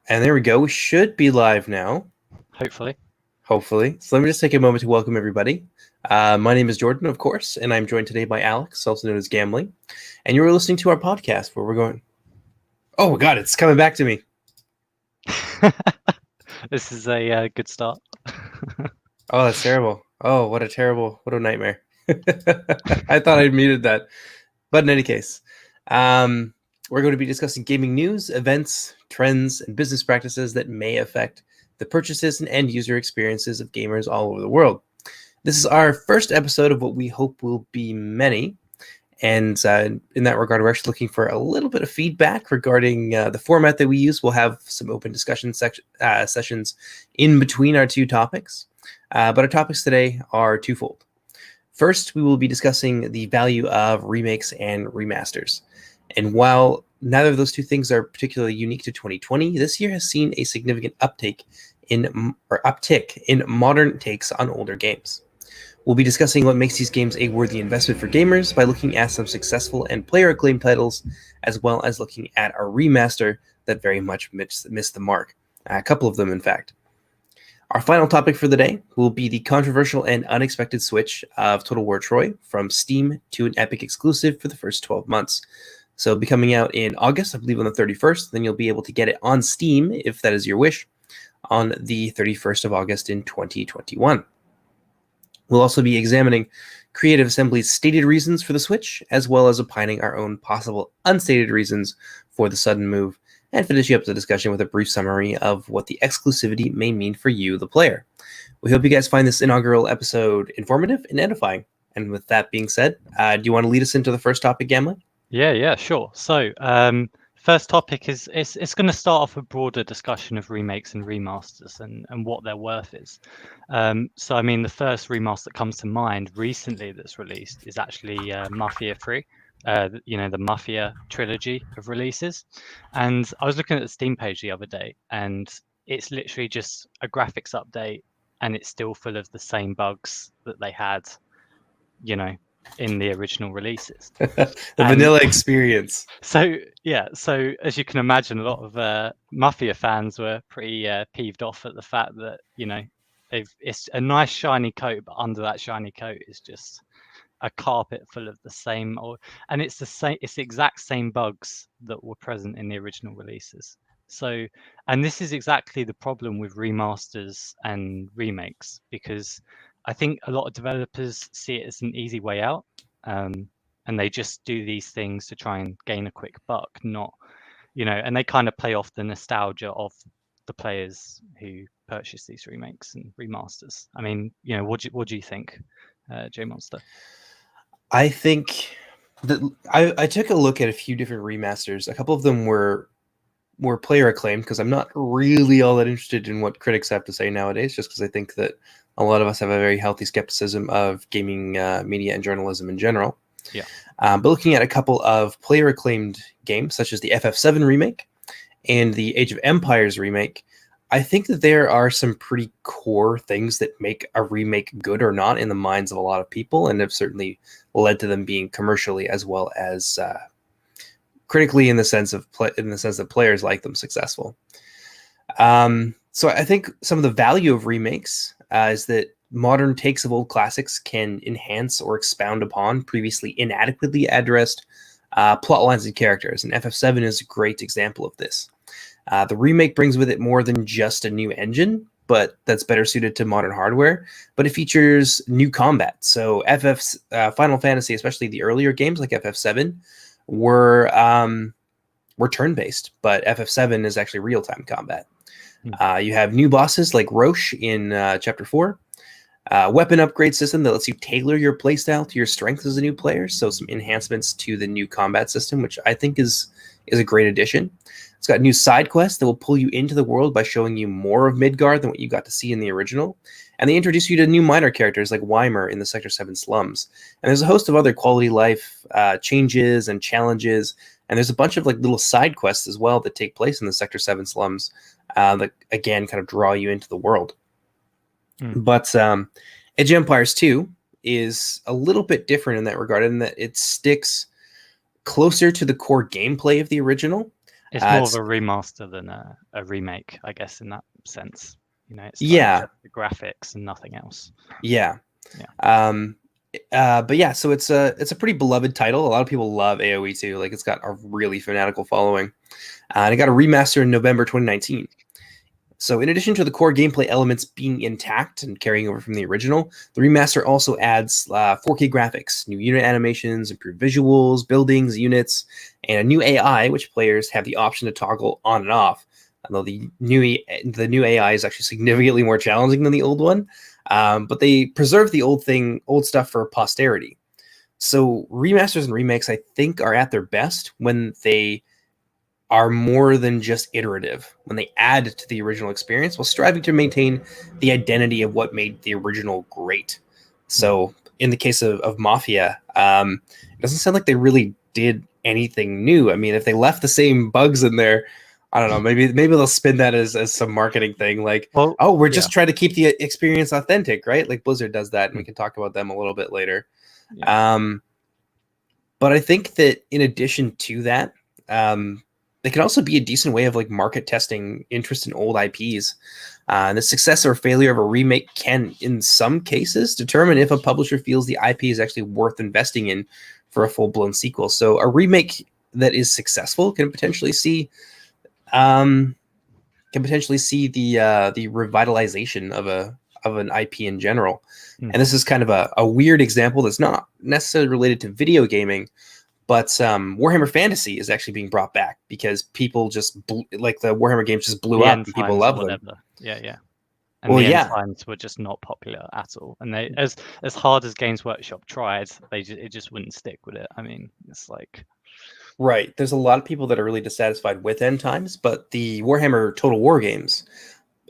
And there we go. We should be live now, Hopefully. hopefully. So let me just take a moment to welcome everybody. My name is Jordan, of course, and I'm joined today by Alex, also known as Gambling. And you're listening to our podcast where we're going, oh my God, it's coming back to me. This is a good start. Oh, that's terrible. Oh, what a nightmare. I thought I'd muted that. But in any case, we're going to be discussing gaming news, events, trends, and business practices that may affect the purchases and end user experiences of gamers all over the world. This is our first episode of what we hope will be many. And in that regard, we're actually looking for a little bit of feedback regarding the format that we use. We'll have some open discussion sessions in between our two topics. But our topics today are twofold. First, we will be discussing the value of remakes and remasters. And while neither of those two things are particularly unique to 2020, this year has seen a significant uptick in modern takes on older games. We'll be discussing what makes these games a worthy investment for gamers by looking at some successful and player-acclaimed titles, as well as looking at a remaster that very much missed the mark. A couple of them, in fact. Our final topic for the day will be the controversial and unexpected switch of Total War Troy from Steam to an Epic exclusive for the first 12 months. So it'll be coming out in August, I believe on the 31st. Then you'll be able to get it on Steam, if that is your wish, on the 31st of August in 2021. We'll also be examining Creative Assembly's stated reasons for the switch, as well as opining our own possible unstated reasons for the sudden move, and finishing up the discussion with a brief summary of what the exclusivity may mean for you, the player. We hope you guys find this inaugural episode informative and edifying. And with that being said, do you want to lead us into the first topic, Gambling? Yeah, sure. So, first topic is it's going to start off a broader discussion of remakes and remasters and what their worth is. So, I mean, the first remaster that comes to mind recently that's released is actually Mafia 3. The Mafia trilogy of releases. And I was looking at the Steam page the other day, and it's literally just a graphics update, and it's still full of the same bugs that they had, in the original releases. The vanilla experience. So as you can imagine, a lot of Mafia fans were pretty peeved off at the fact that it's a nice shiny coat, but under that shiny coat is just a carpet full of the same and it's the exact same bugs that were present in the original releases. So, and this is exactly the problem with remasters and remakes, because I think a lot of developers see it as an easy way out, and they just do these things to try and gain a quick buck, not, and they kind of play off the nostalgia of the players who purchase these remakes and remasters. I mean, what do you think, J Monster? I think that I took a look at a few different remasters. A couple of them were player acclaimed, because I'm not really all that interested in what critics have to say nowadays, just because I think that a lot of us have a very healthy skepticism of gaming media and journalism in general. Yeah. But looking at a couple of player acclaimed games, such as the FF7 remake and the Age of Empires remake, I think that there are some pretty core things that make a remake good or not in the minds of a lot of people, and have certainly led to them being commercially as well as critically, in the sense that players like them, successful. So I think some of the value of remakes is that modern takes of old classics can enhance or expound upon previously inadequately addressed plot lines and characters, and FF7 is a great example of this. The remake brings with it more than just a new engine, but that's better suited to modern hardware. But it features new combat. So FF's Final Fantasy, especially the earlier games like FF7, were turn-based, but FF7 is actually real-time combat. You have new bosses like Roche in Chapter 4. Weapon upgrade system that lets you tailor your playstyle to your strengths as a new player. So some enhancements to the new combat system, which I think is a great addition. It's got new side quests that will pull you into the world by showing you more of Midgard than what you got to see in the original. And they introduce you to new minor characters like Weimer in the Sector 7 slums. And there's a host of other quality life changes and challenges. And there's a bunch of like little side quests as well that take place in the Sector 7 slums that, again, kind of draw you into the world. But Age of Empires 2 is a little bit different in that regard, in that it sticks closer to the core gameplay of the original. It's more of It's a remaster than a remake, I guess, in that sense. It's like yeah, just the graphics and nothing else. yeah. Yeah. Um, but yeah, so it's a pretty beloved title. A lot of people love AOE 2. Like it's got a really fanatical following. And it got a remaster in November 2019. So, in addition to the core gameplay elements being intact and carrying over from the original, the remaster also adds 4K graphics, new unit animations, improved visuals, buildings, units, and a new AI, which players have the option to toggle on and off. Although the new AI is actually significantly more challenging than the old one, but they preserve the old stuff for posterity. So, remasters and remakes, I think, are at their best when they are more than just iterative, when they add to the original experience while striving to maintain the identity of what made the original great. So, in the case of Mafia, it doesn't sound like they really did anything new. I mean, if they left the same bugs in there, I don't know. Maybe they'll spin that as some marketing thing, like, Well, oh, we're yeah, just trying to keep the experience authentic, right? Like Blizzard does that, and we Mm. can talk about them a little bit later. yeah, But I think that in addition to that, they can also be a decent way of like market testing interest in old IPs. The success or failure of a remake can, in some cases, determine if a publisher feels the IP is actually worth investing in for a full blown sequel. So a remake that is successful um, can potentially see the revitalization of an IP in general. Mm. And this is kind of a weird example that's not necessarily related to video gaming, but Warhammer Fantasy is actually being brought back because people just like the Warhammer games just blew the up end and people times or love them. whatever. Yeah, yeah. And Well, the end yeah, times were just not popular at all. And they, as hard as Games Workshop tried, it just wouldn't stick with it. I mean, it's like, right. There's a lot of people that are really dissatisfied with end times, but the Warhammer Total War games,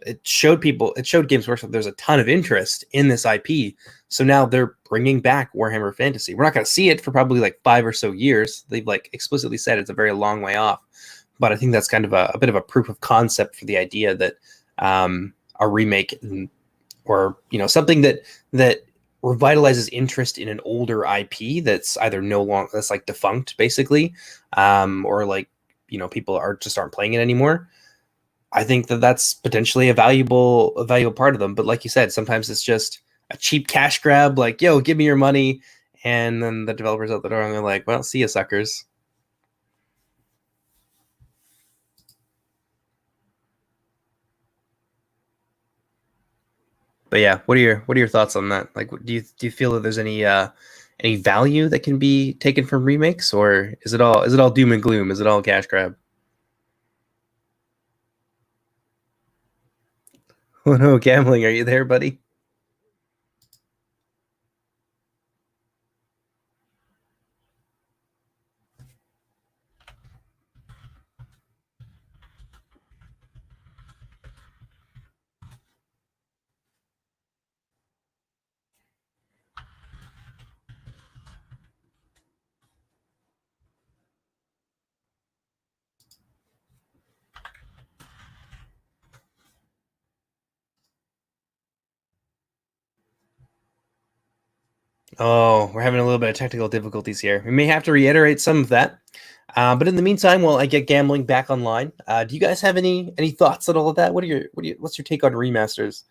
it showed Games Workshop there's a ton of interest in this IP. So now they're bringing back Warhammer Fantasy. We're not going to see it for probably like 5 or so years. They've like explicitly said it's a very long way off. But I think that's kind of a bit of a proof of concept for the idea that a remake or something that revitalizes interest in an older IP that's either no longer that's like defunct basically, or like people aren't playing it anymore. I think that that's potentially a valuable part of them. But like you said, sometimes it's just a cheap cash grab, like, yo, give me your money. And then the developers out the door and they're like, well, see you suckers. But yeah, what are your thoughts on that? Like, do you feel that there's any value that can be taken from remakes, or is it all doom and gloom? Is it all cash grab? Oh no, gambling, are you there, buddy? Oh, we're having a little bit of technical difficulties here. We may have to reiterate some of that. But in the meantime, while I get gambling back online, do you guys have any thoughts on all of that? What's your take on remasters?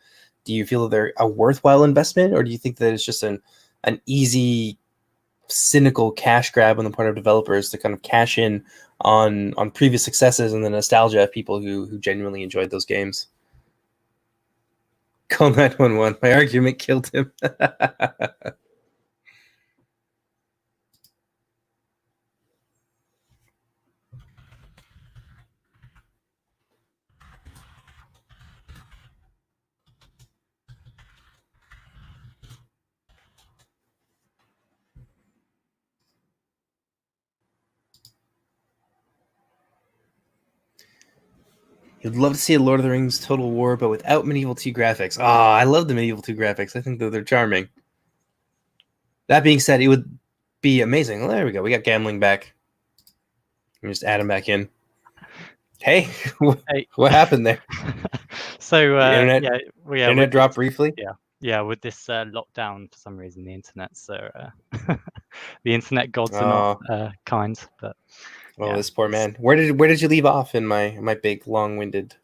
Do you feel that they're a worthwhile investment, or do you think that it's just an easy, cynical cash grab on the part of developers to kind of cash in on previous successes and the nostalgia of people who genuinely enjoyed those games? Call 911. My argument killed him. You'd love to see a Lord of the Rings Total War, but without Medieval 2 graphics. Ah, I love the Medieval 2 graphics. I think that they're charming. That being said, it would be amazing. Well, there we go. We got gambling back. Let me just add him back in. Hey, hey. what happened there? So Your with internet this, dropped briefly. with this lockdown, for some reason the internet, the internet gods are not Oh, kind, but. Oh, Yeah. this poor man. Where did you leave off in my big long-winded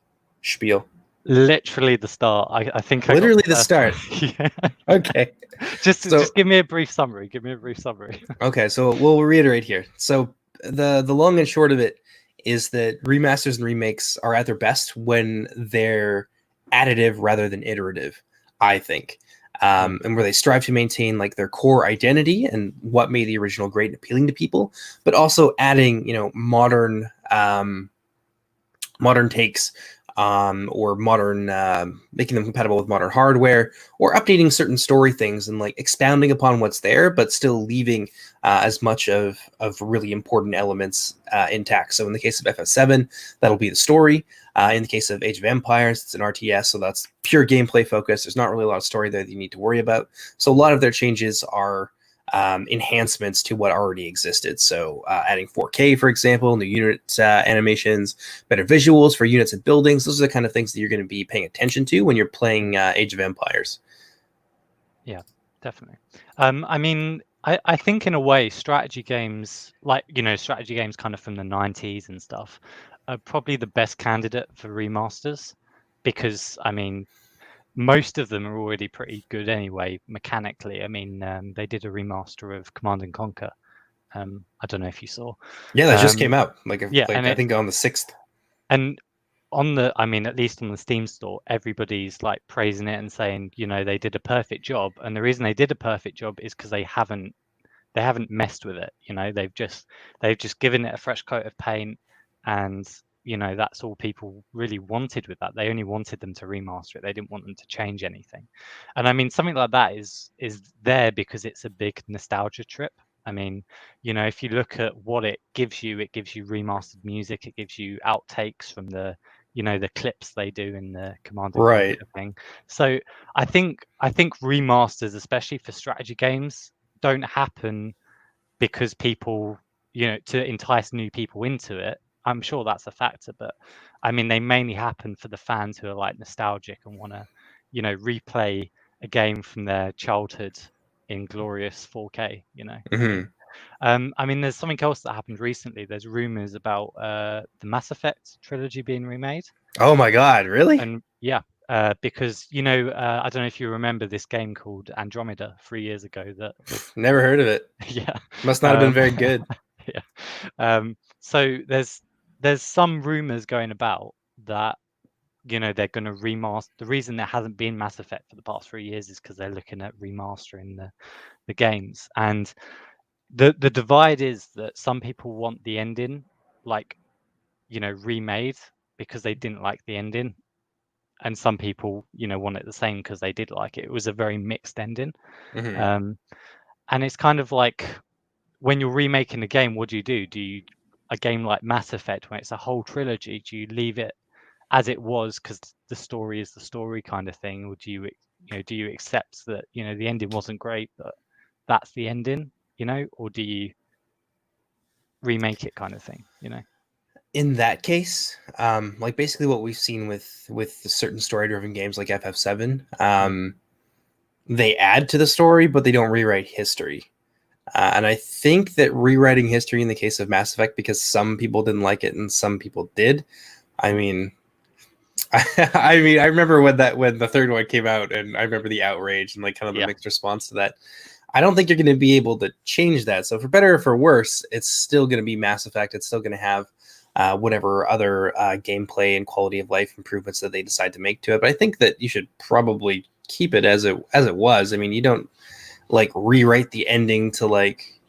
spiel? Literally the start. I think I got Literally the the first one. start. Yeah. Okay. Just So give me a brief summary. Give me a brief summary. okay, so we'll reiterate here. So the long and short of it is that remasters and remakes are at their best when they're additive rather than iterative, I think. Yeah. And where they strive to maintain like their core identity and what made the original great and appealing to people, but also adding, modern takes, or modern, making them compatible with modern hardware, or updating certain story things and like expounding upon what's there, but still leaving as much of really important elements intact. So in the case of FF7, that'll be the story. In the case of Age of Empires, it's an RTS, so that's pure gameplay focus. There's not really a lot of story there that you need to worry about. So a lot of their changes are enhancements to what already existed. So adding 4K, for example, new unit animations, better visuals for units and buildings. Those are the kind of things that you're going to be paying attention to when you're playing Age of Empires. Yeah, definitely. I mean, I think in a way, strategy games, like, strategy games kind of from the 90s and stuff, are probably the best candidate for remasters because, I mean, most of them are already pretty good anyway, mechanically. I mean, they did a remaster of Command and Conquer. I don't know if you saw. Yeah, that just came Um, out yeah, like I think on the 6th. and on the, I mean, at least on the Steam store, everybody's like praising it and saying, they did a perfect job. And the reason they did a perfect job is because they haven't messed with it. They've just given it a fresh coat of paint, and that's all people really wanted with that. They only wanted them to remaster it. They didn't want them to change anything. And I mean, something like that is there because it's a big nostalgia trip. I mean, if you look at what it gives you remastered music, it gives you outtakes from the clips they do in the Command and Right. Conquer thing. So I think remasters, especially for strategy games, don't happen because people, to entice new people into it. I'm sure that's a factor, but I mean, they mainly happen for the fans who are like nostalgic and want to, replay a game from their childhood in glorious 4K. So, Hmm. I mean, there's something else that happened recently. There's rumors about the Mass Effect trilogy being remade, Oh my God, really? and yeah, because I don't know if you remember this game called Andromeda 3 years ago. That Never heard of it. yeah, Must not have been um, very good. yeah. So there's some rumors going about that they're going to remaster. The reason there hasn't been Mass Effect for the past 3 years is because they're looking at remastering the games, and the divide is that some people want the ending like remade because they didn't like the ending, and some people want it the same because they did like it. It was a very mixed ending, Hmm. um, and it's kind of like when you're remaking a game, what do you do? Do you a game like Mass Effect, when it's a whole trilogy, do you leave it as it was because the story is the story kind of thing, or do you accept that the ending wasn't great, but that's the ending, or do you remake it kind of thing? In that case, like basically what we've seen with certain story-driven games like FF7, Yeah, they add to the story, but they don't rewrite history. And I think that rewriting history in the case of Mass Effect, because some people didn't like it and some people did. I mean, I remember when the third one came out, and I remember the outrage and like kind of the yeah, mixed response to that. I don't think you're going to be able to change that. So for better or for worse, it's still going to be Mass Effect. It's still going to have whatever other gameplay and quality of life improvements that they decide to make to it. But I think that you should probably keep it as it was. I mean, you don't like rewrite the ending to like,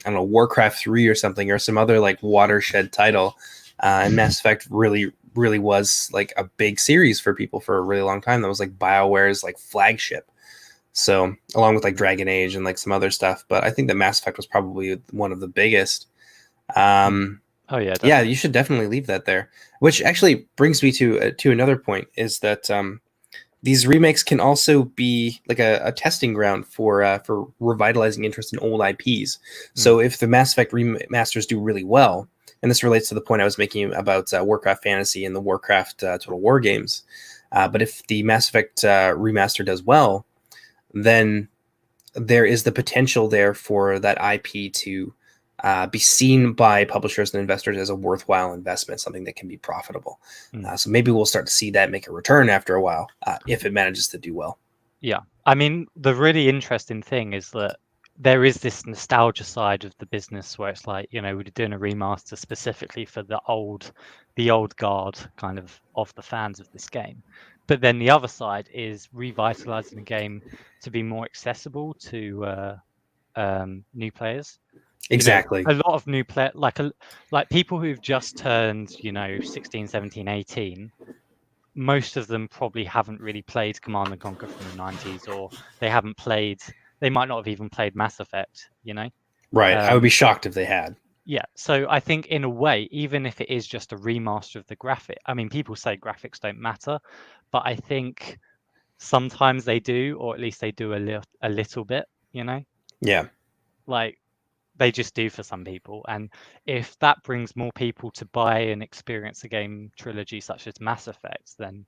I don't know, Warcraft 3 or something, or some other like watershed title. And Mass Effect really was like a big series for people for a really long time. That was like BioWare's like flagship. So along with like Dragon Age and like some other stuff, but I think that Mass Effect was probably one of the biggest. mm. Um, Oh yeah, yeah, definitely. you should definitely leave that there. Which actually brings me to another point, is that these remakes can also be like a testing ground for revitalizing interest in old IPs. Mm. So if the Mass Effect remasters do really well, and this relates to the point I was making about Warcraft Fantasy and the Warcraft Total War games, but if the Mass Effect remaster does well, then there is the potential there for that IP to be seen by publishers and investors as a worthwhile investment, something that can be profitable. So maybe we'll start to see that make a return after a while if it manages to do well. Yeah. I mean, the really interesting thing is that there is this nostalgia side of the business where it's like, we're doing a remaster specifically for the old guard kind of the fans of this game. But then the other side is revitalizing the game to be more accessible to new players. Exactly. A lot of new like people who've just turned 16, 17, 18, most of them probably haven't really played Command and Conquer from the 90s, or they might not have even played Mass Effect. Right. I would be shocked if they had. Yeah, so I think in a way, even if it is just a remaster of the graphic, I mean, people say graphics don't matter, but I think sometimes they do, or at least they do a little bit. Yeah. Like they just do for some people, and if that brings more people to buy and experience a game trilogy such as Mass Effect, then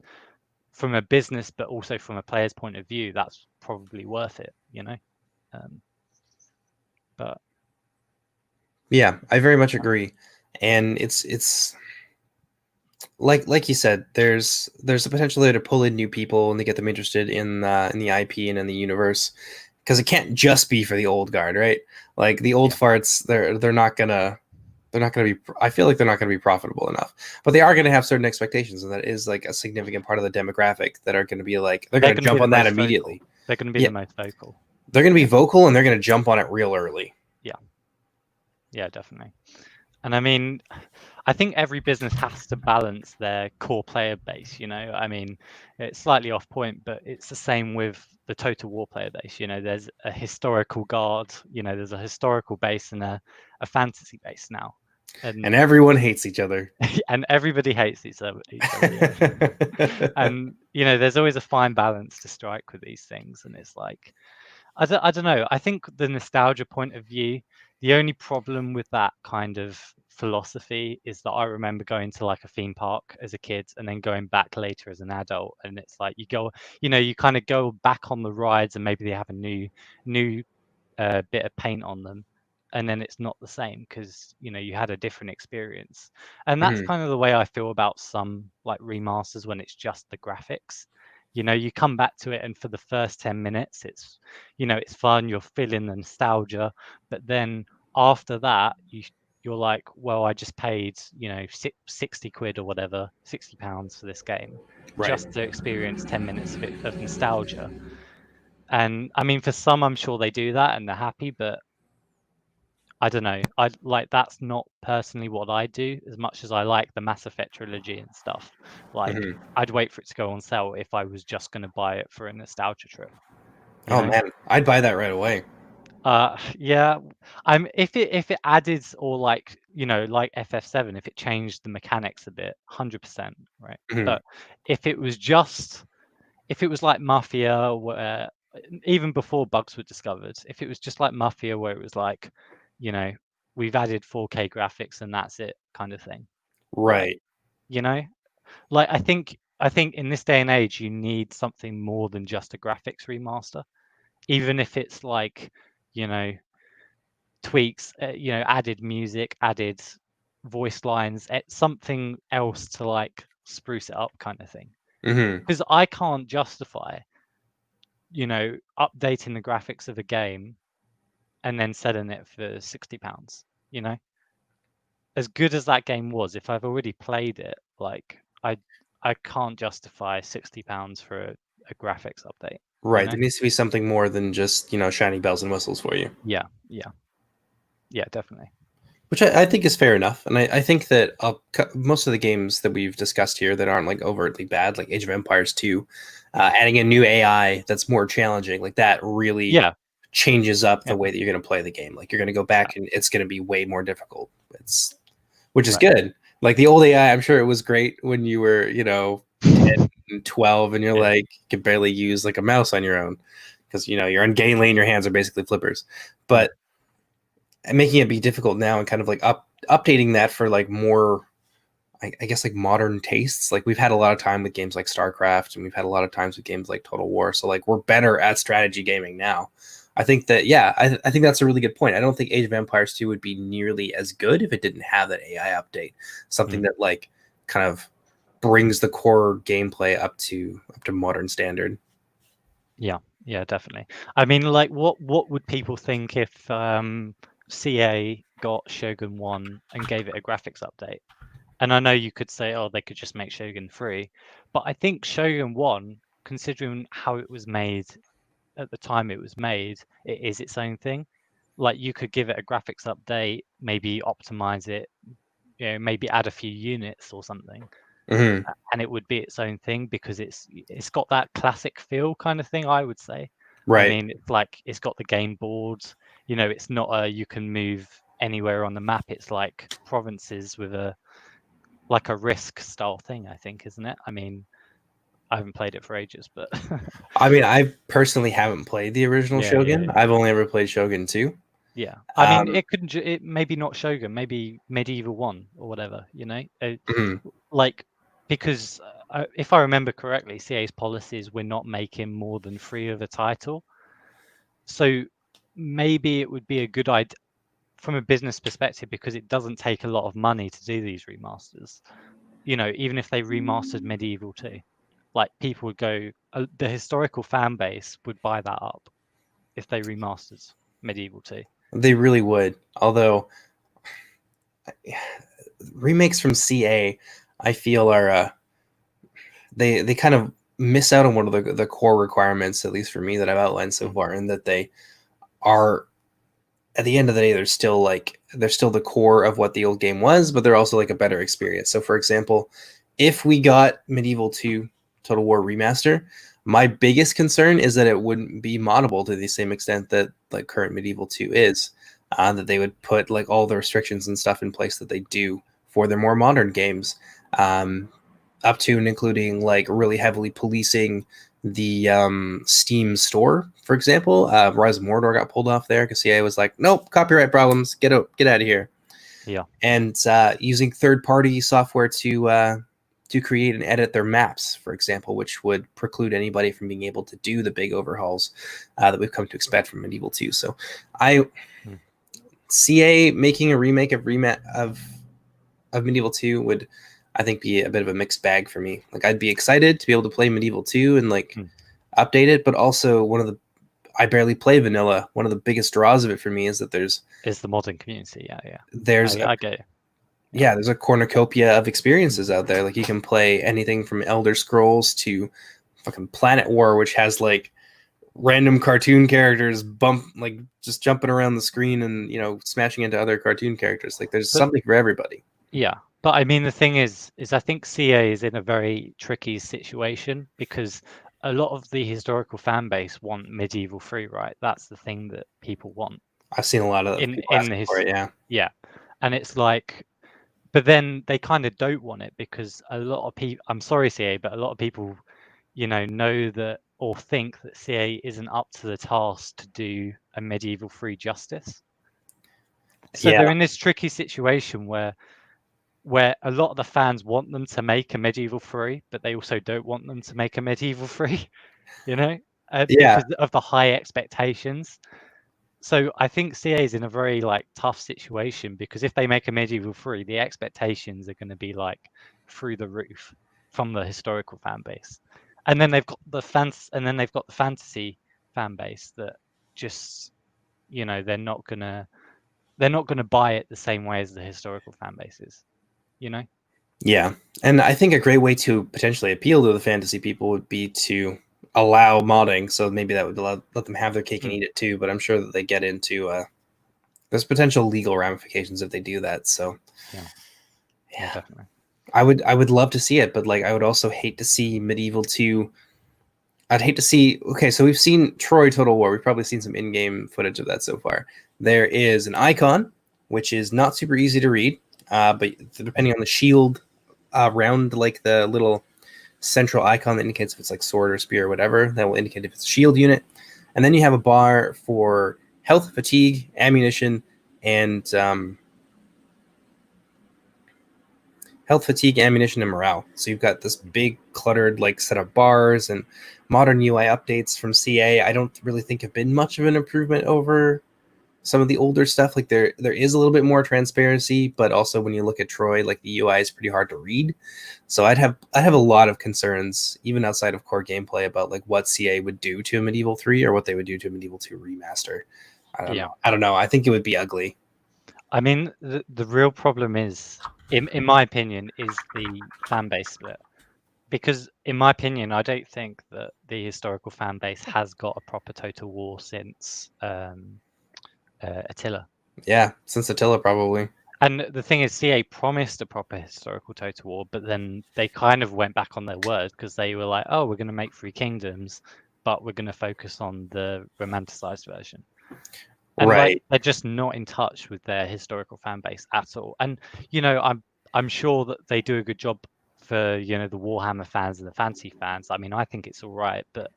from a business but also from a player's point of view, that's probably worth it. But yeah, I very much agree. And it's like you said, there's a potential there to pull in new people and to get them interested in the IP and in the universe, because it can't just be for the old guard, right? Like the old farts, they're not gonna be. I feel like they're not gonna be profitable enough, but they are gonna have certain expectations, and that is like a significant part of the demographic that are gonna be like they're gonna jump on that immediately. They're gonna be the most vocal. They're gonna be vocal, and they're gonna jump on it real early. Yeah, definitely. And I mean, I think every business has to balance their core player base. I mean, it's slightly off point, but it's the same with the Total War player base. There's a historical guard, there's a historical base and a fantasy base now. And everyone hates each other. And everybody hates each other. Yeah. And, there's always a fine balance to strike with these things. And it's like, I don't know. I think the nostalgia point of view, the only problem with that kind of philosophy is that I remember going to like a theme park as a kid and then going back later as an adult, and it's like you kind of go back on the rides and maybe they have a new bit of paint on them, and then it's not the same because you had a different experience. And that's kind of the way I feel about some like remasters when it's just the graphics. You come back to it and for the first 10 minutes it's it's fun, you're feeling the nostalgia, but then after that you're like, well, I just paid 60 quid or whatever, £60 for this game, just to experience 10 minutes of nostalgia. And I mean, for some I'm sure they do that and they're happy, but I don't know. I like that's not personally what I do as much as I like the Mass Effect trilogy and stuff. Like I'd wait for it to go on sale if I was just going to buy it for a nostalgia trip. Man, I'd buy that right away. Yeah. If it added, or like like FF7, if it changed the mechanics a bit, 100%, right? But if it was like Mafia, where even before bugs were discovered, if it was just like Mafia, where it was like, we've added 4K graphics and that's it, kind of thing. Right. Like I think in this day and age, you need something more than just a graphics remaster, even if it's like, tweaks, added music, added voice lines, something else to like spruce it up, kind of thing. Because I can't justify updating the graphics of a game and then selling it for £60. As good as that game was, if I've already played it, like I can't justify £60 for a graphics update. Right. There needs to be something more than just shiny bells and whistles for you. Yeah, definitely. Which I think is fair enough, and I think that most of the games that we've discussed here that aren't like overtly bad, like Age of Empires 2, adding a new AI that's more challenging, like that really changes up the way that you're going to play the game. Like you're going to go back and it's going to be way more difficult. Which is good. Like the old AI, I'm sure it was great when you were 10 and 12 and you're like you could barely use like a mouse on your own because you're in game lane, your hands are basically flippers. But making it be difficult now and kind of like updating that for like more, I guess, like modern tastes. Like we've had a lot of time with games like StarCraft and we've had a lot of times with games like Total War. So like we're better at strategy gaming now. I think that, I think that's a really good point. I don't think Age of Empires 2 would be nearly as good if it didn't have that AI update, something that like kind of brings the core gameplay up to modern standard. Yeah, definitely. I mean, like, what would people think if CA got Shogun 1 and gave it a graphics update? And I know you could say, oh, they could just make Shogun 3, but I think Shogun 1, considering how it was made at the time it was made, it is its own thing. Like, you could give it a graphics update, maybe optimize it, maybe add a few units or something, and it would be its own thing because it's got that classic feel kind of thing, I would say. I Right. mean, it's like it's got the game boards. It's not a you can move anywhere on the map. It's like provinces with a like a Risk style thing, I think, isn't it? I mean, I haven't played it for ages, but I mean, I personally haven't played the original Shogun. yeah. I've only ever played Shogun 2. Yeah, I mean, Um, it couldn't. It maybe not Shogun, maybe Medieval 1 or whatever. mhm. Like because if I remember correctly, CA's policies we're not making more than 3 of a title. So maybe it would be a good idea from a business perspective because it doesn't take a lot of money to do these remasters. Even if they remastered Medieval 2, like people would go, the historical fan base would buy that up if they remastered Medieval 2. They really would. Although remakes from CA, I feel are they kind of miss out on one of the core requirements, at least for me, that I've outlined so far, and that they are, at the end of the day, they're still the core of what the old game was, but they're also like a better experience. So, for example, if we got Medieval 2 Total War Remaster, my biggest concern is that it wouldn't be moddable to the same extent that like current Medieval 2 is. That they would put like all the restrictions and stuff in place that they do for their more modern games, up to and including like really heavily policing the Steam store, for example. Rise of Mordor got pulled off there because CA was like, nope, copyright problems, get out of here. Yeah. And using third-party software to create and edit their maps, for example, which would preclude anybody from being able to do the big overhauls that we've come to expect from Medieval 2. So, CA making a remake of Medieval 2 would, I think, be a bit of a mixed bag for me. Like, I'd be excited to be able to play Medieval 2 and like update it, but also I barely play vanilla. One of the biggest draws of it for me is that there's the modern community. I get it. there's a cornucopia of experiences out there. Like, you can play anything from Elder Scrolls to fucking Planet War, which has like random cartoon characters just jumping around the screen and smashing into other cartoon characters. Like, there's something for everybody. Yeah, but I mean the thing is I think CA is in a very tricky situation because a lot of the historical fan base want Medieval 3, right? That's the thing that people want. I've seen a lot of people asking for it. Yeah, and it's like, but then they kind of don't want it because a lot of people. I'm sorry, CA, but a lot of people, know that or think that CA isn't up to the task to do a Medieval 3 justice. So they're in this tricky situation where a lot of the fans want them to make a Medieval 3, but they also don't want them to make a Medieval 3, because of the high expectations. So I think CA is in a very tough situation because if they make a Medieval 3, the expectations are going to be through the roof from the historical fan base, and then they've got the fantasy fan base that just they're not gonna buy it the same way as the historical fan bases. Yeah, and I think a great way to potentially appeal to the fantasy people would be to allow modding. So maybe that would let them have their cake and eat it too. But I'm sure that they get into there's potential legal ramifications if they do that. So yeah, definitely. I would love to see it, but I would also hate to see Medieval 2. I'd hate to see. Okay, so we've seen Troy Total War. We've probably seen some in-game footage of that so far. There is an icon, which is not super easy to read, but depending on the shield around the little central icon that indicates if it's sword or spear or whatever, that will indicate if it's a shield unit. And then you have a bar for health, fatigue, ammunition, and health, fatigue, ammunition, and morale. So you've got this big cluttered like set of bars, and modern UI updates from CA I don't really think have been much of an improvement over some of the older stuff. Like there is a little bit more transparency, but also when you look at Troy, like the UI is pretty hard to read. So I'd have a lot of concerns, even outside of core gameplay, about like what CA would do to a Medieval 3 or what they would do to a Medieval 2 remaster. I don't know. I think it would be ugly. I mean, the real problem is, in my opinion, is the fan base split. Because in my opinion, I don't think that the historical fan base has got a proper Total War since Attila. Yeah, since Attila probably. And the thing is, CA promised a proper historical Total War, but then they kind of went back on their word because they were like, "Oh, we're going to make Three Kingdoms, but we're going to focus on the romanticized version." And Right. like they're just not in touch with their historical fan base at all. And I'm sure that they do a good job for the Warhammer fans and the fantasy fans. I mean, I think it's all right, but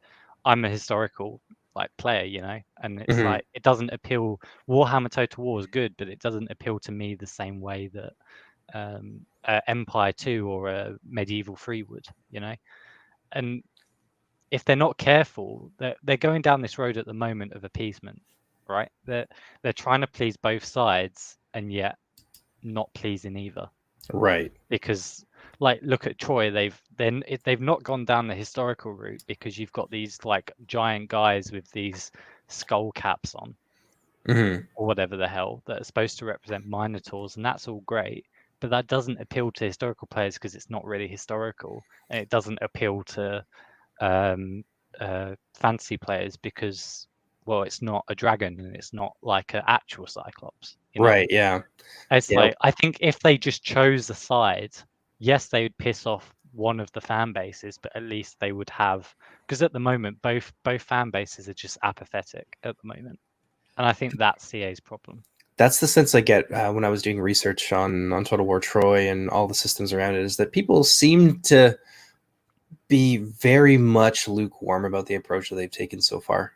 I'm a historical like player, and it's Mhm. like it doesn't appeal. Warhammer Total War is good, but it doesn't appeal to me the same way that Empire 2 or Medieval 3 would. And if they're not careful, they're going down this road at the moment of appeasement, right? They're trying to please both sides and yet not pleasing either. Right. Because like look at Troy, they've not gone down the historical route because you've got these like giant guys with these skull caps on Mhm. or whatever the hell that are supposed to represent minotaurs, and that's all great. But that doesn't appeal to historical players because it's not really historical, and it doesn't appeal to fantasy players because, well, it's not a dragon and it's not like an actual Cyclops. Right. Yeah. It's Yeah. like I think if they just chose the side, yes, they would piss off one of the fan bases, but at least they would have, because at the moment both fan bases are just apathetic at the moment, and I think that's CA's problem. That's the sense I get when I was doing research on Total War Troy and all the systems around it, is that people seem to be very much lukewarm about the approach that they've taken so far,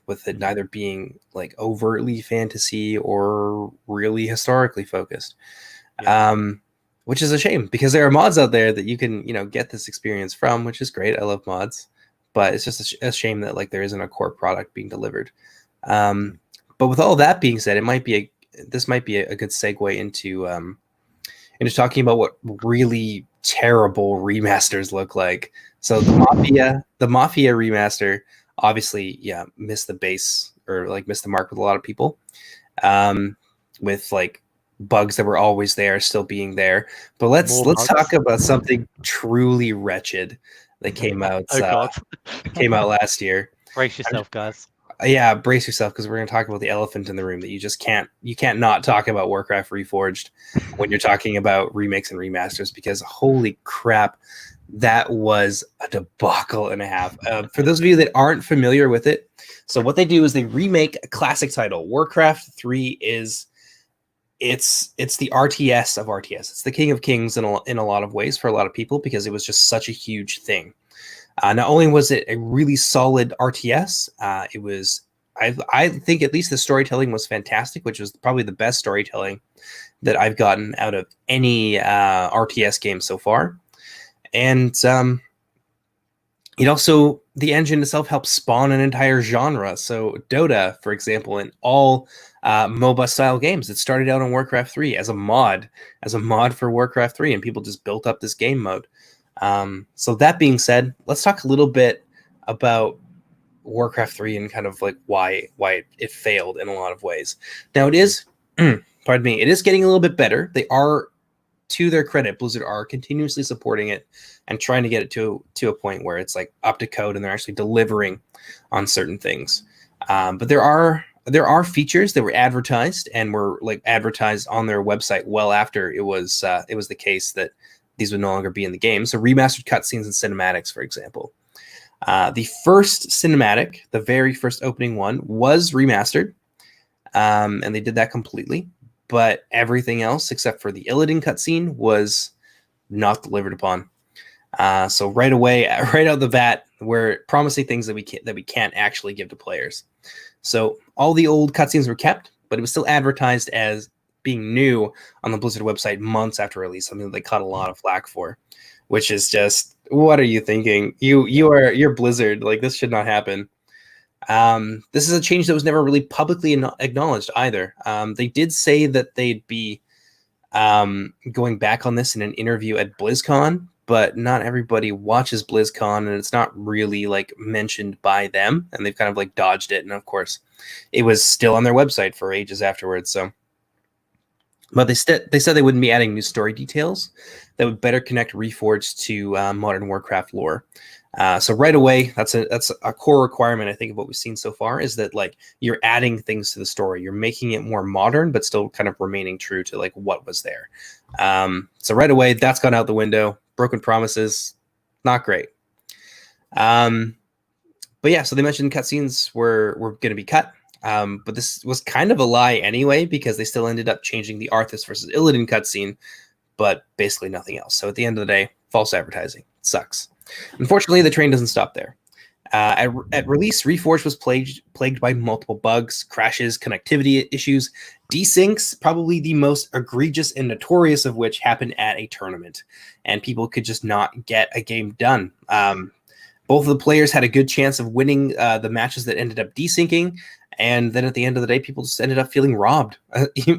with it neither being like overtly fantasy or really historically focused. Yeah. Which is a shame because there are mods out there that you can get this experience from, which is great. I love mods, but it's just a shame that like there isn't a core product being delivered. But with all that being said, this might be a good segue into talking about what really terrible remasters look like. So the Mafia remaster, obviously, yeah, missed the base or like missed the mark with a lot of people, with like bugs that were always there still being there. But let's More talk bugs. about something truly wretched that Oh God. came out last year. Brace yourself, guys. Yeah, brace yourself because we're going to talk about the elephant in the room that you can't not talk about Warcraft Reforged when you're talking about remakes and remasters, because holy crap, that was a debacle and a half. For those of you that aren't familiar with it, so what they do is they remake a classic title. Warcraft 3 is it's the RTS of RTS. It's the King of Kings in a lot of ways for a lot of people because it was just such a huge thing. Not only was it a really solid RTS, it was, I think at least the storytelling was fantastic, which was probably the best storytelling that I've gotten out of any RTS game so far. And it also, the engine itself helped spawn an entire genre. So Dota, for example, in all MOBA style games, it started out on Warcraft 3 as a mod for Warcraft 3, and people just built up this game mode. So that being said, let's talk a little bit about Warcraft 3 and kind of like why it failed in a lot of ways. Now it is, pardon me, it is getting a little bit better. They are, to their credit, Blizzard are continuously supporting it and trying to get it to a point where it's like up to code and they're actually delivering on certain things. But there are features that were advertised and were like advertised on their website well after it was the case that these would no longer be in the game. So remastered cutscenes and cinematics, for example. The first cinematic, the very first opening one, was remastered, and they did that completely. But everything else, except for the Illidan cutscene, was not delivered upon. So right away, right out the bat, we're promising things that we can't actually give to players. So all the old cutscenes were kept, but it was still advertised as being new on the Blizzard website months after release, something that they caught a lot of flack for, which is just, what are you thinking? You're Blizzard. Like, this should not happen. This is a change that was never really publicly acknowledged either. They did say that they'd be going back on this in an interview at BlizzCon, but not everybody watches BlizzCon, and it's not really like mentioned by them, and they've kind of like dodged it. And of course, it was still on their website for ages afterwards. So, but they said they wouldn't be adding new story details that would better connect Reforged to modern Warcraft lore. So right away, that's a core requirement, I think, of what we've seen so far, is that like you're adding things to the story, you're making it more modern, but still kind of remaining true to like what was there. So right away, that's gone out the window. Broken promises, not great. But yeah, so they mentioned cutscenes were going to be cut. But this was kind of a lie anyway, because they still ended up changing the Arthas versus Illidan cutscene, but basically nothing else. So at the end of the day, false advertising. Sucks. Unfortunately, the train doesn't stop there. At release, Reforged was plagued by multiple bugs, crashes, connectivity issues, desyncs, probably the most egregious and notorious of which happened at a tournament, and people could just not get a game done. Both of the players had a good chance of winning the matches that ended up desyncing, and then at the end of the day, people just ended up feeling robbed,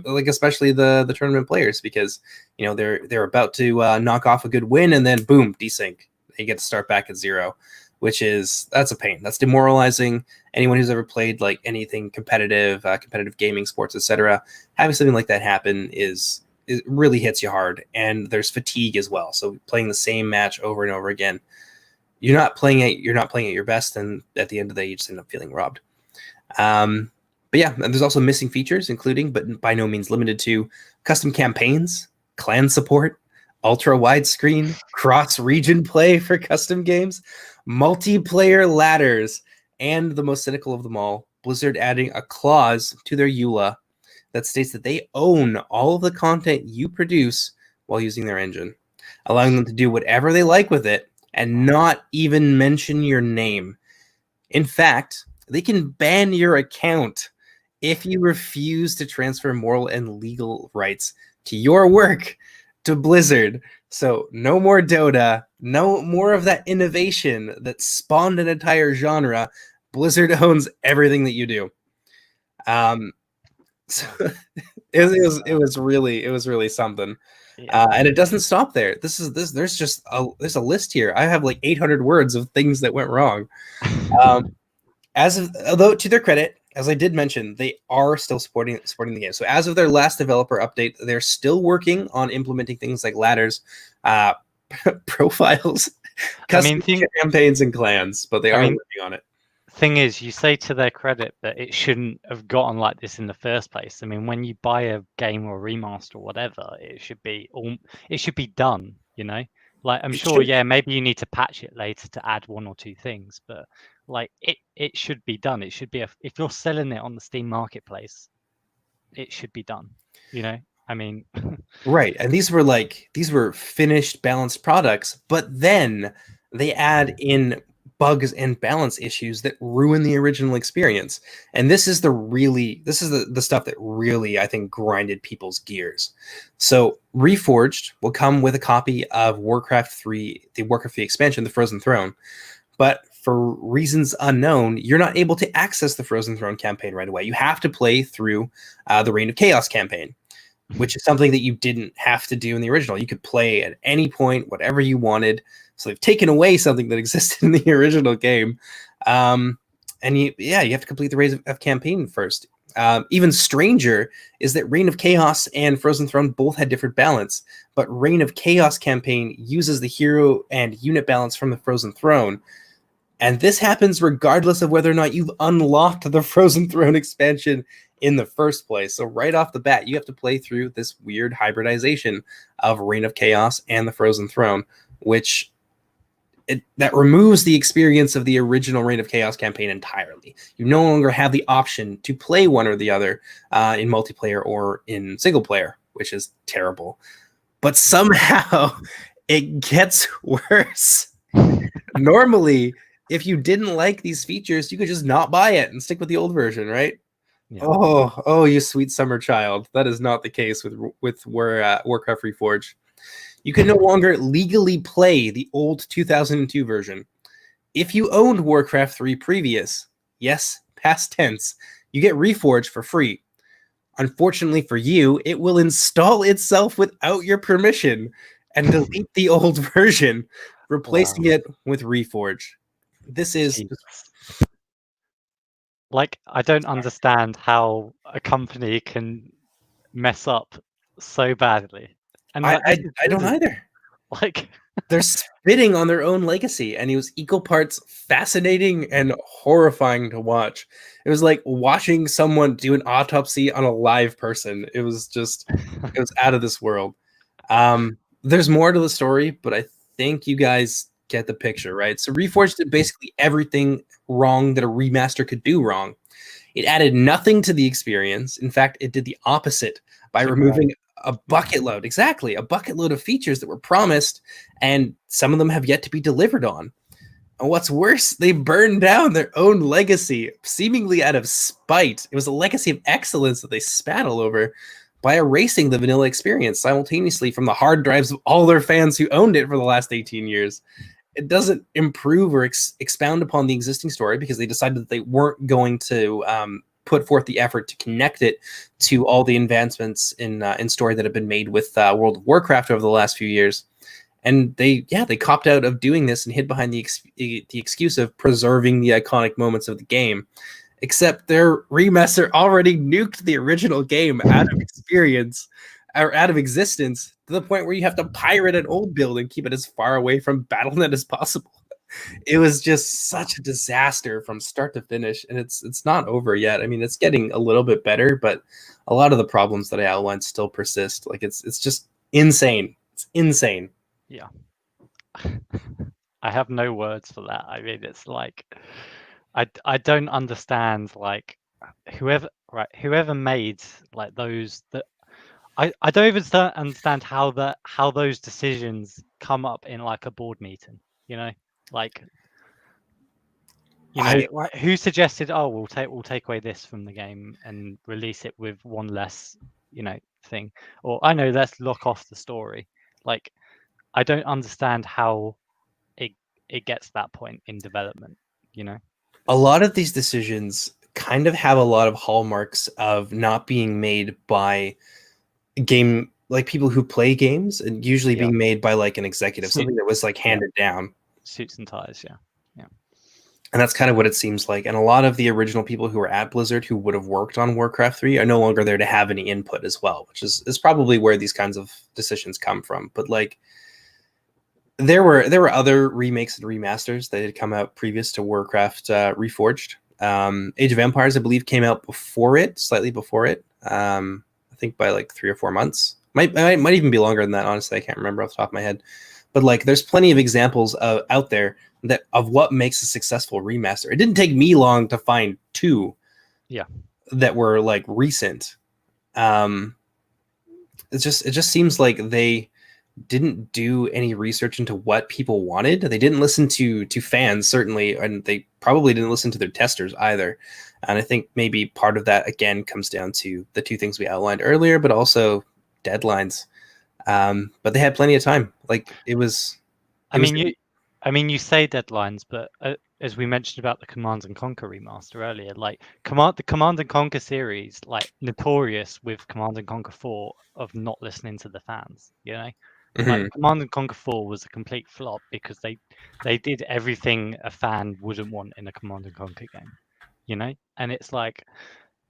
like especially the tournament players, because they're about to knock off a good win, and then boom, desync. They get to start back at zero, that's a pain. That's demoralizing. Anyone who's ever played like anything competitive gaming, sports, etc., having something like that happen it really hits you hard, and there's fatigue as well. So playing the same match over and over again, you're not playing at your best, and at the end of the day, you just end up feeling robbed. But yeah, and there's also missing features, including, but by no means limited to, custom campaigns, clan support, ultra widescreen, cross-region play for custom games, multiplayer ladders, and the most cynical of them all, Blizzard adding a clause to their EULA that states that they own all of the content you produce while using their engine, allowing them to do whatever they like with it and not even mention your name. In fact, they can ban your account if you refuse to transfer moral and legal rights to your work to Blizzard. So no more Dota, no more of that innovation that spawned an entire genre. Blizzard owns everything that you do. So it was really something. And it doesn't stop there. There's a list here. I have like 800 words of things that went wrong. Although to their credit, as I did mention, they are still supporting the game. So as of their last developer update, they're still working on implementing things like ladders, profiles, custom campaigns, and clans. But they are working on it. Thing is, you say to their credit that it shouldn't have gotten like this in the first place. I mean, when you buy a game or remaster or whatever, it should be done. Like I'm sure, yeah, maybe you need to patch it later to add one or two things, but like it should be done. It should be if you're selling it on the Steam marketplace, it should be done. I mean, right. And these were finished, balanced products, but then they add in bugs and balance issues that ruin the original experience. And this is the stuff that really, I think, grinded people's gears. So Reforged will come with a copy of Warcraft 3, the Warcraft 3 expansion, the Frozen Throne. But for reasons unknown, you're not able to access the Frozen Throne campaign right away. You have to play through the Reign of Chaos campaign, which is something that you didn't have to do in the original. You could play at any point, whatever you wanted. So they've taken away something that existed in the original game. And you have to complete the Reign of campaign first. Even stranger is that Reign of Chaos and Frozen Throne both had different balance, but Reign of Chaos campaign uses the hero and unit balance from the Frozen Throne. And this happens regardless of whether or not you've unlocked the Frozen Throne expansion in the first place. So right off the bat, you have to play through this weird hybridization of Reign of Chaos and the Frozen Throne, which that removes the experience of the original Reign of Chaos campaign entirely. You no longer have the option to play one or the other in multiplayer or in single player, which is terrible. But somehow it gets worse. Normally, if you didn't like these features, you could just not buy it and stick with the old version, right? Yeah. Oh, you sweet summer child. That is not the case with Warcraft Reforged. You can no longer legally play the old 2002 version. If you owned Warcraft 3 previous, yes, past tense, you get Reforged for free. Unfortunately for you, it will install itself without your permission and delete the old version, replacing Wow. it with Reforged. This is Jesus. Like, I don't understand how a company can mess up so badly. And I like I, I this don't is either. like They're spitting on their own legacy, and it was equal parts fascinating and horrifying to watch. It was like watching someone do an autopsy on a live person. It was out of this world. There's more to the story, but I think you guys get the picture, right? So Reforged did basically everything wrong that a remaster could do wrong. It added nothing to the experience. In fact, it did the opposite by took away. removing a Yeah. bucket load, exactly, a bucket load of features that were promised, and some of them have yet to be delivered on. And what's worse, they burned down their own legacy, seemingly out of spite. It was a legacy of excellence that they spat all over by erasing the vanilla experience simultaneously from the hard drives of all their fans who owned it for the last 18 years. It doesn't improve or expound upon the existing story because they decided that they weren't going to put forth the effort to connect it to all the advancements in story that have been made with World of Warcraft over the last few years. And they copped out of doing this and hid behind the excuse of preserving the iconic moments of the game. Except their remaster already nuked the original game out of experience or out of existence to the point where you have to pirate an old build and keep it as far away from BattleNet as possible. It was just such a disaster from start to finish, and it's not over yet. I mean, it's getting a little bit better, but a lot of the problems that I outlined still persist. Like it's just insane. It's insane. Yeah. I have no words for that. I mean, it's like I don't understand like whoever made like those that I don't even understand how those decisions come up in like a board meeting, you know? Like, I like who suggested, oh, we'll take away this from the game and release it with one less, thing. Or I know, let's lock off the story. Like, I don't understand how it it gets to that point in development, you know? a lot of these decisions kind of have a lot of hallmarks of not being made by game like people who play games and usually Yeah. being made by like an executive, Suit, something that was like yeah, handed down. suits and ties, yeah. Yeah. And that's kind of what it seems like. And a lot of the original people who were at Blizzard who would have worked on Warcraft 3 are no longer there to have any input as well, which is probably where these kinds of decisions come from. But like there were other remakes and remasters that had come out previous to Warcraft Reforged. Age of Empires, I believe, came out before it, slightly before it. I think by like 3 or 4 months. Might even be longer than that. Honestly, I can't remember off the top of my head. But like, there's plenty of examples out there that of what makes a successful remaster. It didn't take me long to find two. Yeah. That were like recent. Um, it just seems like they didn't do any research into what people wanted. They didn't listen to fans certainly, and they probably didn't listen to their testers either. And I think maybe part of that again comes down to the two things we outlined earlier, but also deadlines. But they had plenty of time. Like it was. I mean, you say deadlines, but as we mentioned about the Command and Conquer remaster earlier, like the Command and Conquer series, like notorious with Command and Conquer 4 of not listening to the fans, you know? Like Mhm. Command and Conquer 4 was a complete flop because they did everything a fan wouldn't want in a Command and Conquer game, you know? And it's like,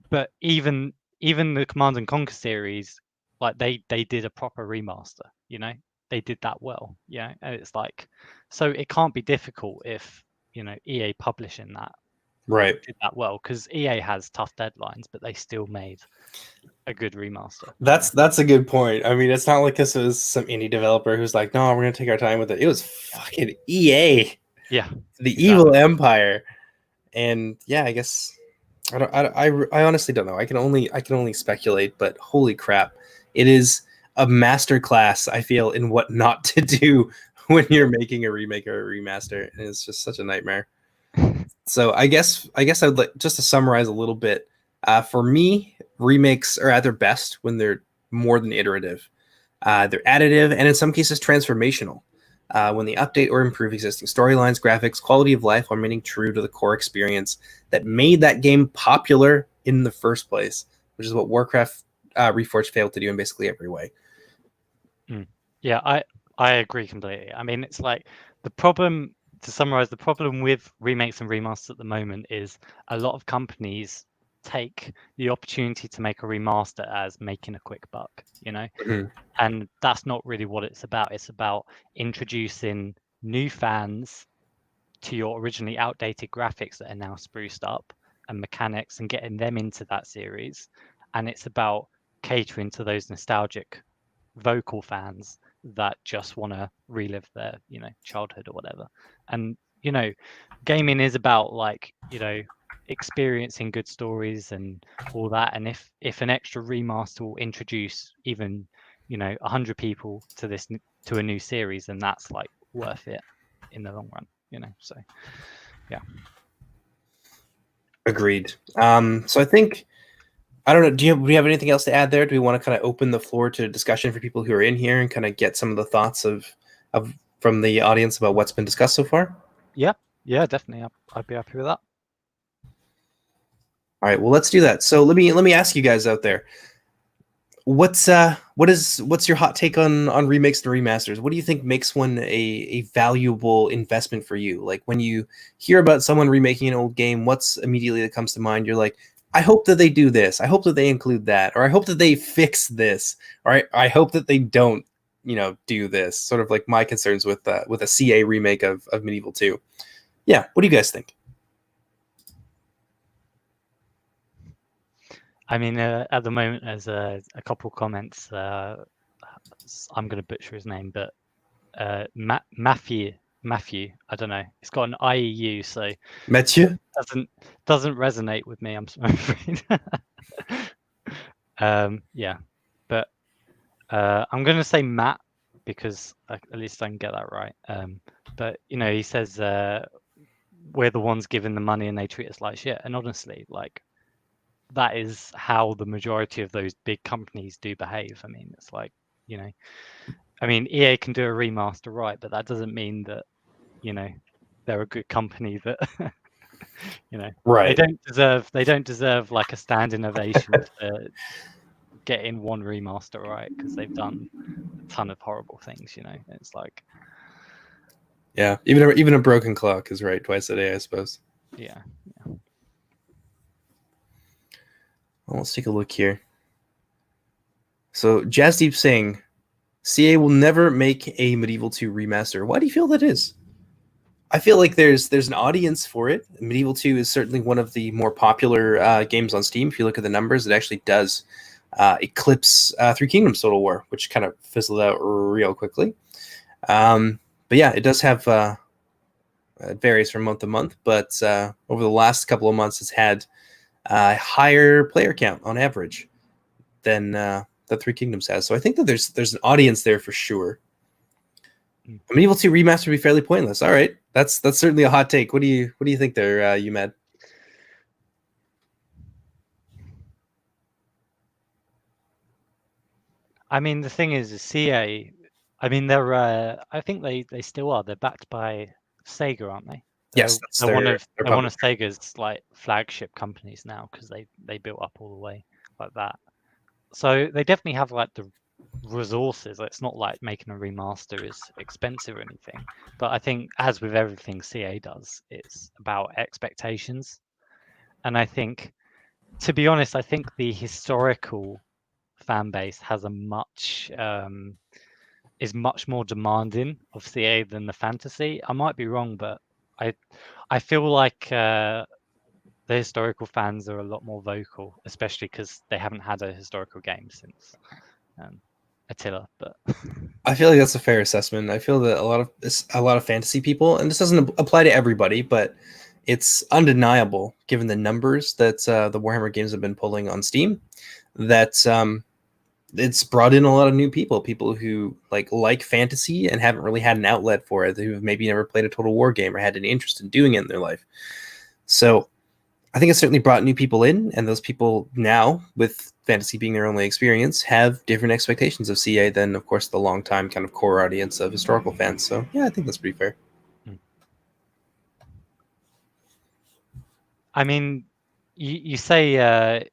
but even the Command and Conquer series, like they did a proper remaster, you know? They did that well, yeah. And it's like, so it can't be difficult if, EA publishing that Right. did that well, because EA has tough deadlines, but they still made a good remaster. That's a good point. I mean, it's not like this was some indie developer who's like, no, we're gonna take our time with it. It was fucking EA, Yeah, the evil exactly. empire. And yeah, I guess I honestly don't know. I can only speculate, but holy crap, it is a master class. I feel in what not to do when you're making a remake or a remaster, and it's just such a nightmare. So I guess I'd like just to summarize a little bit. For me, remakes are at their best when they're more than iterative. They're additive and in some cases transformational. When they update or improve existing storylines, graphics, quality of life while remaining true to the core experience that made that game popular in the first place, which is what Warcraft Reforged failed to do in basically every way. Yeah, I agree completely. I mean, it's like the problem, to summarize, the problem with remakes and remasters at the moment is a lot of companies take the opportunity to make a remaster as making a quick buck, you know? Mm-hmm. And that's not really what it's about. It's about introducing new fans to your originally outdated graphics that are now spruced up and mechanics and getting them into that series. And it's about catering to those nostalgic vocal fans that just want to relive their, childhood or whatever. And, gaming is about like, experiencing good stories and all that. And if an extra remaster will introduce even 100 people to a new series, then that's like worth it in the long run, so yeah. Agreed. So I think, I don't know, do we have anything else to add there? Do we want to kind of open the floor to discussion for people who are in here and kind of get some of the thoughts of from the audience about what's been discussed so far? Yeah, definitely. I'd be happy with that. All right, well, let's do that. So let me ask you guys out there, what's your hot take on remakes and remasters? What do you think makes one a valuable investment for you? Like when you hear about someone remaking an old game, what's immediately that comes to mind? You're like, I hope that they do this. I hope that they include that, or I hope that they fix this, or I hope that they don't, do this. Sort of like my concerns with a CA remake of Medieval 2. Yeah, what do you guys think? I mean, at the moment, there's a couple comments. I'm going to butcher his name, but Matthew, I don't know. It's got an IEU, so Mathieu? doesn't resonate with me. I'm afraid. Yeah, but I'm going to say Matt because at least I can get that right. But he says we're the ones giving the money and they treat us like shit. And honestly, like, that is how the majority of those big companies do behave. I mean, it's like, EA can do a remaster, right? But that doesn't mean that, they're a good company that, Right. they don't deserve like a standing ovation for getting one remaster right because they've done a ton of horrible things. It's like, Yeah, even a broken clock is right twice a day, I suppose. yeah. Well, let's take a look here. So Jazdeep saying, CA will never make a Medieval 2 remaster. Why do you feel that is? I feel like there's an audience for it. Medieval 2 is certainly one of the more popular games on Steam. If you look at the numbers, it actually does eclipse Three Kingdoms Total War, which kind of fizzled out real quickly. But yeah, it does have it varies from month to month, but over the last couple of months, it's had a higher player count on average than that Three Kingdoms has. So I think that there's an audience there for sure. Medieval 2 remaster would be fairly pointless. All right, that's certainly a hot take. What do you think there, you Mad? I mean, the thing is CA. I mean, they're. I think they still are. They're backed by Sega, aren't they? Yes, that's they're one of public. Sega's like flagship companies now because they built up all the way like that. So they definitely have like the resources. It's not like making a remaster is expensive or anything. But I think, as with everything CA does, it's about expectations. And I think, to be honest, I think the historical fan base has is much more demanding of CA than the fantasy. I might be wrong, but I feel like the historical fans are a lot more vocal, especially because they haven't had a historical game since Attila. But I feel like that's a fair assessment. I feel that a lot of fantasy people, and this doesn't apply to everybody, but it's undeniable given the numbers that the Warhammer games have been pulling on Steam, that it's brought in a lot of new people who like fantasy and haven't really had an outlet for it, who have maybe never played a Total War game or had an interest in doing it in their life. So I think it certainly brought new people in, and those people now, with fantasy being their only experience, have different expectations of CA than, of course, the long-time kind of core audience of historical fans. So, yeah, I think that's pretty fair. Mm. I mean, you say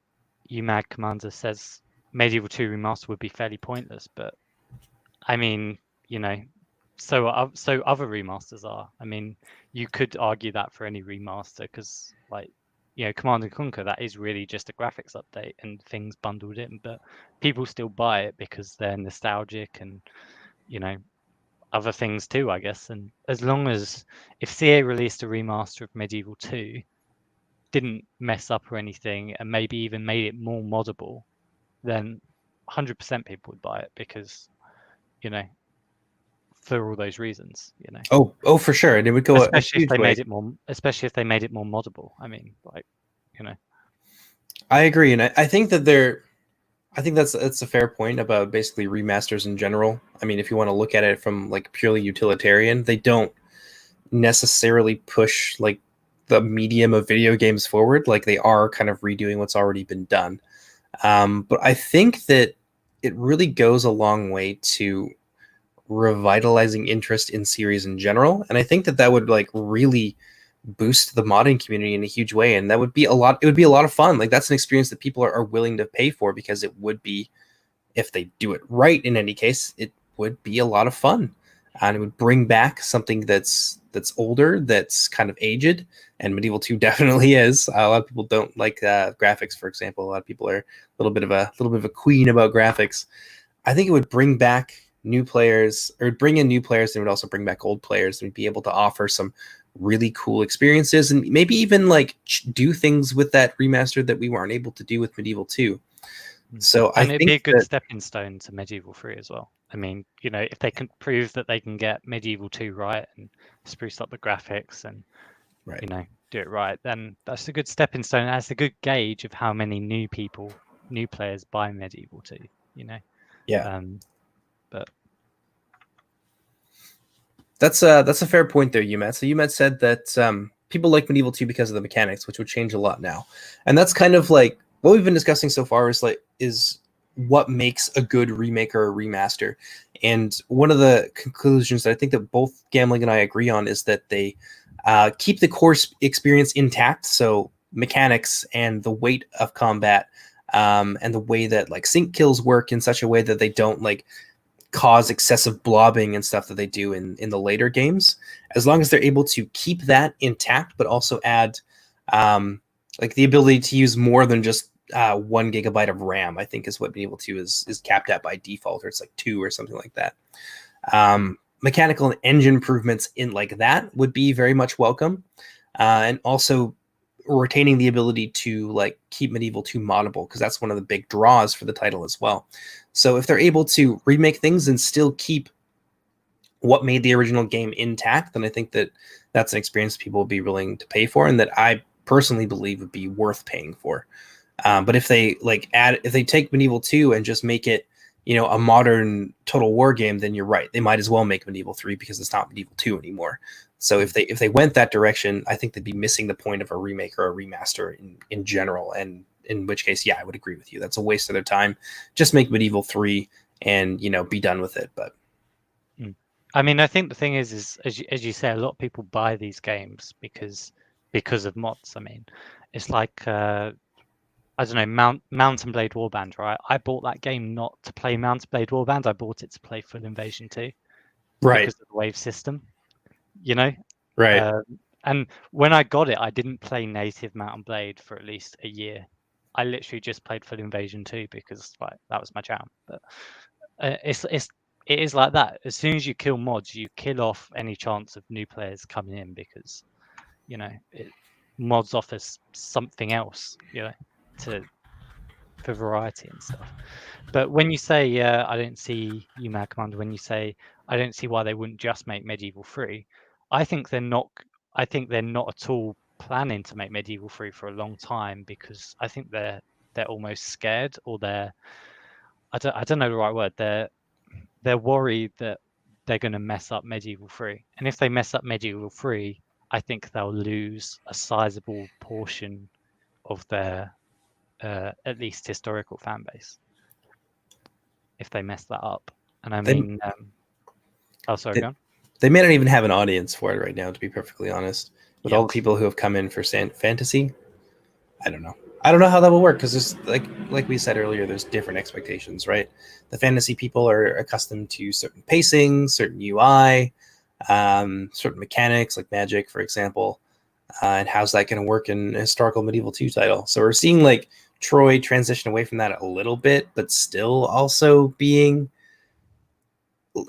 UMAG Commander says Medieval 2 Remaster would be fairly pointless, but I mean, you know, so other remasters are. I mean, you could argue that for any remaster because, like, you know, Command and Conquer, that is really just a graphics update and things bundled in, but people still buy it because they're nostalgic and, you know, other things too, I guess. And as long as if CA released a remaster of Medieval 2, didn't mess up or anything, and maybe even made it more moddable, then 100% people would buy it because, you know, for all those reasons, you know. Oh, for sure, and it would go a Especially if huge they way. made it more, especially if they made it more moddable. I mean, like, you know. I agree, and I think that they're. I think that's a fair point about basically remasters in general. I mean, if you want to look at it from like purely utilitarian, they don't necessarily push like the medium of video games forward. Like they are kind of redoing what's already been done. But I think that it really goes a long way to revitalizing interest in series in general, and I think that that would like really boost the modding community in a huge way, and that would be a lot. It would be a lot of fun. Like that's an experience that people are willing to pay for because it would be, if they do it right, in any case, it would be a lot of fun, and it would bring back something that's older, that's kind of aged, and Medieval 2 definitely is. A lot of people don't like graphics, for example. A lot of people are a little bit of a queen about graphics. I think it would bring back new players, or bring in new players, and it would also bring back old players, and be able to offer some really cool experiences, and maybe even like do things with that remaster that we weren't able to do with Medieval 2. So I And it'd be a think good that stepping stone to Medieval 3 as well. I mean, you know, if they can prove that they can get Medieval 2 right and spruce up the graphics and, right. you know, do it right, then that's a good stepping stone. That's a good gauge of how many new people, new players buy Medieval 2, you know. Yeah. But That's a fair point there, Umat. So Umat said that people like Medieval 2 because of the mechanics, which would change a lot now. And that's kind of like what we've been discussing so far is what makes a good remake or a remaster. And one of the conclusions that I think that both Gambling and I agree on is that they keep the core experience intact. So mechanics and the weight of combat, and the way that like sync kills work in such a way that they don't like cause excessive blobbing and stuff that they do in the later games. As long as they're able to keep that intact, but also add like the ability to use more than just 1 gigabyte of RAM, I think is what being able to is capped at by default, or it's like 2 or something like that. Mechanical and engine improvements in like that would be very much welcome, and also retaining the ability to like keep Medieval 2 moddable, because that's one of the big draws for the title as well. So if they're able to remake things and still keep what made the original game intact, then I think that that's an experience people will be willing to pay for, and that I personally believe would be worth paying for. But if they if they take Medieval 2 and just make it, you know, a modern Total War game, then you're right. They might as well make Medieval 3 because it's not Medieval 2 anymore. So if they went that direction, I think they'd be missing the point of a remake or a remaster in general. And in which case, yeah, I would agree with you. That's a waste of their time. Just make Medieval 3 and, you know, be done with it. But I mean, I think the thing is as you say, a lot of people buy these games because of mods. I mean, it's like I don't know, Mountain Blade Warband, right? I bought that game not to play Mountain Blade Warband. I bought it to play Full Invasion 2 right, because of the wave system, you know. right. Um, and when I got it, I didn't play native Mountain Blade for at least a year. I literally just played Full Invasion 2 because like that was my jam. But it is like that. As soon as you kill mods, you kill off any chance of new players coming in because, you know, mods offers something else, you know, to for variety and stuff. But when you say I don't see UMAG Commander, when you say I don't see why they wouldn't just make Medieval 3, I think they're not. I think they're not at all planning to make Medieval 3 for a long time because I think they're almost scared, or I don't know the right word. They're worried that they're going to mess up Medieval 3, and if they mess up Medieval 3, I think they'll lose a sizable portion of their at least historical fan base if they mess that up. And I They, mean, oh, sorry, they, go on. they may not even have an audience for it right now, to be perfectly honest. With Yeah. all the people who have come in for fantasy, I don't know. I don't know how that will work because there's like we said earlier, there's different expectations, right? The fantasy people are accustomed to certain pacing, certain UI, certain mechanics like magic, for example. And how's that going to work in a historical medieval 2 title? So we're seeing like Troy transition away from that a little bit, but still also being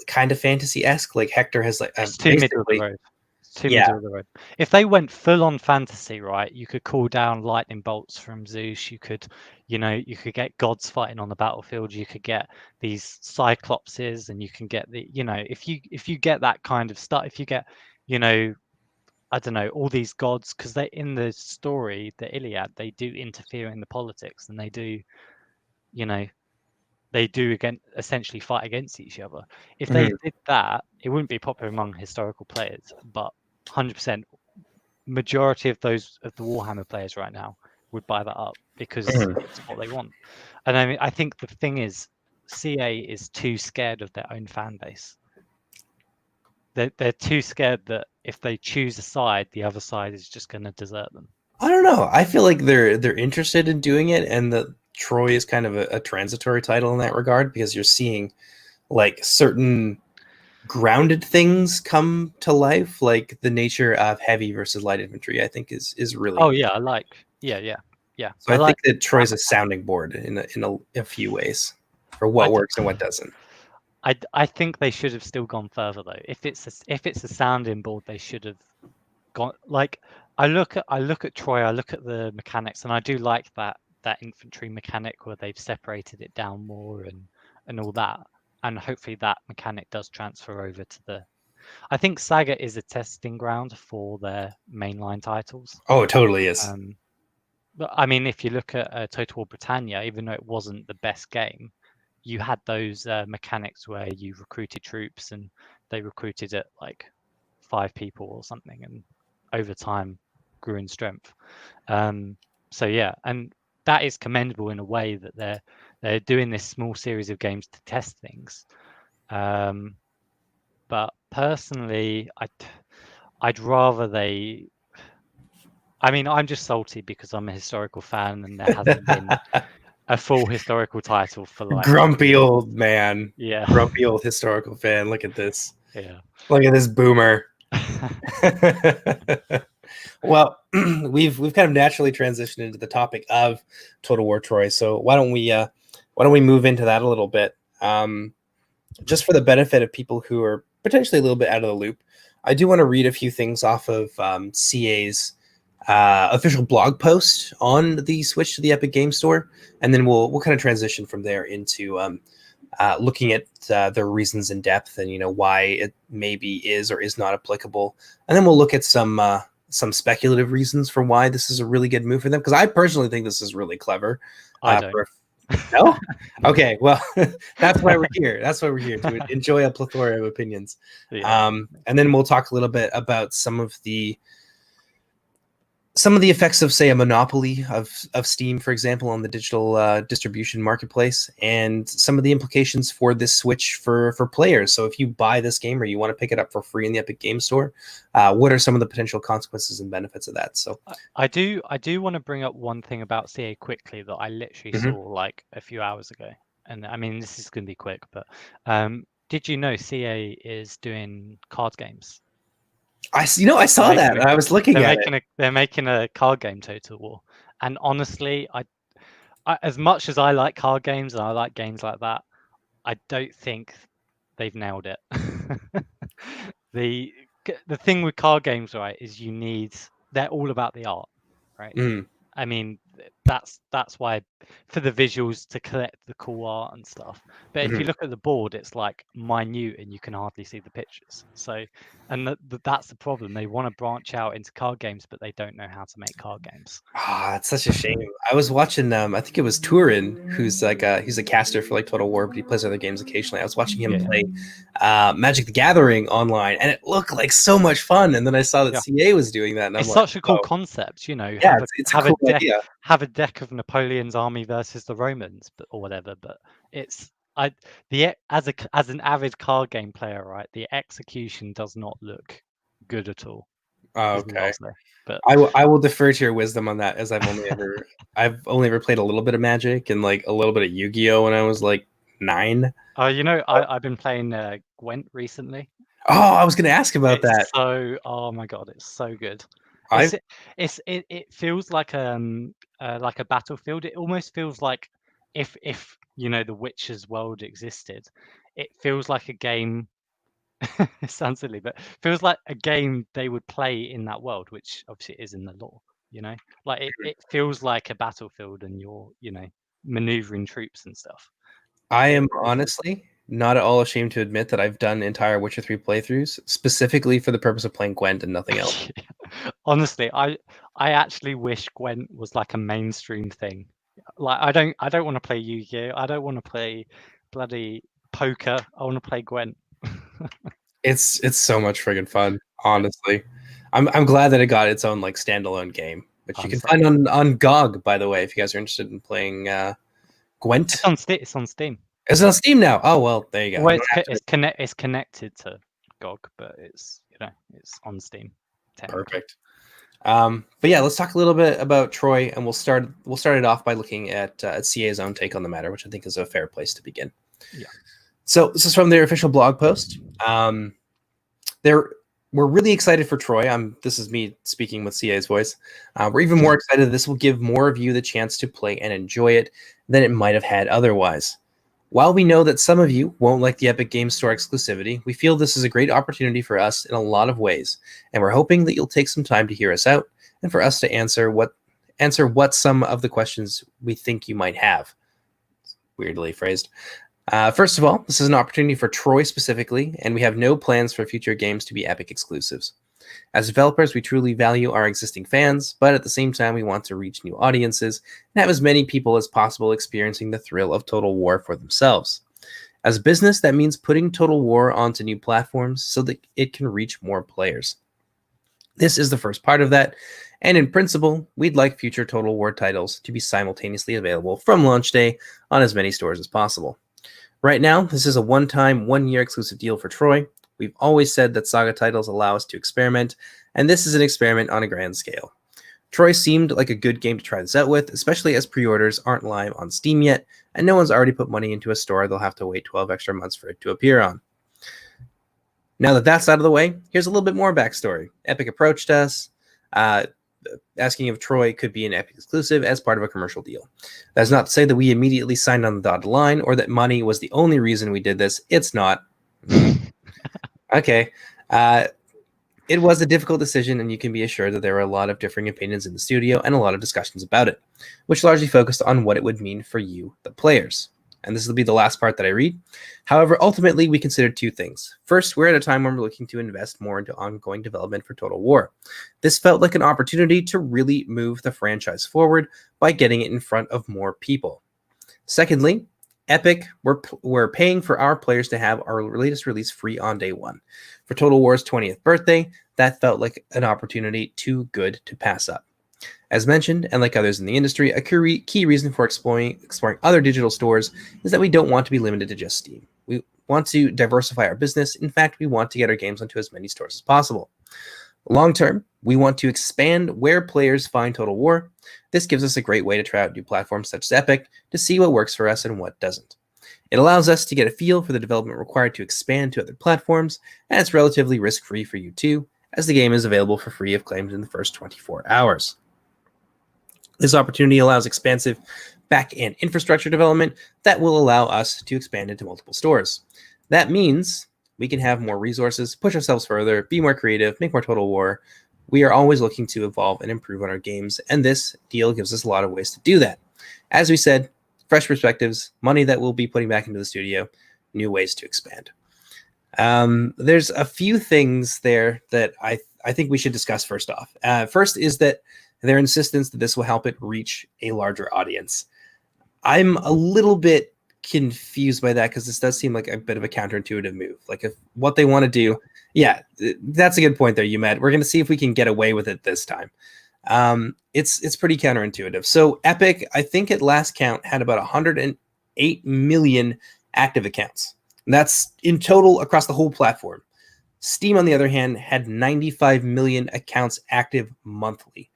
kind of fantasy-esque. Like Hector has like It's too middle of the basically, road. It's too yeah. middle of the road. If they went full on fantasy, right, you could call down lightning bolts from Zeus. You could, you could get gods fighting on the battlefield. You could get these cyclopses, and you can get if you get that kind of stuff, if you get, I don't know, all these gods, because they in the story, the Iliad, they do interfere in the politics, and you know, they do essentially fight against each other. If they did that, it wouldn't be popular among historical players, but 100% majority of those of the Warhammer players right now would buy that up because it's what they want. And I mean, I think the thing is, CA is too scared of their own fan base. They're too scared that if they choose a side, the other side is just going to desert them. I don't know. I feel like they're interested in doing it, and that Troy is kind of a transitory title in that regard because you're seeing like certain grounded things come to life, like the nature of heavy versus light infantry. I think is really. Oh yeah, yeah. So I like think that Troy's a sounding board in a few ways for what works and what doesn't. I think they should have still gone further though. If it's a sounding board, they should have gone. Like I look at Troy, I look at the mechanics, and I do like that infantry mechanic where they've separated it down more and all that. And hopefully that mechanic does transfer over to the. I think Saga is a testing ground for their mainline titles. Oh, it totally is. But I mean, if you look at Total War Britannia, even though it wasn't the best game, you had those mechanics where you recruited troops and they recruited at like 5 people or something, and over time grew in strength. So yeah, and that is commendable in a way that they're doing this small series of games to test things. But personally, I'd rather they. I mean, I'm just salty because I'm a historical fan and there hasn't been a full historical title for like grumpy old man. Yeah. Grumpy old historical fan. Look at this. Yeah. Look at this boomer. Well, we've kind of naturally transitioned into the topic of Total War Troy. So why don't we move into that a little bit? Just for the benefit of people who are potentially a little bit out of the loop, I do want to read a few things off of CA's official blog post on the switch to the Epic Game Store, and then we'll kind of transition from there into looking at their reasons in depth and why it maybe is or is not applicable, and then we'll look at some speculative reasons for why this is a really good move for them, because I personally think this is really clever. I don't. No? Okay, well, that's why we're here. That's why we're here, to enjoy a plethora of opinions. Yeah. And then we'll talk a little bit about some of the effects of, say, a monopoly of Steam, for example, on the digital distribution marketplace, and some of the implications for this switch for players. So if you buy this game or you want to pick it up for free in the Epic Game Store, what are some of the potential consequences and benefits of that? So I do want to bring up one thing about CA quickly that I literally saw like a few hours ago. And I mean, this is going to be quick, but did you know CA is doing card games? I saw that, and I was looking at it. They're making a card game, Total War, and honestly, I as much as I like card games and I like games like that, I don't think they've nailed it. The thing with card games, right, is they're all about the art, right? I mean, that's why, for the visuals, to collect the cool art and stuff. But if you look at the board, it's like minute and you can hardly see the pictures. So, and that's the problem. They want to branch out into card games, but they don't know how to make card games. It's such a shame. I was watching, I think it was Turin, who's like he's a caster for like Total War, but he plays other games occasionally. I was watching him play Magic the Gathering online, and it looked like so much fun. And then I saw that CA was doing that, and I'm it's like, such a cool concept, Yeah, it's a cool idea. have a deck of Napoleon's army versus the Romans, or whatever. But it's as an avid card game player, right? The execution does not look good at all. Is what I'll Okay. say. But I will defer to your wisdom on that, as I've only ever played a little bit of Magic and like a little bit of Yu-Gi-Oh when I was like 9. I've been playing Gwent recently. Oh, I was going to ask about that. Oh my god, it's so good. I It feels like a battlefield. It almost feels like if the Witcher's world existed, it feels like a game. It sounds silly, but feels like a game they would play in that world, which obviously is in the lore. Like it feels like a battlefield, and you're maneuvering troops and stuff. am It's honestly not at all ashamed to admit that I've done entire Witcher 3 playthroughs specifically for the purpose of playing Gwent and nothing else. Honestly, I actually wish Gwent was like a mainstream thing. Like I don't want to play Yu-Gi-Oh! I don't want to play bloody poker. I want to play Gwent. It's so much friggin' fun, honestly. I'm glad that it got its own like standalone game, which you can find on GOG, by the way, if you guys are interested in playing Gwent. It's on Steam. It's on Steam. Is it on Steam now? Oh well, there you go. Well, it's connected to GOG, but it's on Steam. Perfect. But yeah, let's talk a little bit about Troy, and we'll start it off by looking at CA's own take on the matter, which I think is a fair place to begin. Yeah. So this is from their official blog post. We're really excited for Troy. This is me speaking with CA's voice. We're even more excited. This will give more of you the chance to play and enjoy it than it might have had otherwise. While we know that some of you won't like the Epic Games Store exclusivity, we feel this is a great opportunity for us in a lot of ways, and we're hoping that you'll take some time to hear us out and for us to answer what some of the questions we think you might have. Weirdly phrased. First of all, this is an opportunity for Troy specifically, and we have no plans for future games to be Epic exclusives. As developers, we truly value our existing fans, but at the same time, we want to reach new audiences and have as many people as possible experiencing the thrill of Total War for themselves. As a business, that means putting Total War onto new platforms so that it can reach more players. This is the first part of that, and in principle, we'd like future Total War titles to be simultaneously available from launch day on as many stores as possible. Right now, this is a one-time, one-year exclusive deal for Troy. We've always said that Saga titles allow us to experiment, and this is an experiment on a grand scale. Troy seemed like a good game to try this out with, especially as pre-orders aren't live on Steam yet, and no one's already put money into a store they'll have to wait 12 extra months for it to appear on. Now that that's out of the way, here's a little bit more backstory. Epic approached us, asking if Troy could be an Epic exclusive as part of a commercial deal. That's not to say that we immediately signed on the dotted line or that money was the only reason we did this. It's not. Okay. It was a difficult decision, and you can be assured that there were a lot of differing opinions in the studio and a lot of discussions about it, which largely focused on what it would mean for you, the players. And this will be the last part that I read. However, ultimately, we considered two things. First, we're at a time when we're looking to invest more into ongoing development for Total War. This felt like an opportunity to really move the franchise forward by getting it in front of more people. Secondly, Epic, we're paying for our players to have our latest release free on day one. For Total War's 20th birthday, that felt like an opportunity too good to pass up. As mentioned, and like others in the industry, a key reason for exploring other digital stores is that we don't want to be limited to just Steam. We want to diversify our business. In fact, we want to get our games onto as many stores as possible. Long term, we want to expand where players find Total War. This gives us a great way to try out new platforms such as Epic to see what works for us and what doesn't. It allows us to get a feel for the development required to expand to other platforms, and it's relatively risk-free for you too, as the game is available for free if claimed in the first 24 hours. This opportunity allows expansive back-end infrastructure development that will allow us to expand into multiple stores. That means we can have more resources, push ourselves further, be more creative, make more Total War. We are always looking to evolve and improve on our games, and this deal gives us a lot of ways to do that. As we said, fresh perspectives, money that we'll be putting back into the studio, new ways to expand. There's a few things there that I think we should discuss first off. First is that their insistence that this will help it reach a larger audience. I'm a little bit confused by that because this does seem like a bit of a counterintuitive move. Like if what they want to do, yeah, that's a good point there, Umed. We're going to see if we can get away with it this time. It's pretty counterintuitive. So Epic, I think at last count, had about 108 million active accounts. And that's in total across the whole platform. Steam, on the other hand, had 95 million accounts active monthly.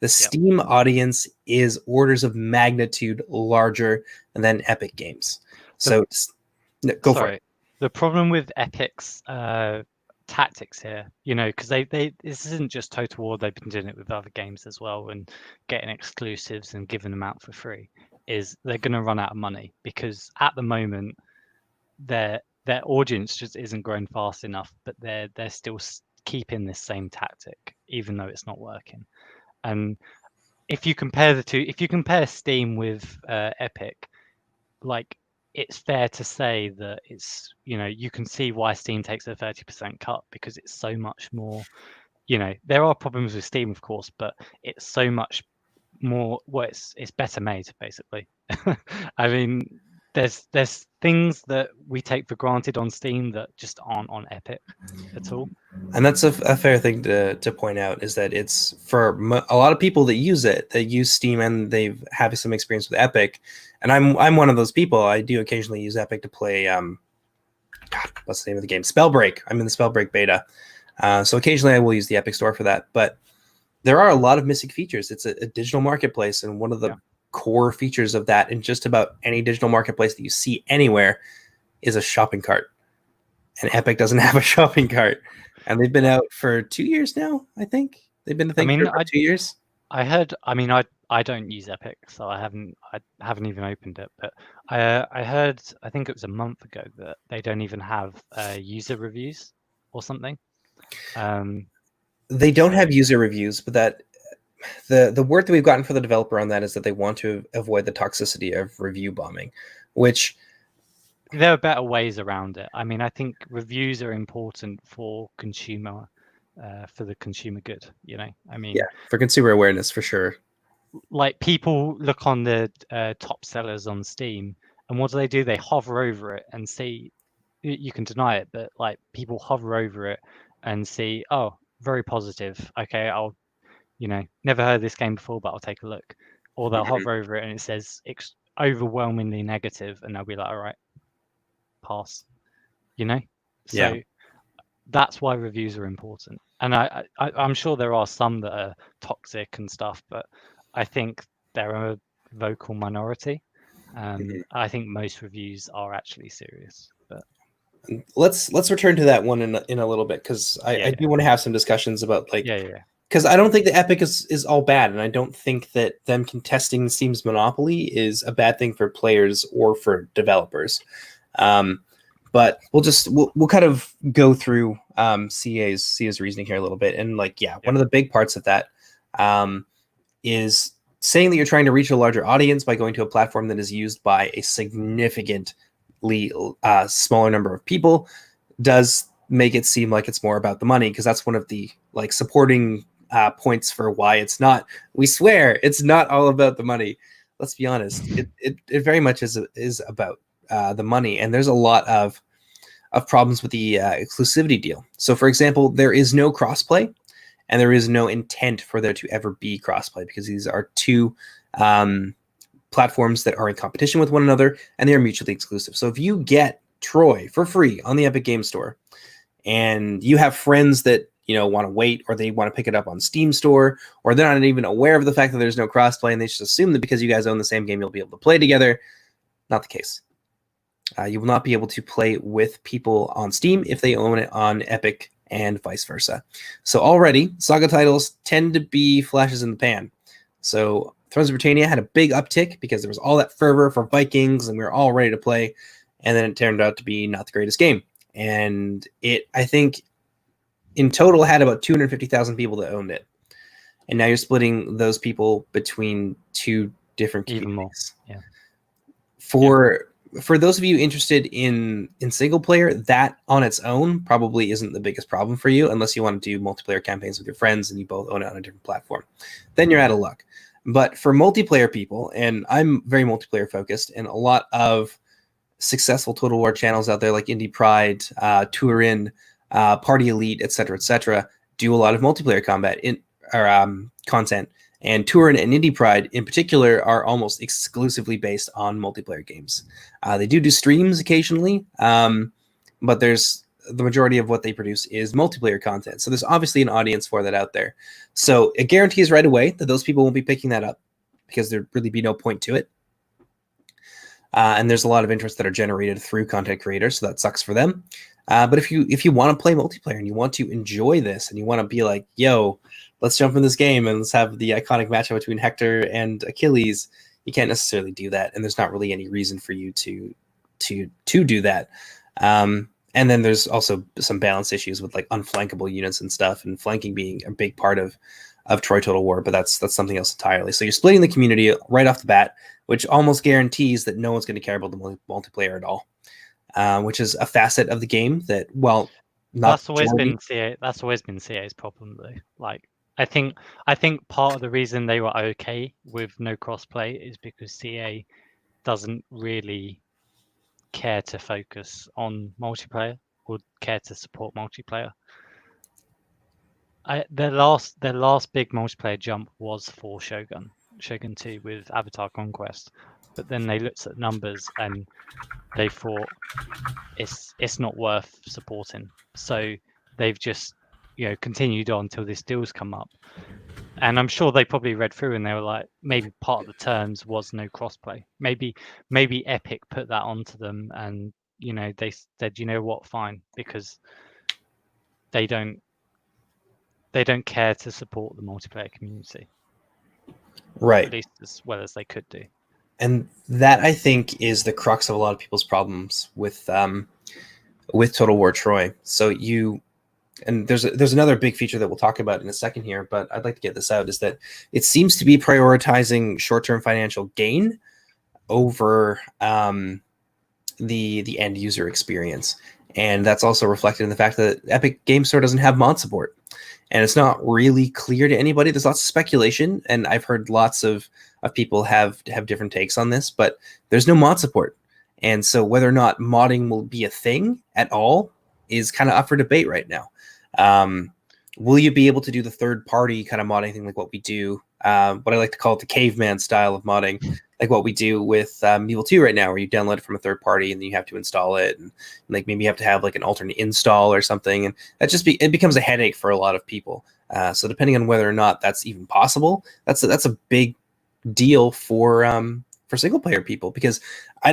The Steam audience is orders of magnitude larger than Epic Games. So go for it. The problem with Epic's tactics here, because they this isn't just Total War, they've been doing it with other games as well and getting exclusives and giving them out for free, is they're going to run out of money because at the moment their audience just isn't growing fast enough, but they're still keeping this same tactic even though it's not working. And if you compare the two, if you compare Steam with Epic, like, it's fair to say that it's, you can see why Steam takes a 30% cut because it's so much more, there are problems with Steam, of course, but it's so much more, well, it's better made, basically. I mean, there's things that we take for granted on Steam that just aren't on Epic at all. And that's a fair thing to point out, is that it's for a lot of people that use Steam and they've had some experience with Epic. And I'm one of those people. I do occasionally use Epic to play, God, what's the name of the game? Spellbreak. I'm in the Spellbreak beta. So occasionally I will use the Epic Store for that. But there are a lot of missing features. It's a digital marketplace, and one of the core features of that in just about any digital marketplace that you see anywhere is a shopping cart. And Epic doesn't have a shopping cart. And they've been out for 2 years now, I think. They've been for 2 years. I heard, I don't use Epic, so I haven't even opened it, but I heard, I think it was a month ago, that they don't even have user reviews or something. They don't have user reviews, but that the word that we've gotten for the developer on that is that they want to avoid the toxicity of review bombing, which there are better ways around it. I mean, I think reviews are important for for the consumer good, I mean, for consumer awareness, for sure. Like, people look on the top sellers on Steam, and what do? They hover over it and see. You can deny it, but like, people hover over it and see, oh, very positive. Okay, I'll, never heard of this game before, but I'll take a look. Or they'll hover over it and it says overwhelmingly negative, and they'll be like, all right, pass. So that's why reviews are important. And I'm sure there are some that are toxic and stuff, but I think they're a vocal minority. I think most reviews are actually serious. But let's return to that one in a little bit, because I do want to have some discussions about, like, because I don't think the Epic is all bad, and I don't think that them contesting Steam's monopoly is a bad thing for players or for developers. But we'll kind of go through CA's reasoning here a little bit. And one of the big parts of that is saying that you're trying to reach a larger audience by going to a platform that is used by a significantly smaller number of people does make it seem like it's more about the money, because that's one of the supporting points for why it's not. We swear it's not all about the money. Let's be honest. It very much is about the money, and there's a lot of problems with the exclusivity deal. So, for example, there is no crossplay, and there is no intent for there to ever be crossplay, because these are two platforms that are in competition with one another, and they are mutually exclusive. So if you get Troy for free on the Epic Game Store, and you have friends that want to wait, or they want to pick it up on Steam Store, or they're not even aware of the fact that there's no crossplay, and they just assume that because you guys own the same game, you'll be able to play together. Not the case. You will not be able to play with people on Steam if they own it on Epic, and vice versa. So already, Saga titles tend to be flashes in the pan. So Thrones of Britannia had a big uptick because there was all that fervor for Vikings, and we were all ready to play, and then it turned out to be not the greatest game. And I think, in total had about 250,000 people that owned it. And now you're splitting those people between two different communities. Even more. Yeah. For those of you interested in single player, that on its own probably isn't the biggest problem for you, unless you want to do multiplayer campaigns with your friends and you both own it on a different platform. Then you're out of luck. But for multiplayer people, and I'm very multiplayer focused, and a lot of successful Total War channels out there like Indie Pride, Tourin, Party Elite, etc., do a lot of multiplayer combat. content. And Touring and Indie Pride, in particular, are almost exclusively based on multiplayer games. They do streams occasionally, but there's the majority of what they produce is multiplayer content. So there's obviously an audience for that out there. So it guarantees right away that those people won't be picking that up because there'd really be no point to it. And there's a lot of interest that are generated through content creators, so that sucks for them. But if you want to play multiplayer and you want to enjoy this and you want to be like, yo, let's jump in this game and let's have the iconic matchup between Hector and Achilles, you can't necessarily do that, and there's not really any reason for you to do that. And then there's also some balance issues with like unflankable units and stuff, and flanking being a big part of Troy Total War, but that's something else entirely. So you're splitting the community right off the bat, which almost guarantees that no one's going to care about the multiplayer at all, which is a facet of the game that, well, not that's always been CA. That's always been CA's problem, though. Like, I think part of the reason they were okay with no crossplay is because CA doesn't really care to focus on multiplayer or care to support multiplayer. Their last big multiplayer jump was for Shogun 2 with Avatar Conquest, but then they looked at numbers and they thought it's not worth supporting, so they've just continued on till this deal's come up. And I'm sure they probably read through and they were like, maybe part of the terms was no crossplay. Maybe Epic put that onto them, and they said, what, fine, because they don't care to support the multiplayer community, right, at least as well as they could do. And that, I think, is the crux of a lot of people's problems with Total War Troy. So there's another big feature that we'll talk about in a second here, but I'd like to get this out, is that it seems to be prioritizing short-term financial gain over the end user experience. And that's also reflected in the fact that Epic Game Store doesn't have mod support. And it's not really clear to anybody. There's lots of speculation, and I've heard lots of people have different takes on this, but there's no mod support. And so whether or not modding will be a thing at all is kind of up for debate right now. Will you be able to do the third-party kind of modding thing, like what we do, what I like to call it the caveman style of modding, like what we do with Evil 2 right now, where you download it from a third party and then you have to install it, and like maybe you have to have like an alternate install or something, and that it becomes a headache for a lot of people. So depending on whether or not that's even possible, that's a big deal for single player people, because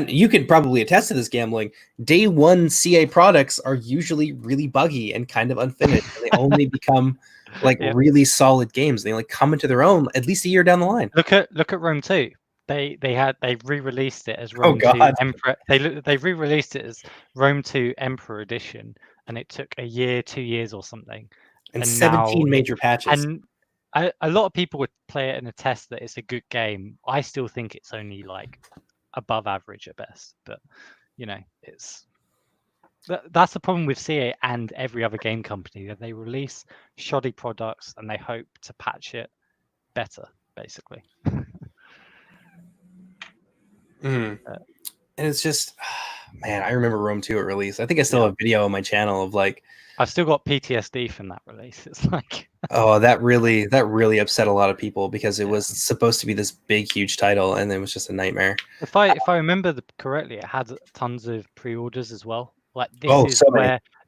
you can probably attest to this, Gambling. Day one CA products are usually really buggy and kind of unfinished. And they only become like really solid games. They like come into their own at least a year down the line. Look at Rome 2. They re-released it as Rome 2 Emperor. They re-released it as Rome 2 Emperor Edition, and it took a year, 2 years or something. And 17 major patches. And a lot of people would play it and attest that it's a good game. I still think it's only like above average at best, but that's the problem with CA and every other game company, that they release shoddy products and they hope to patch it better, basically. And it's just, man, I remember Rome 2 at release. I think I still have a video on my channel of like, I've still got PTSD from that release. It's like, oh, that really upset a lot of people, because it was supposed to be this big, huge title, and it was just a nightmare. If I remember correctly, it had tons of pre-orders as well. Like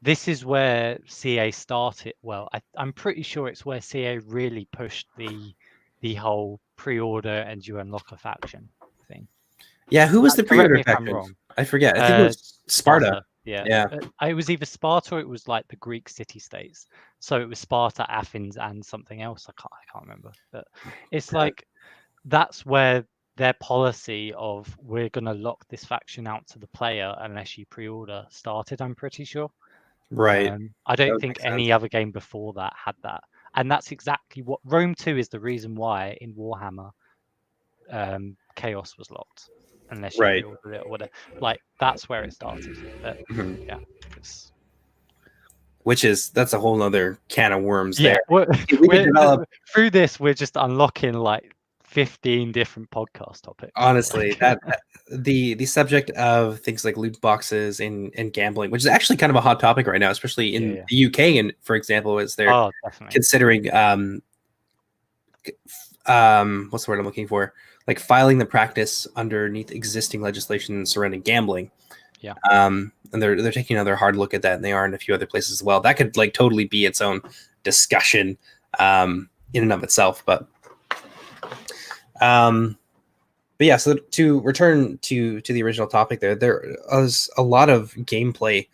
this is where CA started. Well, I'm pretty sure it's where CA really pushed the whole pre-order and you unlock a faction thing. Yeah, who was the pre-order faction? I forget. I think it was Sparta. Yeah. It was either Sparta or it was like the Greek city-states. So it was Sparta, Athens, and something else. I can't remember. But it's like that's where their policy of we're going to lock this faction out to the player unless you pre-order started, I'm pretty sure. Right. I don't think any other game before that had that. And that's exactly what Rome 2 is, the reason why in Warhammer Chaos was locked. Unless you pre-ordered it or whatever. Like, that's where it started. But, yeah. That's a whole nother can of worms there. Through this, we're just unlocking like 15 different podcast topics. Honestly, the subject of things like loot boxes and gambling, which is actually kind of a hot topic right now, especially in the UK, and for example, as they're considering what's the word I'm looking for? Like filing the practice underneath existing legislation surrounding gambling. Yeah. And they're taking another hard look at that, and they are in a few other places as well. That could like totally be its own discussion in and of itself. But yeah, so to return to the original topic, there is a lot of gameplay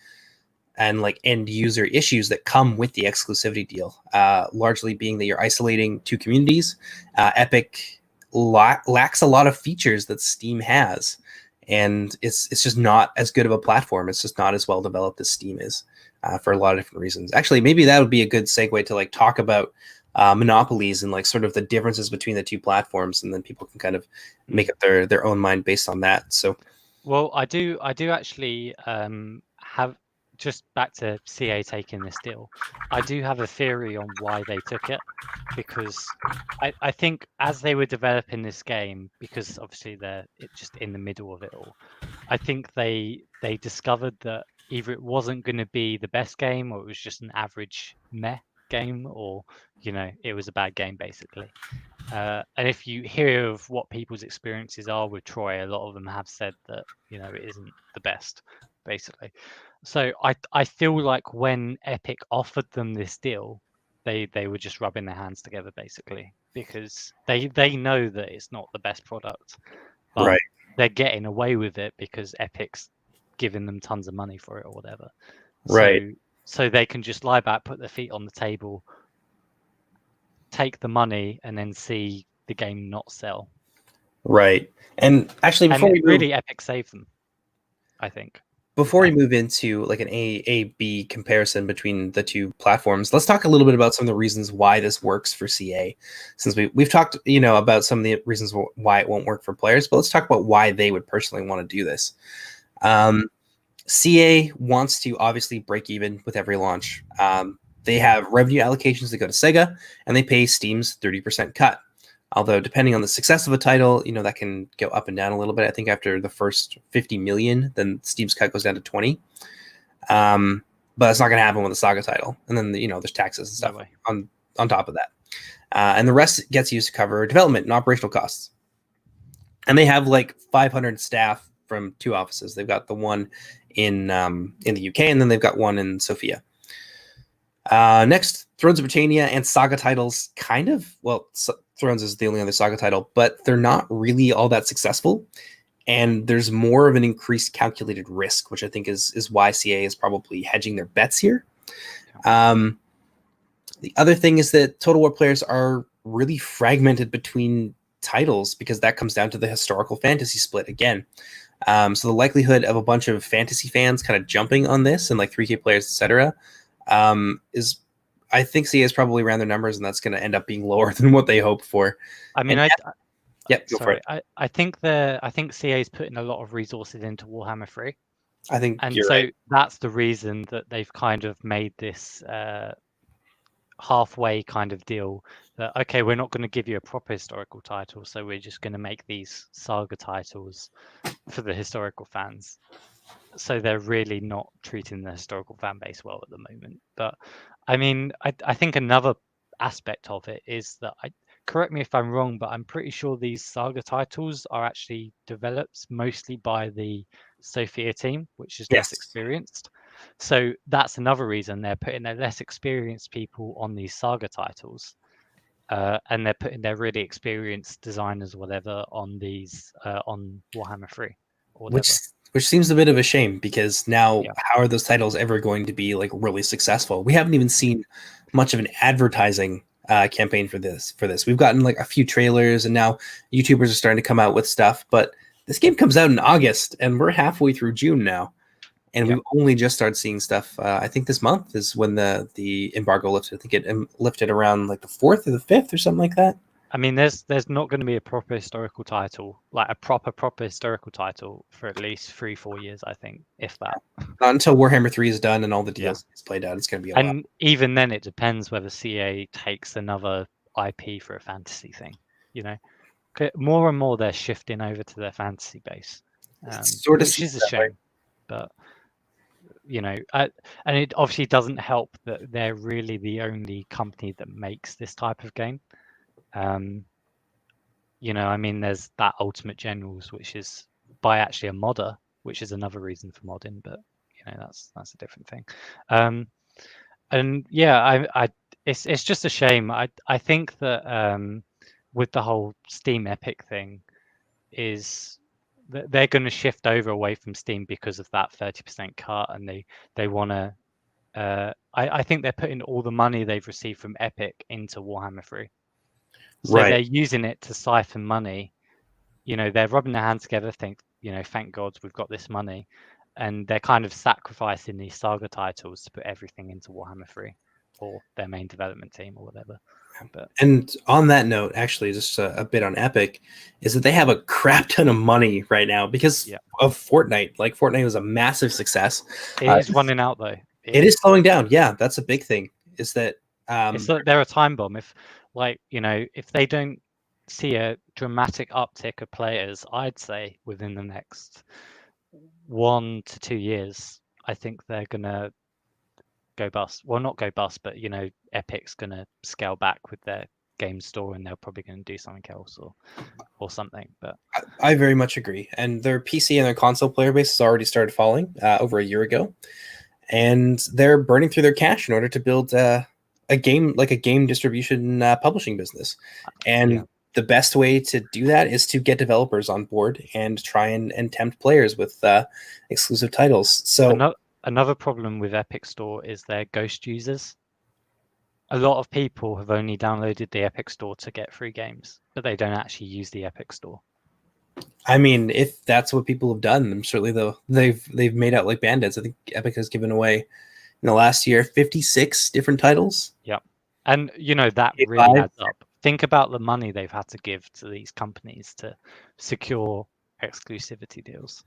and like end user issues that come with the exclusivity deal. Largely being that you're isolating two communities. Epic lacks a lot of features that Steam has, and it's just not as good of a platform. It's just not as well developed as Steam is for a lot of different reasons. Actually, maybe that would be a good segue to like talk about monopolies and like sort of the differences between the two platforms, and then people can kind of make up their own mind based on that. So, well, I do actually have, just back to CA taking this deal. I do have a theory on why they took it, because I think as they were developing this game, because obviously they're just in the middle of it all, I think they discovered that either it wasn't going to be the best game, or it was just an average meh game, or it was a bad game basically. And if you hear of what people's experiences are with Troy, a lot of them have said that it isn't the best, basically. So I feel like when Epic offered them this deal, they were just rubbing their hands together, basically, because they know that it's not the best product, but right, they're getting away with it because Epic's giving them tons of money for it or whatever. right. So they can just lie back, put their feet on the table, take the money, and then see the game not sell. Right. And actually, And really, Epic saved them, I think. before we move into like an A-B comparison between the two platforms, let's talk a little bit about some of the reasons why this works for CA. Since we've talked, about some of the reasons why it won't work for players, but let's talk about why they would personally want to do this. CA wants to obviously break even with every launch. They have revenue allocations that go to Sega, and they pay Steam's 30% cut. Although depending on the success of a title, that can go up and down a little bit. I think after the first 50 million, then Steam's cut goes down to 20. But it's not going to happen with a Saga title. And then there's taxes and stuff on top of that. And the rest gets used to cover development and operational costs. And they have like 500 staff from two offices. They've got the one in the UK, and then they've got one in Sofia. Next, Thrones of Britannia and Saga titles Thrones is the only other Saga title, but they're not really all that successful. And there's more of an increased calculated risk, which I think is why CA is probably hedging their bets here. The other thing is that Total War players are really fragmented between titles, because that comes down to the historical fantasy split again. So the likelihood of a bunch of fantasy fans kind of jumping on this, and like 3K players, etc., is, I think CA is probably around their numbers, and that's going to end up being lower than what they hoped for. I mean, go for it. I think CA is putting a lot of resources into Warhammer 3. I think And you're so right. that's the reason that they've kind of made this halfway kind of deal that, okay, we're not going to give you a proper historical title, so we're just going to make these Saga titles for the historical fans. So they're really not treating the historical fan base well at the moment. But I mean, I think another aspect of it is that, correct me if I'm wrong, but I'm pretty sure these Saga titles are actually developed mostly by the Sophia team, which is less experienced. So that's another reason they're putting their less experienced people on these Saga titles. And they're putting their really experienced designers, whatever, on these on Warhammer 3 or whatever. Which seems a bit of a shame, because now how are those titles ever going to be like really successful? We haven't even seen much of an advertising campaign for this. We've gotten like a few trailers, and now YouTubers are starting to come out with stuff. But this game comes out in August, and we're halfway through June now, and we've only just started seeing stuff. I think this month is when the embargo lifted. I think it lifted around like the 4th or the 5th or something like that. I mean, there's not going to be a proper historical title, like a proper historical title, for at least 3-4 years, I think, if that. Not until Warhammer 3 is done and all the DLC is played out. It's going to be a while. And even then, it depends whether CA takes another IP for a fantasy thing. More and more they're shifting over to their fantasy base, which is a shame. But and it obviously doesn't help that they're really the only company that makes this type of game. I mean, there's that Ultimate Generals, which is by actually a modder, which is another reason for modding, but that's a different thing. And yeah, it's just a shame. I think that with the whole Steam Epic thing, is that they're going to shift over away from Steam because of that 30% cut, and they want to. I think they're putting all the money they've received from Epic into Warhammer 3. So they're using it to siphon money. They're rubbing their hands together, thank God we've got this money. And they're kind of sacrificing these saga titles to put everything into Warhammer 3 or their main development team or whatever. But And on that note, actually, just a bit on Epic, is that they have a crap ton of money right now because of Fortnite. Like, Fortnite was a massive success. It is running out, though. It is slowing down. Yeah, that's a big thing. Is that it's like they're a time bomb. If they don't see a dramatic uptick of players, I'd say within the next 1 to 2 years, I think they're gonna go bust. Well, not go bust, but Epic's gonna scale back with their game store, and they're probably gonna do something else or something. But I very much agree. And their PC and their console player base has already started falling over a year ago, and they're burning through their cash in order to build a game distribution publishing business. And the best way to do that is to get developers on board and try and tempt players with exclusive titles. So another problem with Epic Store is their ghost users. A lot of people have only downloaded the Epic Store to get free games, but they don't actually use the Epic Store. I mean, if that's what people have done, I'm certainly they've made out like bandits. I think Epic has given away in the last year 56 different titles. Yeah, and that really adds up. Think about the money they've had to give to these companies to secure exclusivity deals,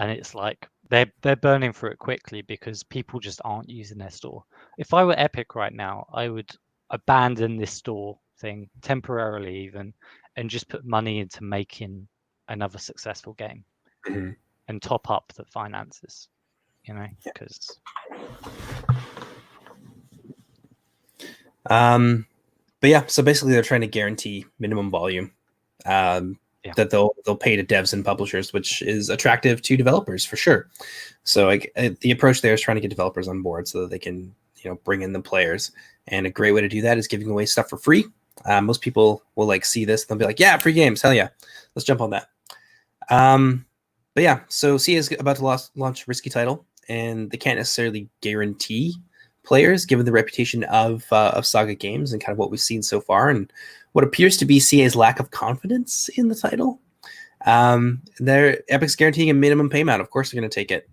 and it's like they're burning through it quickly because people just aren't using their store. If I were Epic right now, I would abandon this store thing temporarily, even, and just put money into making another successful game and top up the finances. Because. But yeah, so basically they're trying to guarantee minimum volume that they'll pay to devs and publishers, which is attractive to developers for sure. So the approach there is trying to get developers on board so that they can bring in the players. And a great way to do that is giving away stuff for free. Most people will see this and they'll be like, yeah, free games, hell yeah, let's jump on that. But yeah, so CA is about to launch a risky title, and they can't necessarily guarantee players given the reputation of Saga Games and kind of what we've seen so far and what appears to be CA's lack of confidence in the title. Epic's guaranteeing a minimum payment. Of course they're going to take it.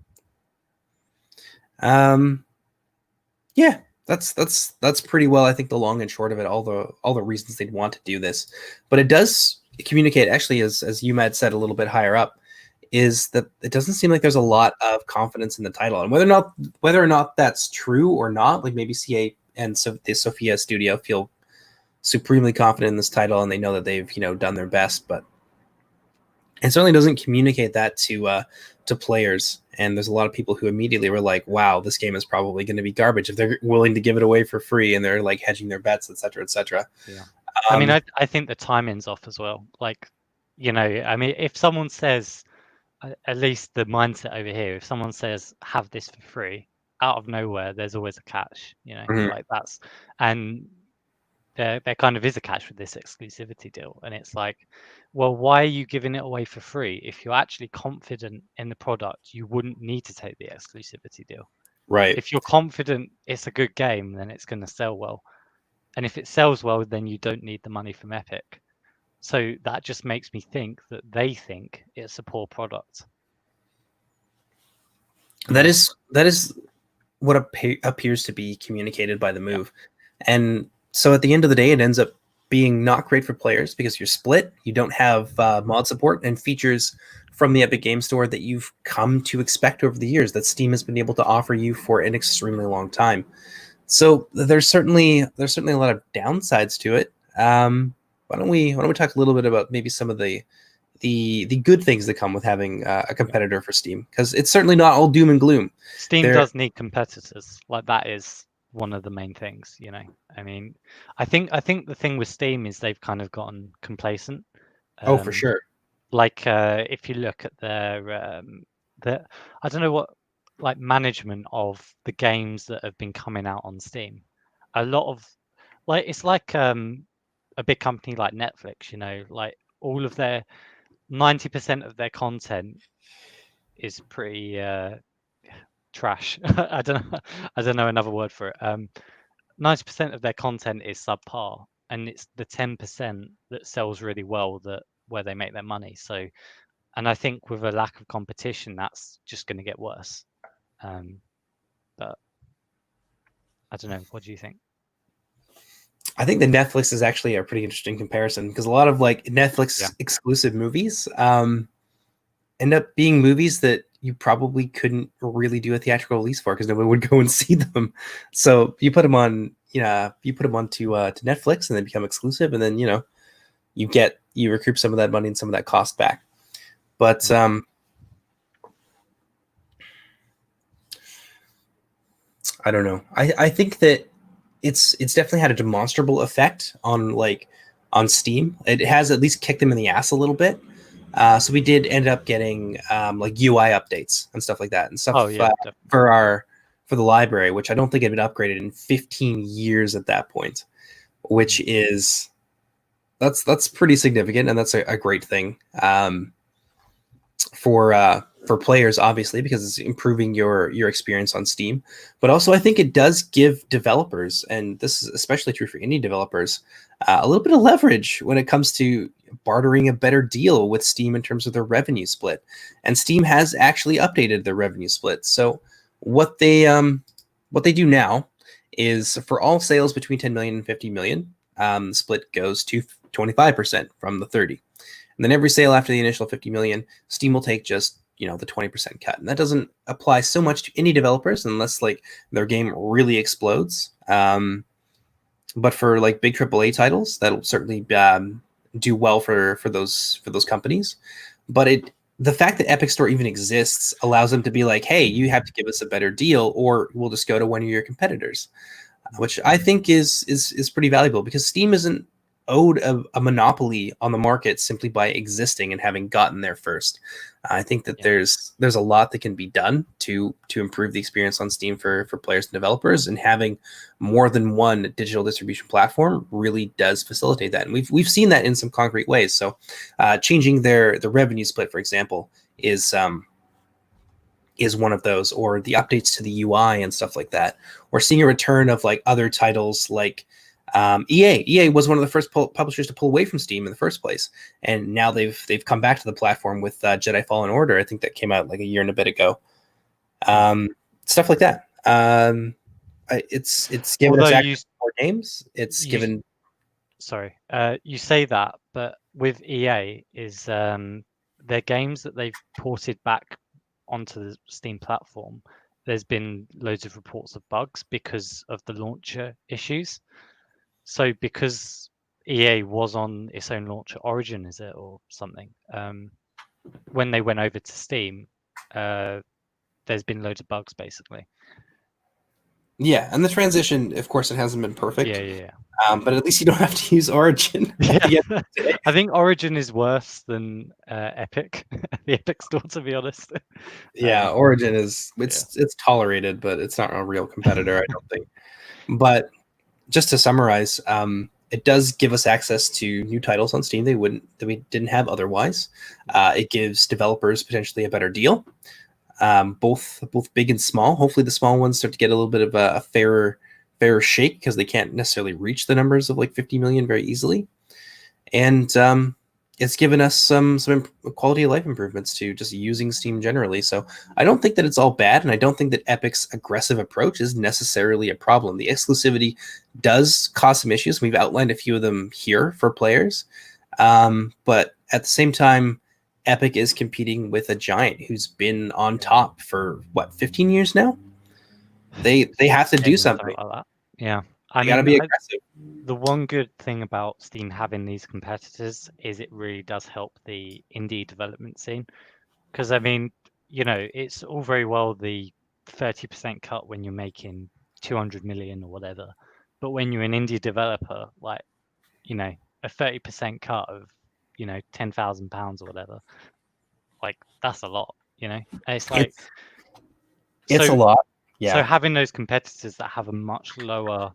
Yeah, that's pretty well, I think, the long and short of it, all the reasons they'd want to do this. But it does communicate, actually, as UMAD said a little bit higher up, is that it doesn't seem like there's a lot of confidence in the title. And whether or not that's true or not, like maybe CA and the Sophia studio feel supremely confident in this title and they know that they've done their best, but it certainly doesn't communicate that to players. And there's a lot of people who immediately were like, wow, this game is probably going to be garbage if they're willing to give it away for free and they're hedging their bets, etc., etc. Yeah. I mean, I think the timing's off as well. I mean, if someone says, at least the mindset over here, if someone says have this for free, out of nowhere there's always a catch, that's, and there kind of is a catch with this exclusivity deal. And it's like, well, why are you giving it away for free? If you're actually confident in the product, you wouldn't need to take the exclusivity deal, right? If you're confident it's a good game, then it's going to sell well, and if it sells well, then you don't need the money from Epic. So that just makes me think that they think it's a poor product. That is what appears to be communicated by the move. And so at the end of the day, it ends up being not great for players because you're split. You don't have mod support and features from the Epic Game Store that you've come to expect over the years that Steam has been able to offer you for an extremely long time. So there's certainly a lot of downsides to it. Why don't we talk a little bit about maybe some of the good things that come with having a competitor for Steam, because it's certainly not all doom and gloom. Steam does need competitors. That is one of the main things. I mean, I think the thing with Steam is they've kind of gotten complacent. Oh, for sure. Like if you look at their I don't know what, like, management of the games that have been coming out on Steam. A lot of, like, it's like a big company like Netflix, like all of their 90% of their content is pretty trash. I don't know another word for it. 90% of their content is subpar, and it's the 10% that sells really well that where they make their money. So, and I think with a lack of competition, that's just going to get worse. But I don't know. What do you think? I think the Netflix is actually a pretty interesting comparison because a lot of like Yeah. Netflix exclusive movies end up being movies that you probably couldn't really do a theatrical release for because nobody would go and see them. So you put them on, you put them to Netflix and they become exclusive, and then you recoup some of that money and some of that cost back. But I don't know. I think that it's definitely had a demonstrable effect on Steam. It has at least kicked them in the ass a little bit. So we did end up getting like UI updates and stuff like that, and stuff Oh yeah, for the library, which I don't think had been upgraded in 15 years at that point, which is that's pretty significant, and that's a great thing for players, obviously, because it's improving your experience on Steam. But also, I think it does give developers, and this is especially true for indie developers, a little bit of leverage when it comes to bartering a better deal with Steam in terms of their revenue split. And Steam has actually updated their revenue split. So what they do now is for all sales between 10 million and 50 million, split goes to 25% from the 30. And then every sale after the initial 50 million, Steam will take just the 20% cut. And that doesn't apply so much to indie developers unless like their game really explodes. But for like big AAA titles, that'll certainly do well for those companies. But the fact that Epic Store even exists allows them to be like, hey, you have to give us a better deal, or we'll just go to one of your competitors, which I think is pretty valuable because Steam isn't owed a monopoly on the market simply by existing and having gotten there first. I think that there's a lot that can be done to improve the experience on Steam for players and developers, and having more than one digital distribution platform really does facilitate that. And we've seen that in some concrete ways. So changing the revenue split, for example, is one of those, or the updates to the UI and stuff like that, or seeing a return of like other titles like EA. EA was one of the first publishers to pull away from Steam in the first place, and now they've come back to the platform with Jedi Fallen Order. I think that came out like a year and a bit ago. Stuff like that. It's given although us you access to more games. It's you given sorry, you say that, but with EA is their games that they've ported back onto the Steam platform. There's been loads of reports of bugs because of the launcher issues. So because EA was on its own launcher, Origin is it or something? When they went over to Steam, there's been loads of bugs basically. and the transition, of course, it hasn't been perfect. Yeah. But at least you don't have to use Origin. Yeah, I think Origin is worse than Epic, the Epic Store, to be honest. Origin is Yeah. it's tolerated, but it's not a real competitor, I don't think. But just to summarize, it does give us access to new titles on Steam that we didn't have otherwise. It gives developers potentially a better deal, both big and small. Hopefully, the small ones start to get a little bit of a fairer shake because they can't necessarily reach the numbers of like 50 million very easily. And it's given us some quality of life improvements to just using Steam generally. So I don't think that it's all bad, and I don't think that Epic's aggressive approach is necessarily a problem. The exclusivity does cause some issues. We've outlined a few of them here for players, but at the same time, Epic is competing with a giant who's been on top for 15 years now. They have to do something. Like that. Yeah, I They got to mean, be aggressive. the one good thing about Steam having these competitors is it really does help the indie development scene. Because I mean, it's all very well the 30% cut when you're making 200 million or whatever. But when you're an indie developer, like, you know, a 30% cut of, you know, £10,000 or whatever, like that's a lot, you know. And it's like, It's a so lot. so Yeah, having those competitors that have a much lower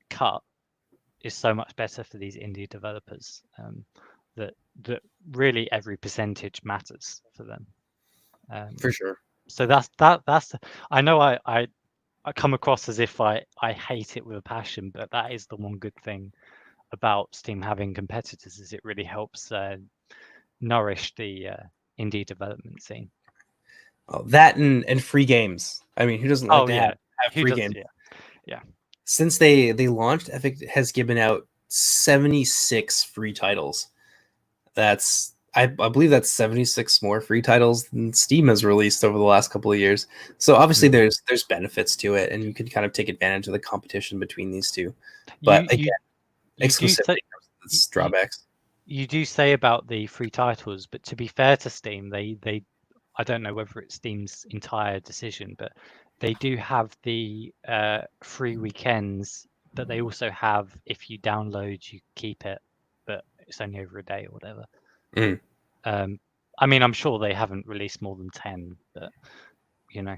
cut is so much better for these indie developers. That really every percentage matters for them. for sure. So that's I know I come across as if I hate it with a passion, but that is the one good thing about Steam having competitors, is it really helps nourish the indie development scene. Oh, that and free games. I mean, who doesn't like Oh to yeah, have who free does? games? Yeah. Since they launched, Epic has given out 76 free titles. That's I believe that's 76 more free titles than Steam has released over the last couple of years. So obviously Mm. there's benefits to it, and you can kind of take advantage of the competition between these two. You But you again, you do exclusivity say has you, drawbacks. you do say about the free titles, but to be fair to Steam, they I don't know whether it's Steam's entire decision, but they do have the free weekends, but they also have, if you download, you keep it, but it's only over a day or whatever. Mm. I mean, I'm sure they haven't released more than 10, but you know,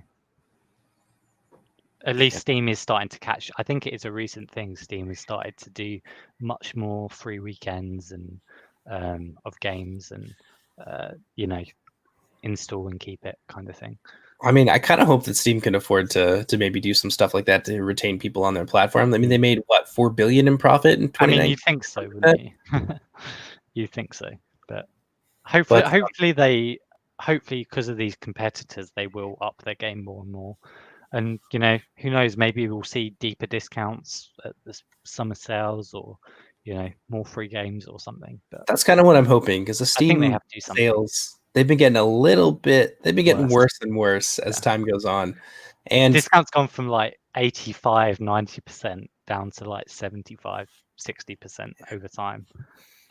at least Yeah. Steam is starting to catch. I think it is a recent thing. Steam has started to do much more free weekends and of games, and you know, install and keep it kind of thing. I mean, I kind of hope that Steam can afford to maybe do some stuff like that to retain people on their platform. I mean, they made what, 4 billion in profit in I mean, 2019. you'd think so, wouldn't you? You think so, but But hopefully because of these competitors, they will up their game more and more. And you know, who knows? Maybe we'll see deeper discounts at the summer sales, or you know, more free games or something. But that's kind of what I'm hoping, because the I think they Steam have to do something sales, they've been getting worse. worse and worse as Yeah, time goes on. And discounts gone from like 85, 90% down to like 75, 60% over time.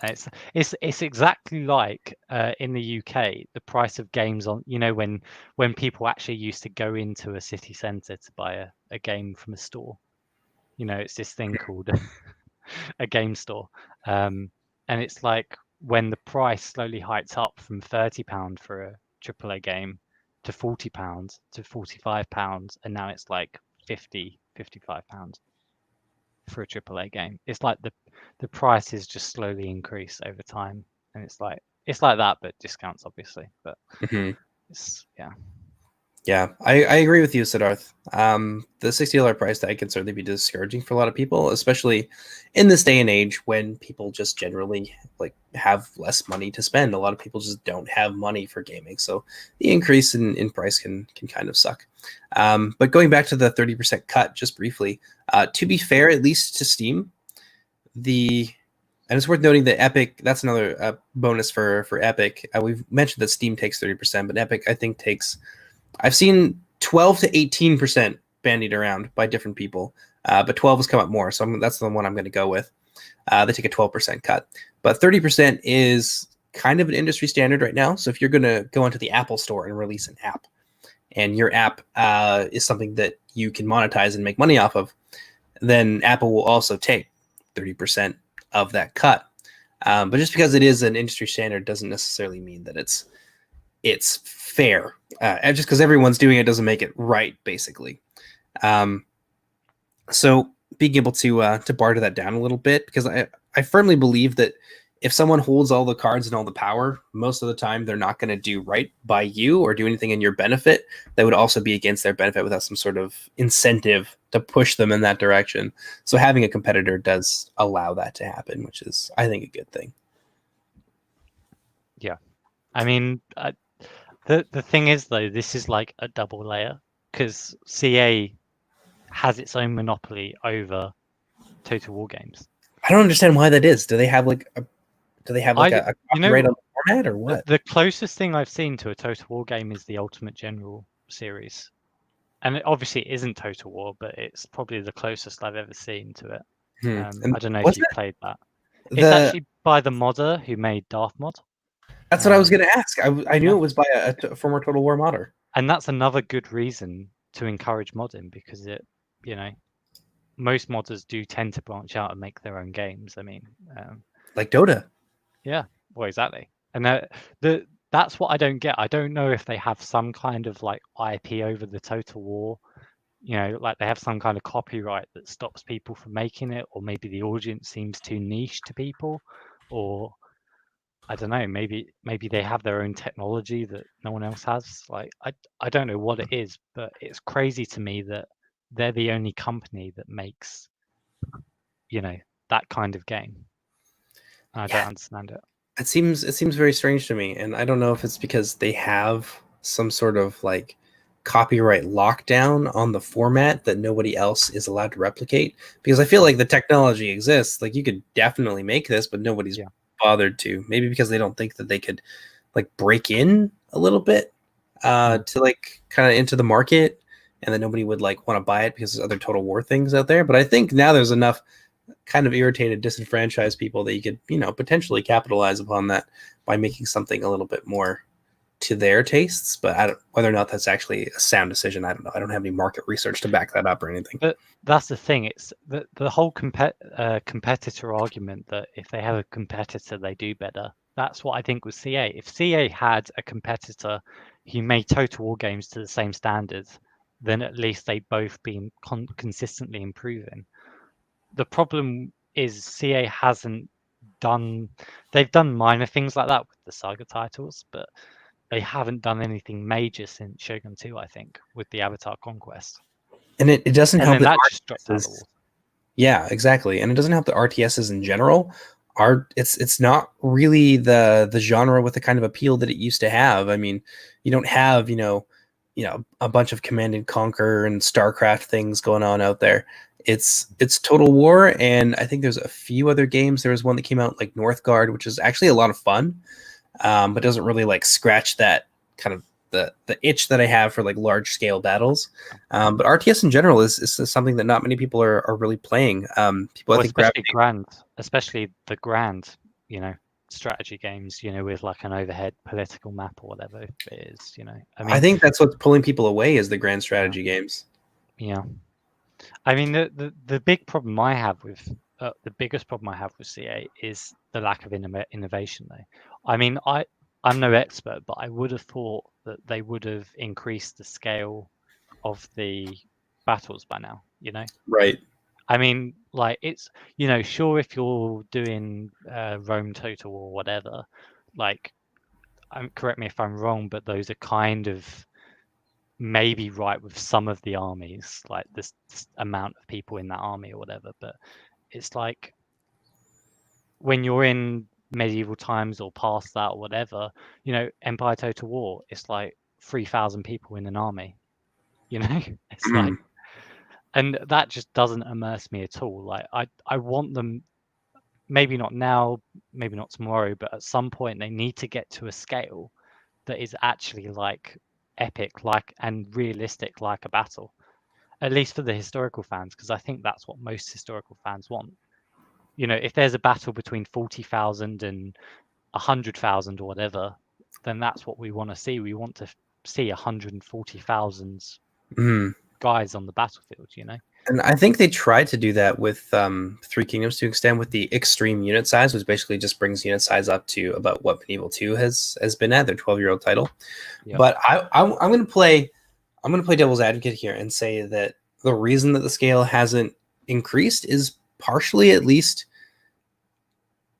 And it's exactly like in the UK, the price of games on, you know, when people actually used to go into a city centre to buy a game from a store. You know, it's this thing called a game store. And it's like when the price slowly hikes up from £30 for a AAA game to £40 to £45, and now it's like 50, £55 for a AAA game. It's like the prices just slowly increase over time, and it's like that, but discounts obviously. But mhm. it's yeah. Yeah, I agree with you, Siddharth. The $60 price tag can certainly be discouraging for a lot of people, especially in this day and age when people just generally like have less money to spend. A lot of people just don't have money for gaming, so the increase in price can kind of suck. But going back to the 30% cut, just briefly, to be fair, at least to Steam, and it's worth noting that Epic, that's another bonus for Epic. We've mentioned that Steam takes 30%, but Epic, I think, takes, I've seen 12 to 18% bandied around by different people, but 12 has come up more, so that's the one I'm going to go with. They take a 12% cut, but 30% is kind of an industry standard right now. So if you're going to go into the Apple Store and release an app, and your app is something that you can monetize and make money off of, then Apple will also take 30% of that cut. But just because it is an industry standard doesn't necessarily mean that it's fair. Just because everyone's doing it doesn't make it right, basically. So being able to barter that down a little bit, because I firmly believe that if someone holds all the cards and all the power, most of the time they're not going to do right by you or do anything in your benefit that would also be against their benefit without some sort of incentive to push them in that direction. So having a competitor does allow that to happen, which is, I think, a good thing. Yeah, I mean, the thing is though, this is like a double layer, because CA has its own monopoly over Total War games. I don't understand why that is. Do they have like a a You copyright know, on the format or what? the closest thing I've seen to a Total War game is the Ultimate General series, and obviously it isn't Total War, but it's probably the closest I've ever seen to it. And I don't know if wasn't you've played that. It's the actually by the modder who made Darth Mod. That's what I was going to ask. I knew Yeah, it was by a former Total War modder. and that's another good reason to encourage modding, because it, you know, most modders do tend to branch out and make their own games. I mean, Like Dota. yeah, well, exactly. And that's what I don't get. I don't know if they have some kind of like IP over the Total War, you know, like they have some kind of copyright that stops people from making it, or maybe the audience seems too niche to people, or I don't know, maybe they have their own technology that no one else has. Like I don't know what it is, but it's crazy to me that they're the only company that makes, you know, that kind of game. And I don't Yeah, understand it. it seems very strange to me, and I don't know if it's because they have some sort of like copyright lockdown on the format that nobody else is allowed to replicate. Because I feel like the technology exists, like you could definitely make this, but nobody's Yeah. bothered to. Maybe because they don't think that they could like break in a little bit to like kind of into the market, and that nobody would like want to buy it because there's other Total War things out there. But I think now there's enough kind of irritated, disenfranchised people that you could, potentially capitalize upon that by making something a little bit more to their tastes. But whether or not that's actually a sound decision, I don't know. I don't have any market research to back that up or anything. But that's the thing. It's the whole competitor argument that if they have a competitor, they do better. That's what I think with CA. If CA had a competitor who made Total War games to the same standards, then at least they'd both been consistently improving. The problem is CA hasn't done. They've done minor things like that with the Saga titles, but they haven't done anything major since Shogun 2, I think, with the Avatar Conquest. And it doesn't And help then that that just dropped out of the RTSs, water. yeah, exactly. And it doesn't help that RTSs in general are it's not really the genre with the kind of appeal that it used to have. I mean, you don't have, a bunch of Command and Conquer and StarCraft things going on out there. It's Total War, and I think there's a few other games. There was one that came out like Northgard, which is actually a lot of fun, but doesn't really like scratch that kind of the itch that I have for like large scale battles. But RTS in general is something that not many people are really playing. People I Well, think gravitate. especially the grand, you know, strategy games, you know, with like an overhead political map or whatever it is, you know. I I mean, think that's what's pulling people away is the grand yeah, strategy games. yeah. I mean, the big problem I have with the biggest problem I have with CA is the lack of innovation, though. I mean, I'm no expert, but I would have thought that they would have increased the scale of the battles by now, you know. Right. I mean, like it's, you know, sure, if you're doing Rome Total or whatever, like, correct me if I'm wrong, but those are kind of maybe right with some of the armies, like this amount of people in that army or whatever. But it's like when you're in medieval times or past that or whatever, you know, Empire Total War, it's like 3,000 people in an army, you know. It's like, Mm. and that just doesn't immerse me at all. Like I want them, maybe not now, maybe not tomorrow, but at some point they need to get to a scale that is actually like epic, like, and realistic, like a battle, at least for the historical fans, because I think that's what most historical fans want. You know, if there's a battle between 40,000 and 100,000 or whatever, then that's what we want to see. We want to see 140,000 Mm. guys on the battlefield, you know. And I think they tried to do that with Three Kingdoms to extend with the extreme unit size, which basically just brings unit size up to about what Medieval 2 has been at their 12-year-old title. Yep. But I'm gonna play devil's advocate here and say that the reason that the scale hasn't increased is partially at least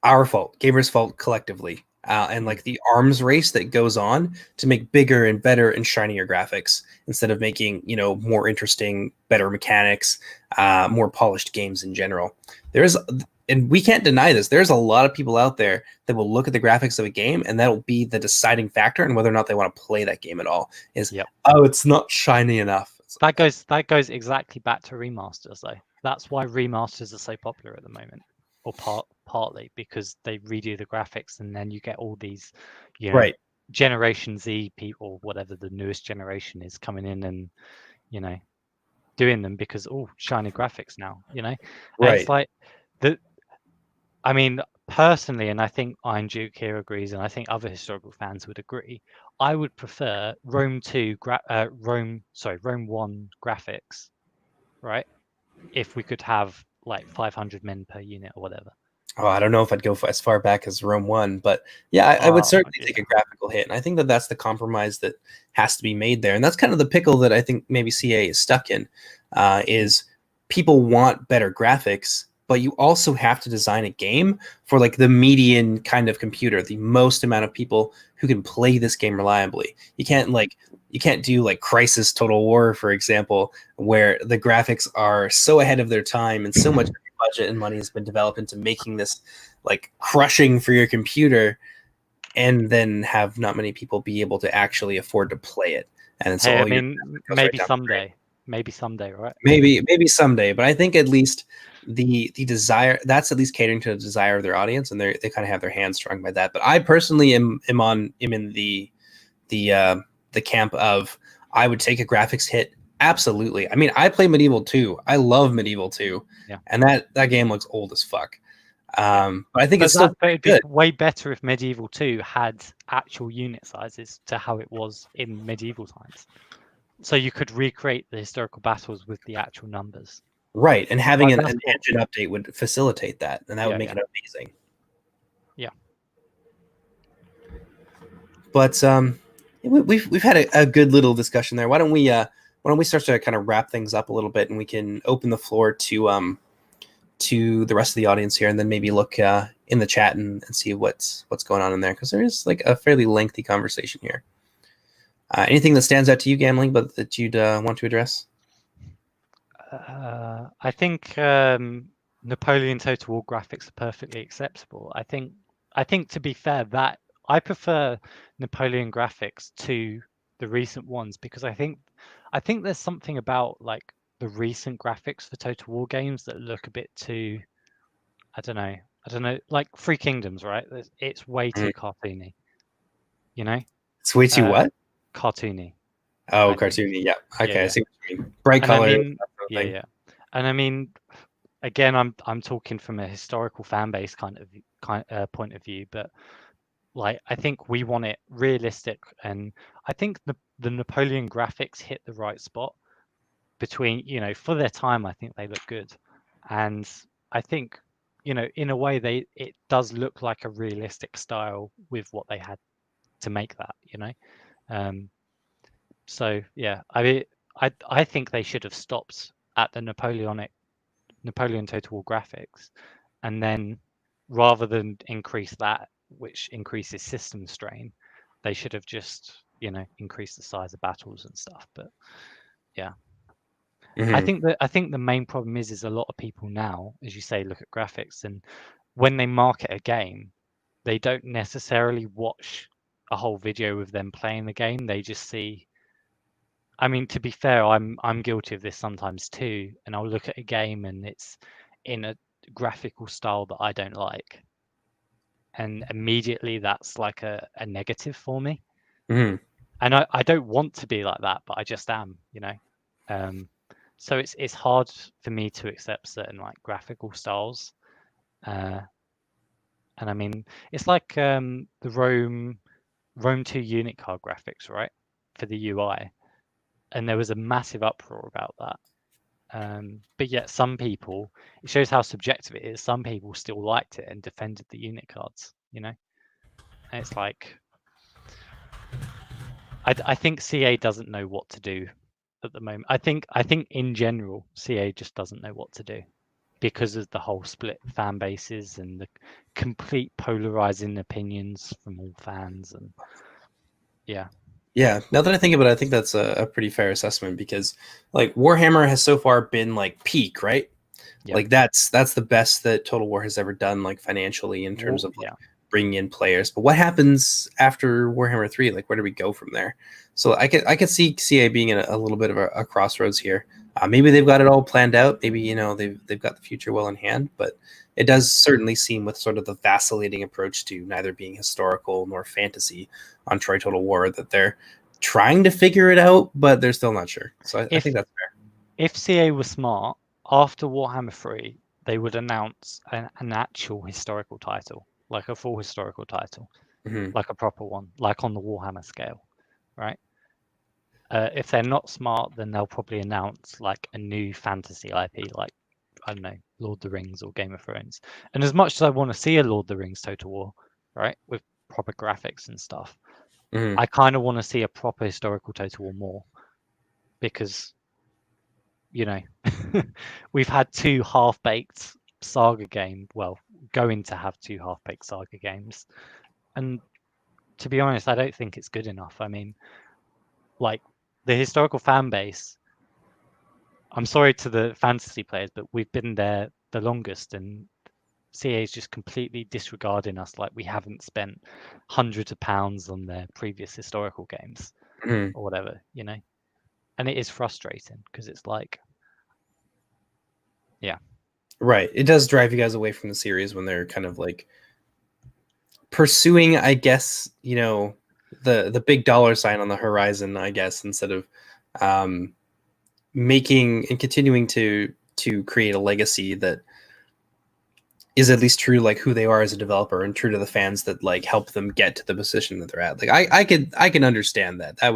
our fault, gamers' fault collectively, and like the arms race that goes on to make bigger and better and shinier graphics instead of making more interesting, better mechanics, more polished games in general. There's and we can't deny this. There's a lot of people out there that will look at the graphics of a game and that'll be the deciding factor in whether or not they want to play that game at all. Yep. Oh, it's not shiny enough. That goes exactly back to remasters, though. That's why remasters are so popular at the moment, or partly because they redo the graphics, and then you get all these, you know, Right. Generation Z people, whatever the newest generation is, coming in and, you know, doing them because, oh, shiny graphics now, you know. And it's Right. like the, I mean, personally, and I think Iron Duke here agrees, and I think other historical fans would agree, I would prefer Rome 1 graphics, right? If we could have like 500 men per unit or whatever. Oh, I don't know if I'd go as far back as Rome 1, but yeah, I would certainly take a graphical hit. And I think that that's the compromise that has to be made there. And that's kind of the pickle that I think maybe CA is stuck in, is people want better graphics, but you also have to design a game for like the median kind of computer, the most amount of people who can play this game reliably. You can't do like Crisis Total War, for example, where the graphics are so ahead of their time and so much budget and money has been developed into making this like crushing for your computer, and then have not many people be able to actually afford to play it. And so, hey, I mean, maybe someday, right? Maybe someday, but I think at least the desire, that's at least catering to the desire of their audience, and they kind of have their hands strung by that. But I personally am in the camp of I would take a graphics hit. Absolutely. I mean, I play Medieval 2. I love Medieval 2. Yeah. And that game looks old as fuck. But I think it's still it'd be good. way better if Medieval 2 had actual unit sizes to how it was in medieval times. So you could recreate the historical battles with the actual numbers. Right. And having an engine update would facilitate that, and that would make it amazing. Yeah. But we've had a good little discussion there. Why don't we start to kind of wrap things up a little bit, and we can open the floor to the rest of the audience here, and then maybe look in the chat and see what's going on in there, because there is like a fairly lengthy conversation here. Anything that stands out to you, Gambling, but that you'd want to address? I think Napoleon Total War graphics are perfectly acceptable. I think to be fair, that I prefer Napoleon graphics to the recent ones, because I think there's something about like the recent graphics for Total War games that look a bit too, I don't know, like Three Kingdoms, right? It's way too cartoony, you know? It's way too what? Cartoony. Oh, cartoony. Yeah. Okay, yeah. I see what you mean. Bright color. I mean, yeah. And I mean, again, I'm talking from a historical fan base kind of point of view, but like I think we want it realistic, and I think the Napoleon graphics hit the right spot between, for their time. I think they look good, and I think, in a way it does look like a realistic style with what they had to make that, so yeah, I mean, I think they should have stopped at the Napoleon Total War graphics, and then rather than increase that, which increases system strain, they should have just increased the size of battles and stuff. But yeah, I think the main problem is a lot of people now, as you say, look at graphics, and when they market a game, they don't necessarily watch a whole video of them playing the game. They just see, I mean, to be fair, I'm guilty of this sometimes too, and I'll look at a game and it's in a graphical style that I don't like, and immediately that's like a negative for me. And I don't want to be like that, but I just am, so it's hard for me to accept certain like graphical styles, and I mean, it's like the Rome 2 unit card graphics, right, for the UI. And there was a massive uproar about that. But yet some people, it shows how subjective it is. Some people still liked it and defended the unit cards, And it's like, I think CA doesn't know what to do at the moment. I think in general, CA just doesn't know what to do because of the whole split fan bases and the complete polarizing opinions from all fans. And yeah. Yeah, now that I think about it, I think that's a pretty fair assessment, because like Warhammer has so far been like peak, right? Yep. Like that's the best that Total War has ever done, like financially, in terms of like bringing in players. But what happens after Warhammer 3? Like, where do we go from there? So I could see CA being in a little bit of a crossroads here. Maybe they've got it all planned out. Maybe they've got the future well in hand. But it does certainly seem, with sort of the vacillating approach to neither being historical nor fantasy on Troy Total War, that they're trying to figure it out, but they're still not sure. So I think that's fair. If CA was smart, after Warhammer 3, they would announce an actual historical title, like a full historical title, like a proper one, like on the Warhammer scale, right? If they're not smart, then they'll probably announce like a new fantasy IP, like I don't know, Lord of the Rings or Game of Thrones. And as much as I want to see a Lord of the Rings Total War, right, with proper graphics and stuff, I kind of want to see a proper historical Total War more, because you know we've had two half-baked saga game, well, going to have two half-baked saga games, and to be honest, I don't think it's good enough. I mean, like, the historical fan base, I'm sorry to the fantasy players, but we've been there the longest, and CA is just completely disregarding us, like we haven't spent hundreds of pounds on their previous historical games or whatever, you know. And it is frustrating because it's like, yeah, Right. It does drive you guys away from the series when they're kind of like pursuing, I guess, you know, the big dollar sign on the horizon, I guess, instead of making and continuing to create a legacy that is at least true like who they are as a developer and true to the fans that like help them get to the position that they're at. Like I can understand that. That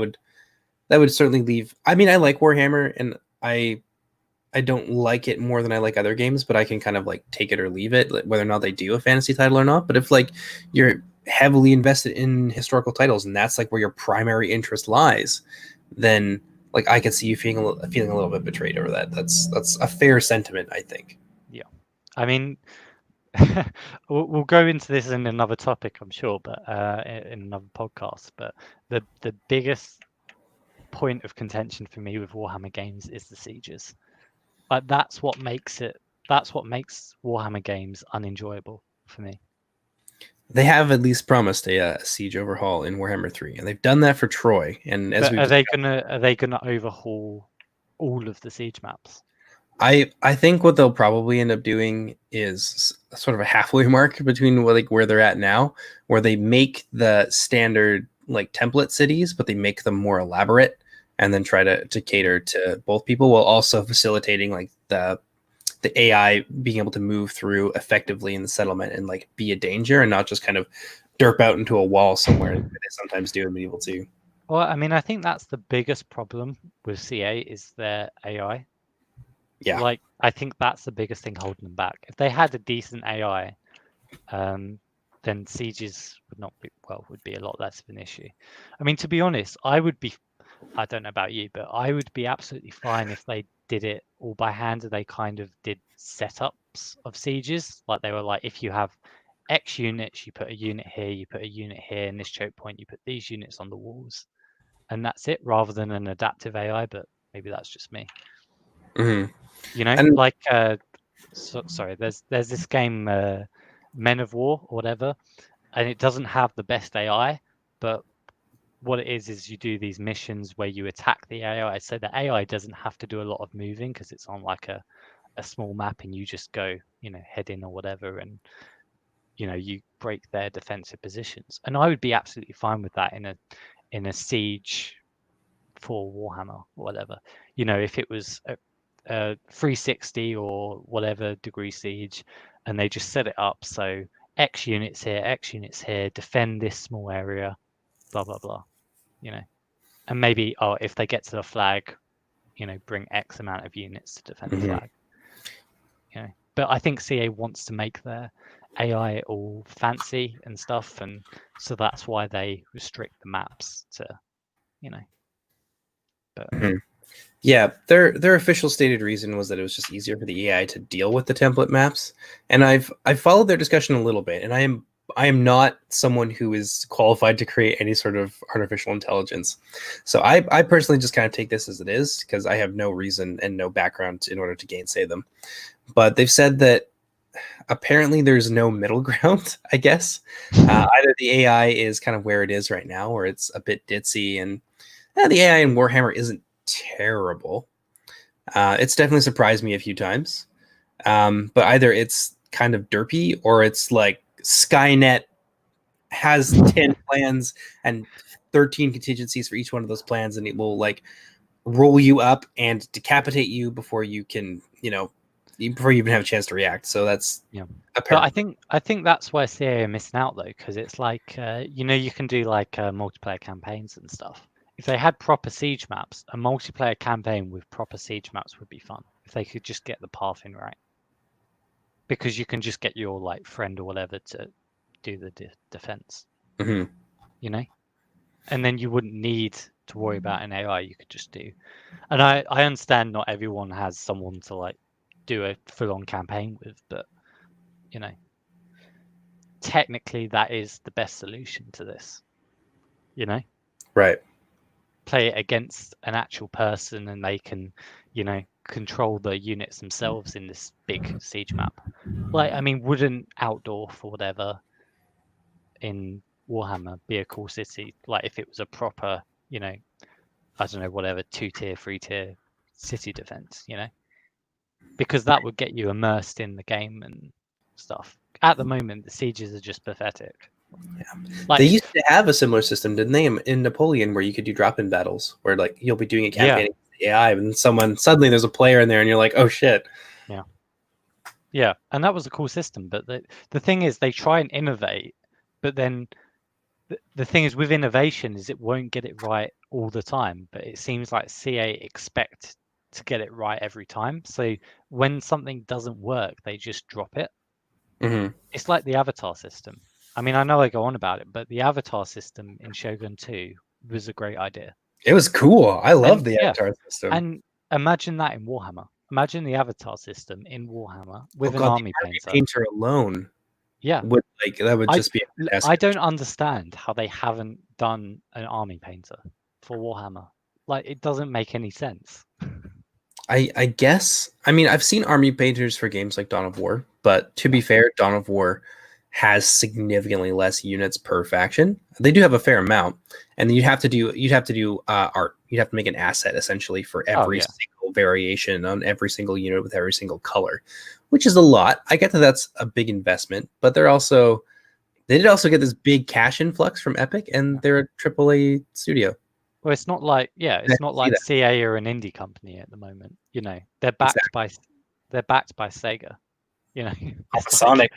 would certainly leave. I mean, I like Warhammer and I don't like it more than I like other games, but I can kind of like take it or leave it, like, whether or not they do a fantasy title or not. But if like you're heavily invested in historical titles and that's like where your primary interest lies, then like I could see you feeling a little bit betrayed over that. That's a fair sentiment, I think. yeah. I mean, we'll go into this in another topic, I'm sure, but in another podcast. But the biggest point of contention for me with Warhammer games is the sieges. Like that's what makes Warhammer games unenjoyable for me. They have at least promised a siege overhaul in Warhammer 3, and they've done that for Troy. And as But we've are they gonna overhaul all of the siege maps? I think what they'll probably end up doing is sort of a halfway mark between like where they're at now, where they make the standard like template cities, but they make them more elaborate, and then try to cater to both people while also facilitating like the AI being able to move through effectively in the settlement and like be a danger and not just kind of derp out into a wall somewhere like they sometimes do in Medieval 2. Well, I mean, I think that's the biggest problem with CA is their AI. Yeah. Like, I think that's the biggest thing holding them back. If they had a decent AI, then sieges would be a lot less of an issue. I mean, to be honest, I don't know about you, but I would be absolutely fine if they did it all by hand and they kind of did setups of sieges. Like they were like, if you have X units, you put a unit here, you put a unit here, in this choke point, you put these units on the walls, and that's it, rather than an adaptive AI. But maybe that's just me. Mm-hmm. You know, And like sorry, there's this game, Men of War or whatever, and it doesn't have the best AI, but what it is you do these missions where you attack the AI. So the AI doesn't have to do a lot of moving because it's on like a small map, and you just go, you know, head in or whatever, and you know, you break their defensive positions. And I would be absolutely fine with that in a siege for Warhammer or whatever. You know, if it was a 360 or whatever degree siege, and they just set it up so X units here, defend this small area, blah blah blah. You know, and maybe if they get to the flag, you know, bring X amount of units to defend the flag. You know, but I think CA wants to make their AI all fancy and stuff, and so that's why they restrict the maps to, you know. But yeah, their official stated reason was that it was just easier for the AI to deal with the template maps. And I've followed their discussion a little bit, and I am not someone who is qualified to create any sort of artificial intelligence. So I personally just kind of take this as it is because I have no reason and no background in order to gainsay them. But they've said that apparently there's no middle ground, I guess. Either the AI is kind of where it is right now, or it's a bit ditzy, and the AI in Warhammer isn't terrible. It's definitely surprised me a few times. But either it's kind of derpy or it's like Skynet has 10 plans and 13 contingencies for each one of those plans, and it will like roll you up and decapitate you before you can, you know, before you even have a chance to react. So that's Yeah. a But paradigm. I think that's where CA are missing out though, because it's like you know, you can do like multiplayer campaigns and stuff. If they had proper siege maps, a multiplayer campaign with proper siege maps would be fun. If they could just get the pathing right, because you can just get your like friend or whatever to do the defense, Hmm. you know, and then you wouldn't need to worry about an AI. You could just do. And I understand not everyone has someone to like do a full-on campaign with, but you know, technically that is the best solution to this, you know, Right. play it against an actual person and they can, you know, control the units themselves in this big siege map. Like, I mean, wouldn't outdoor for whatever in Warhammer be a cool city? Like if it was a proper, you know, I don't know, whatever, 2 tier, 3 tier city defense, you know, because that would get you immersed in the game and stuff. At the moment, the sieges are just pathetic. Yeah. They Like, used to have a similar system, didn't they, in Napoleon, where you could do drop-in battles, where like you'll be doing a yeah, campaign against the AI, and someone suddenly there's a player in there, and you're like, oh shit. yeah. Yeah, and that was a cool system. But the thing is, they try and innovate, but then the thing is with innovation is it won't get it right all the time. But it seems like CA expect to get it right every time. So when something doesn't work, they just drop it. Hmm. It's like the avatar system. I mean, I know I go on about it, but the avatar system in Shogun 2 was a great idea. It was cool. I love And the yeah, avatar system. and imagine that in Warhammer. Imagine the avatar system in Warhammer Oh with an god, the army army painter. painter alone Yeah, would that would I just be a I fantastic don't addition. understand how they haven't done an army painter for Warhammer. Like it doesn't make any sense. I guess, I mean, I've seen army painters for games like Dawn of War, but to Yeah. be fair, Dawn of War has significantly less units per faction. They do have a fair amount, and you'd have to do art. You'd have to make an asset essentially for Oh every yeah. single variation on every single unit with every single color, which is a lot. I get that that's a big investment, but they did also get this big cash influx from Epic, and Yeah. they're a AAA studio. Well, it's not like I it's not see like that CA or an indie company at the moment. You know, exactly. they're backed by Sega. You know, Oh, it's like Sonic.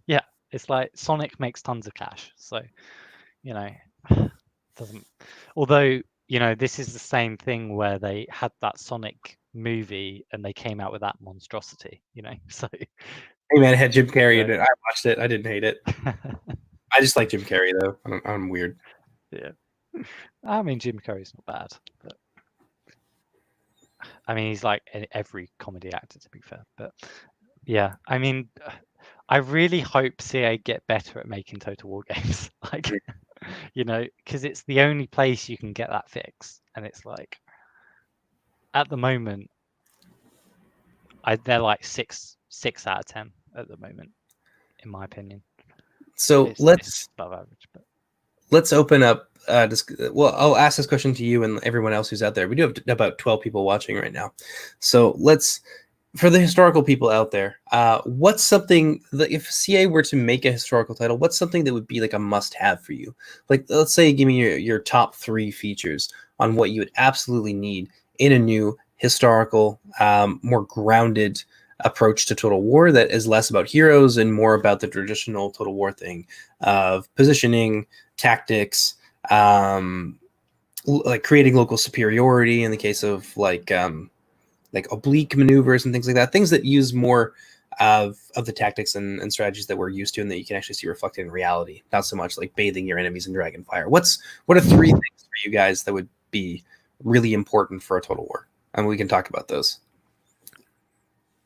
yeah, it's like Sonic makes tons of cash. So you know, doesn't. Although you know, this is the same thing where they had that Sonic movie and they came out with that monstrosity. You know, so Hey man, it had Jim you Carrey in know. it. I watched it. I didn't hate it. I just like Jim Carrey though. I'm weird. Yeah. I mean, Jim Carrey's not bad, but I mean, he's like every comedy actor, to be fair. But yeah, I mean, I really hope CA get better at making Total War games. Like, you know, because it's the only place you can get that fix. And it's like, at the moment, they're like six out of 10 at the moment, in my opinion. So It's let's just above average, but let's open up. Well, I'll ask this question to you and everyone else who's out there. We do have about 12 people watching right now. So let's, for the historical people out there, what's something that if CA were to make a historical title, what's something that would be like a must-have for you? Like, let's say, give me your top 3 features on what you would absolutely need in a new historical, more grounded approach to Total War that is less about heroes and more about the traditional Total War thing of positioning, tactics, like creating local superiority in the case of like oblique maneuvers and things like that. Things that use more of the tactics and strategies that we're used to and that you can actually see reflected in reality. Not so much like bathing your enemies in dragon fire. What are 3 things for you guys that would be really important for a Total War? And we can talk about those.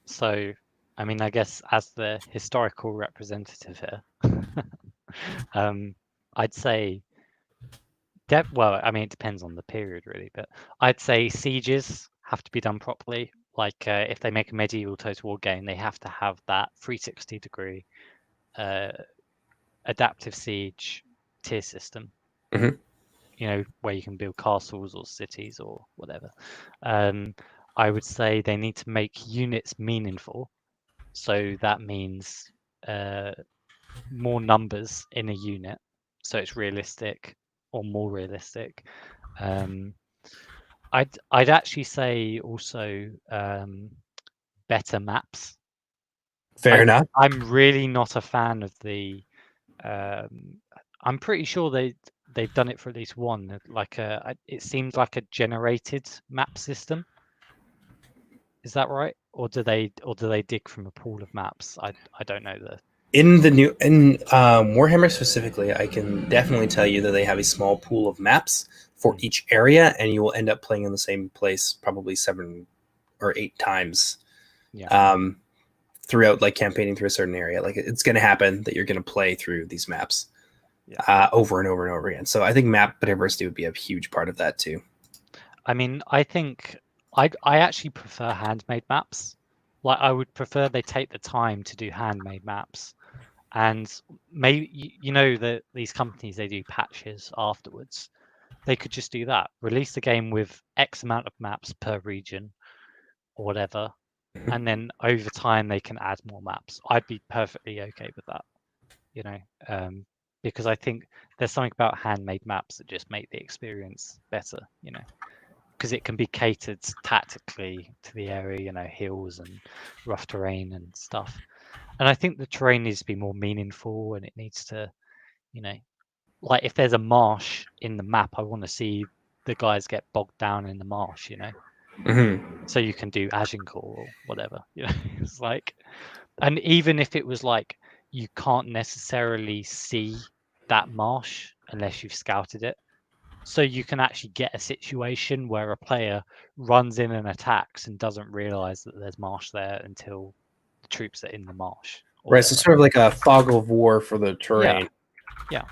so I mean, I guess as the historical representative here, I'd say well, I mean, it depends on the period really, but I'd say sieges have to be done properly. Like if they make a medieval Total War game, they have to have that 360-degree uh, adaptive siege tier system. Mhm. You know, where you can build castles or cities or whatever. I would say they need to make units meaningful. So that means more numbers in a unit, so it's realistic or more realistic. Um, I'd actually say also better maps. Fair enough. I'm really not a fan of the. I'm pretty sure they've done it for at least one. Like it seems like a generated map system. Is that right? Or do they dig from a pool of maps? I don't know the. In Warhammer specifically, I can definitely tell you that they have a small pool of maps for each area, and you will end up playing in the same place probably 7 or 8 times. Yeah. Throughout, like, campaigning through a certain area. Like, it's going to happen that you're going to play through these maps over and over and over again. So I think map diversity would be a huge part of that too. I mean, I think I actually prefer handmade maps. Like, I would prefer they take the time to do handmade maps, and maybe you know that these companies, they do patches afterwards. They could just do that. Release the game with X amount of maps per region or whatever, and then over time they can add more maps. I'd be perfectly okay with that, you know, because I think there's something about handmade maps that just make the experience better, you know, because it can be catered tactically to the area, you know, hills and rough terrain and stuff. And I think the terrain needs to be more meaningful, and it needs to, you know, like if there's a marsh in the map, I want to see the guys get bogged down in the marsh, you know. So you can do Agincourt or whatever, you know. It's like, and even if it was like you can't necessarily see that marsh unless you've scouted it, so you can actually get a situation where a player runs in and attacks and doesn't realize that there's marsh there until the troops are in the marsh. Right, so sort of like a fog of war for the terrain. Yeah.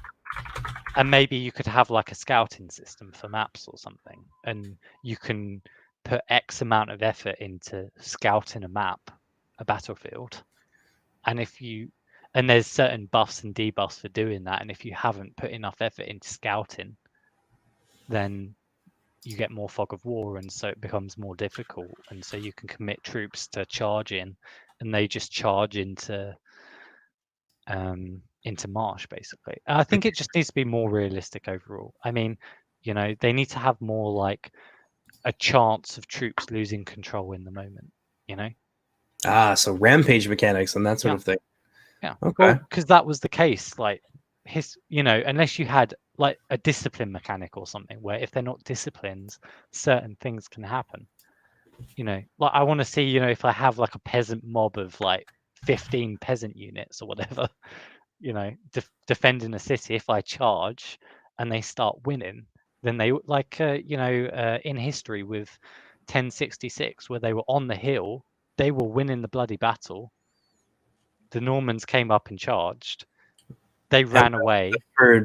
And maybe you could have like a scouting system for maps or something, and you can put X amount of effort into scouting a map, a battlefield, and there's certain buffs and debuffs for doing that, and if you haven't put enough effort into scouting, then you get more fog of war, and so it becomes more difficult, and so you can commit troops to charge in, and they just charge into marsh, basically. I think it just needs to be more realistic overall. I mean, you know, they need to have more like a chance of troops losing control in the moment, you know. So rampage mechanics and that sort of thing. Yeah. Okay. Well, because that was the case, like you know, unless you had like a discipline mechanic or something where if they're not disciplined, certain things can happen. You know, like I want to see, you know, if I have like a peasant mob of like 15 peasant units or whatever, you know, defending a city, if I charge and they start winning, then they like you know, in history with 1066 where they were on the hill, they were winning the bloody battle. The Normans came up and charged, they ran away,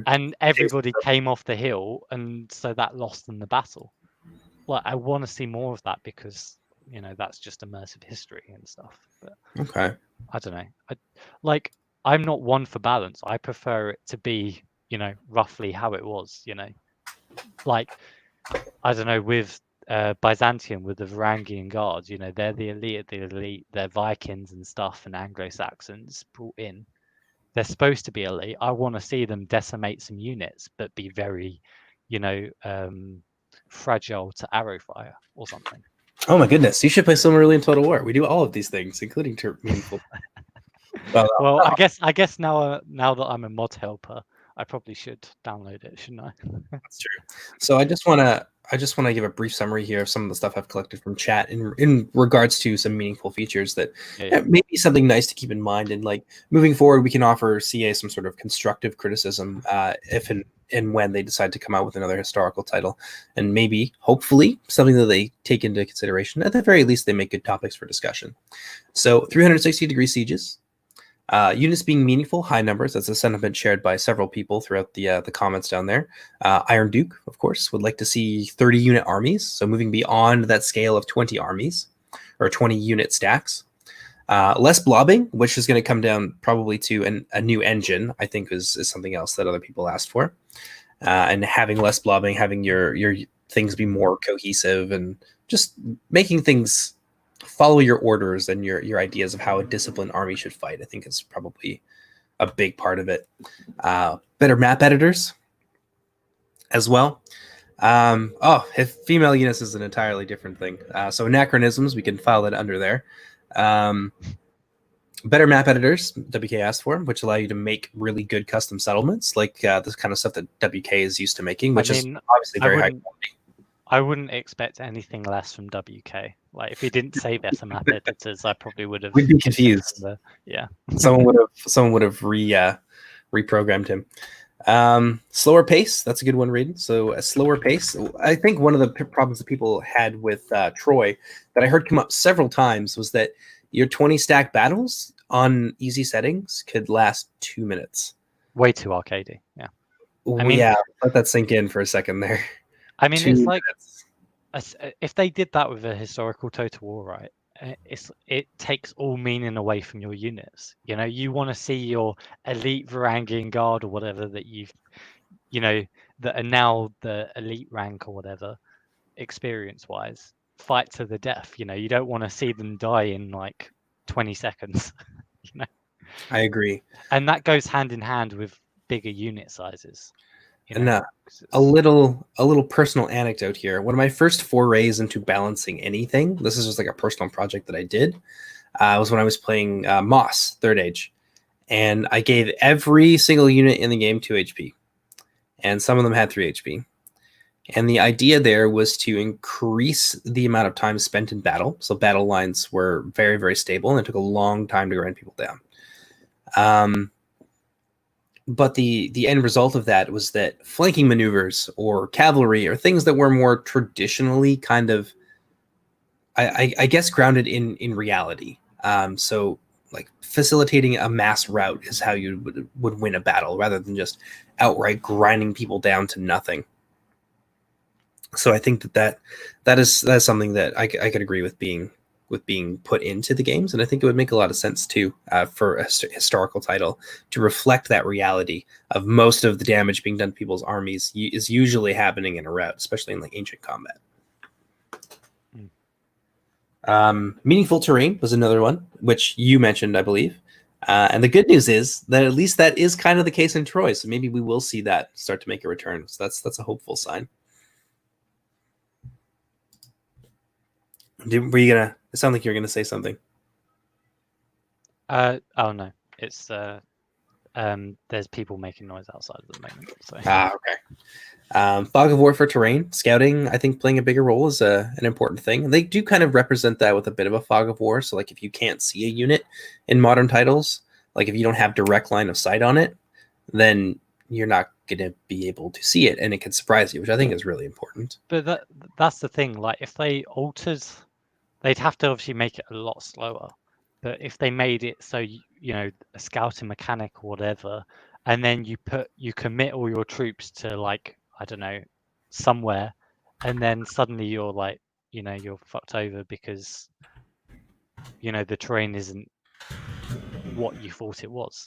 and everybody came off the hill, and so that lost them the battle. Like, I want to see more of that because, you know, that's just immersive history and stuff. But okay, I don't know. I'm not one for balance. I prefer it to be, you know, roughly how it was, you know. Like, I don't know, with Byzantium, with the Varangian guards, you know, they're the elite of the elite. They're Vikings and stuff and Anglo-Saxons brought in. They're supposed to be elite. I want to see them decimate some units, but be very, you know, fragile to arrow fire or something. Oh my goodness, you should play Silmarillion Total War. We do all of these things, including meaningful. Well, I guess now that I'm a mod helper, I probably should download it, shouldn't I? That's true. So I just want to give a brief summary here of some of the stuff I've collected from chat in regards to some meaningful features that may be something nice to keep in mind. And like moving forward, we can offer CA some sort of constructive criticism if and when they decide to come out with another historical title, and maybe hopefully something that they take into consideration. At the very least, they make good topics for discussion. So 360-degree sieges. Units being meaningful, high numbers. That's a sentiment shared by several people throughout the comments down there. Iron Duke, of course, would like to see 30-unit armies, so moving beyond that scale of 20 armies or 20-unit stacks. Less blobbing, which is going to come down probably to a new engine, I think is something else that other people asked for. And having less blobbing, having your things be more cohesive, and just making things follow your orders and your ideas of how a disciplined army should fight, I think is probably a big part of it. Better map editors as well. If female units is an entirely different thing. So anachronisms, we can file that under there. Better map editors, WK asked for, which allow you to make really good custom settlements, like this kind of stuff that WK is used to making, which is obviously very high quality. I wouldn't expect anything less from WK. Like if he didn't say better map editors, I probably would have. We'd be confused. Yeah. Someone would have reprogrammed him. Slower pace, that's a good one, Reed. So a slower pace. I think one of the problems that people had with Troy that I heard come up several times was that your 20 stack battles on easy settings could last 2 minutes. Way too arcadey. Yeah. Let that sink in for a second there. I mean, it's like if they did that with a historical Total War, right? It takes all meaning away from your units. You know, you want to see your elite Varangian Guard or whatever that that are now the elite rank or whatever, experience-wise, fight to the death. You know, you don't want to see them die in like 20 seconds. I agree, and that goes hand in hand with bigger unit sizes. And a little personal anecdote here. One of my first forays into balancing anything, this is just like a personal project that I did, was when I was playing Moss Third Age, and I gave every single unit in the game 2 HP, and some of them had 3 HP. And the idea there was to increase the amount of time spent in battle. So battle lines were very, very stable, and it took a long time to grind people down. But the end result of that was that flanking maneuvers or cavalry or things that were more traditionally kind of, I guess, grounded in reality. So like facilitating a mass rout is how you would win a battle rather than just outright grinding people down to nothing. So I think that is something that I could agree with being put into the games, and I think it would make a lot of sense too for a historical title to reflect that reality of most of the damage being done to people's armies is usually happening in a rout, especially in like ancient combat. Meaningful terrain was another one, which you mentioned, I believe. And the good news is that at least that is kind of the case in Troy, so maybe we will see that start to make a return. So that's a hopeful sign. Were you gonna? It sounded like you were gonna say something. Oh no, it's there's people making noise outside at the moment. So. Okay. Fog of War for terrain scouting, I think playing a bigger role is an important thing. And they do kind of represent that with a bit of a fog of war. So like if you can't see a unit in modern titles, like if you don't have direct line of sight on it, then you're not going to be able to see it, and it can surprise you, which I think is really important. But that's the thing. Like if they altered, they'd have to obviously make it a lot slower. But if they made it so a scouting mechanic or whatever, and then you commit all your troops to like I don't know somewhere, and then suddenly you're like you're fucked over because the terrain isn't what you thought it was.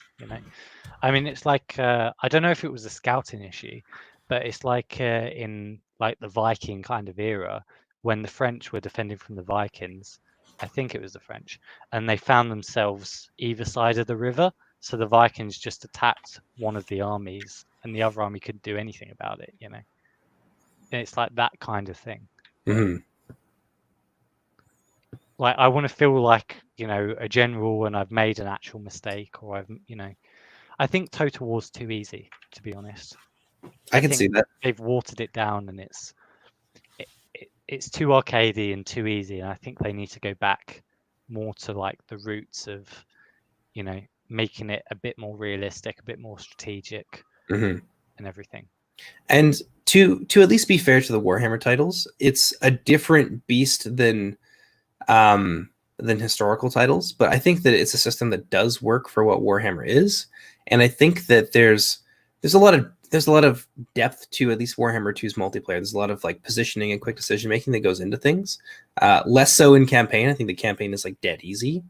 I mean it's like I don't know if it was a scouting issue, but it's like in like the Viking kind of era when the French were defending from the Vikings. I think it was the French, and they found themselves either side of the river. So the Vikings just attacked one of the armies, and the other army couldn't do anything about it. And it's like that kind of thing. Mm-hmm. Like I want to feel like a general, and I've made an actual mistake, or I think Total War's too easy, to be honest. I can see that they've watered it down, and it's too arcadey and too easy, and I think they need to go back more to like the roots of making it a bit more realistic, a bit more strategic, and everything. And to at least be fair to the Warhammer titles, it's a different beast than historical titles, but I think that it's a system that does work for what Warhammer is, and I think that there's a lot of depth to at least Warhammer 2's multiplayer. There's a lot of like positioning and quick decision making that goes into things. Less so in campaign. I think the campaign is like dead easy,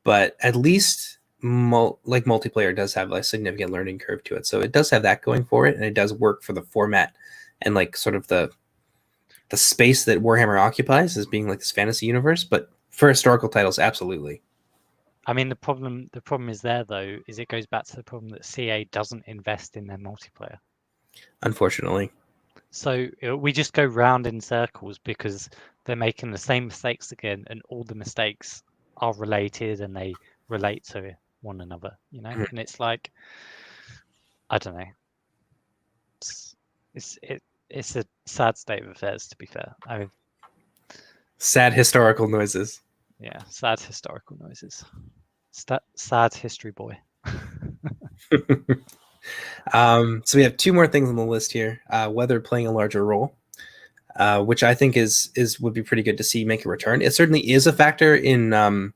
but at least multiplayer does have a significant learning curve to it. So it does have that going for it, and it does work for the format and like sort of the space that Warhammer occupies as being like this fantasy universe. But for historical titles, absolutely. I mean, the problem is there though, is it goes back to the problem that CA doesn't invest in their multiplayer. Unfortunately. So we just go round in circles because they're making the same mistakes again, and all the mistakes are related and they relate to one another, you know. Mhm. And it's like, I don't know. It's a sad state of affairs, to be fair. Sad historical noises. Yeah, sad historical noises. Sad history boy. So we have two more things on the list here. Weather playing a larger role, which I think is would be pretty good to see make a return. It certainly is a factor in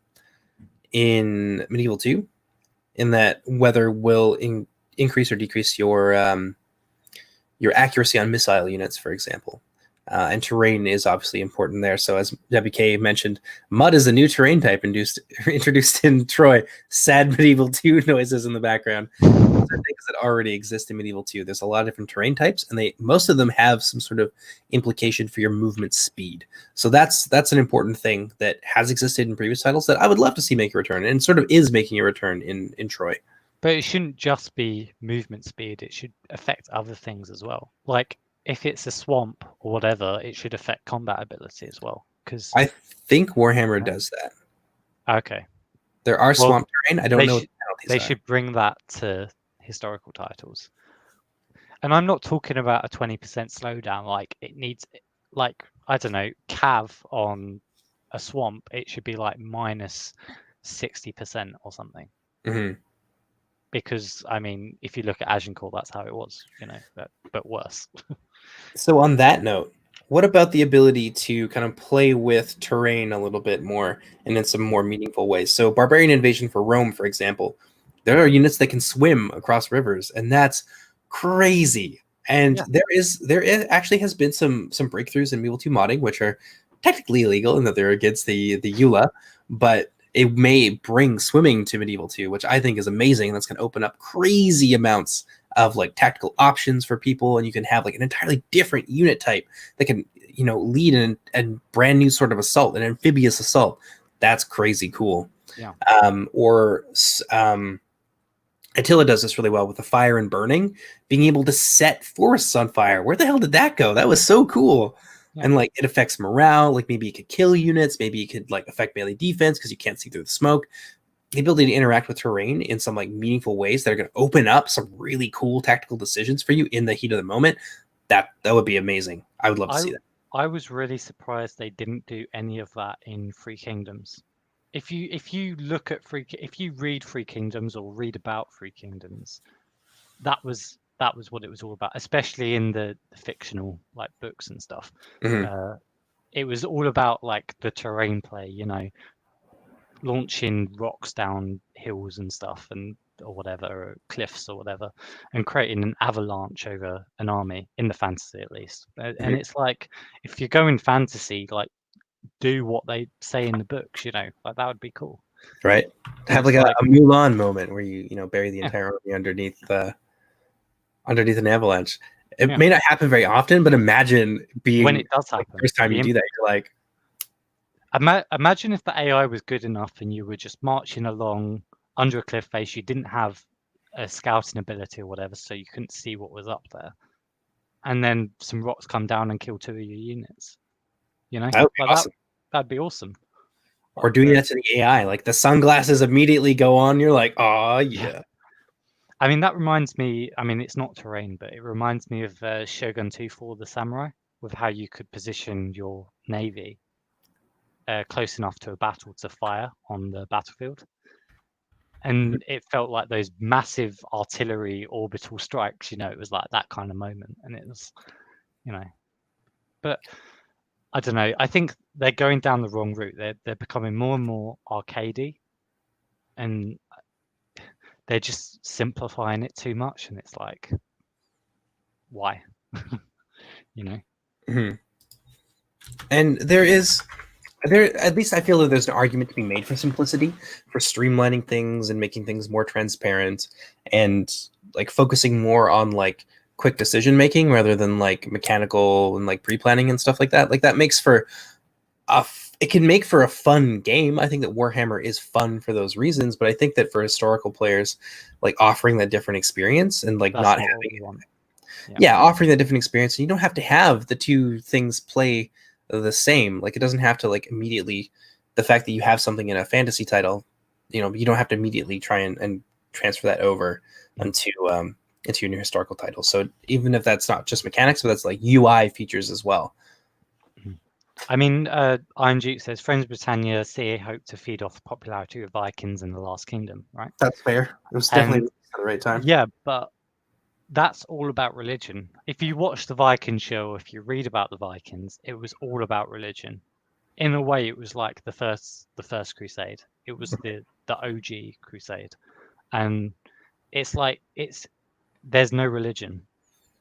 Medieval 2, in that weather will increase or decrease your accuracy on missile units, for example. And terrain is obviously important there. So as WK mentioned, mud is a new terrain type introduced in Troy. Sad Medieval 2 noises in the background. Those are things that already exist in Medieval 2. There's a lot of different terrain types, and most of them have some sort of implication for your movement speed. So that's an important thing that has existed in previous titles that I would love to see make a return, and sort of is making a return in Troy. But it shouldn't just be movement speed. It should affect other things as well. Like if it's a swamp or whatever, it should affect combat ability as well. Because I think Warhammer does that. okay, There are swamp terrain. I don't know what the they penalties are. should bring that to historical titles. And I'm not talking about a 20% slowdown. Like it needs, like I don't know, cav on a swamp. It should be like minus 60% or something. Mm-hmm. Because I mean, if you look at Agincourt, that's how it was, you know, but worse. So on that note, what about the ability to kind of play with terrain a little bit more and in some more meaningful ways? So Barbarian Invasion for Rome, for example, there are units that can swim across rivers, and that's crazy. And Yeah. there actually has been some breakthroughs in Medieval 2 modding, which are technically illegal in that they're against the EULA, but it may bring swimming to Medieval 2, which I think is amazing. That's going to open up crazy amounts of like tactical options for people, and you can have like an entirely different unit type that can, you know, lead a brand new sort of assault, an amphibious assault. That's crazy cool. Yeah. Or Attila does this really well with the fire and burning, being able to set forests on fire. Where the hell did that go? That was so cool. Yeah. And like it affects morale. Like maybe it could kill units. Maybe it could like affect melee defense because you can't see through the smoke. The ability to interact with terrain in some like meaningful ways that are going to open up some really cool tactical decisions for you in the heat of the moment. That would be amazing. I would love to see that. I was really surprised they didn't do any of that in Three Kingdoms. If you look at if you read Three Kingdoms or read about Three Kingdoms, that was what it was all about, especially in the fictional like books and stuff. Mm-hmm. It was all about like the terrain play, you know, launching rocks down hills and stuff or whatever, or cliffs or whatever, and creating an avalanche over an army in the fantasy at least. And it's like if you're going fantasy, like do what they say in the books, you know, like that would be cool. Right. Have like a Mulan moment where you bury the entire army underneath an avalanche. It may not happen very often, but imagine being when it does happen. Like, the first time you do that, you're like, imagine if the AI was good enough and you were just marching along under a cliff face. You didn't have a scouting ability or whatever, so you couldn't see what was up there. And then some rocks come down and kill two of your units. You know, that would be awesome. That'd be awesome. Or doing that to the AI, like the sunglasses immediately go on. You're like, oh yeah. I mean, that reminds me. I mean, it's not terrain, but it reminds me of Shogun 2 for the Samurai, with how you could position your navy close enough to a battle to fire on the battlefield. And it felt like those massive artillery orbital strikes, you know, it was like that kind of moment. And it was, you know, but I don't know. I think they're going down the wrong route. They're becoming more and more arcadey, and they're just simplifying it too much. And it's like, why? You know? Mm-hmm. And there at least I feel that there's an argument to be made for simplicity, for streamlining things and making things more transparent, and like focusing more on like quick decision making rather than like mechanical and like pre-planning and stuff like that. Like that makes for it can make for a fun game. I think that Warhammer is fun for those reasons, but I think that for historical players, like offering that different experience and like not having offering that different experience, and you don't have to have the two things play the same. Like it doesn't have to like immediately the fact that you have something in a fantasy title, you don't have to immediately try and transfer that over into your new historical title. So even if that's not just mechanics, but that's like UI features as well. I mean, Iron Duke says, Friends Britannia CA hope to feed off the popularity of Vikings in the Last Kingdom, right? That's fair. It was definitely at the right time. Yeah, but that's all about religion. If you watch the Viking show, if you read about the Vikings, it was all about religion. In a way, it was like the first crusade. It was the OG crusade. And it's like there's no religion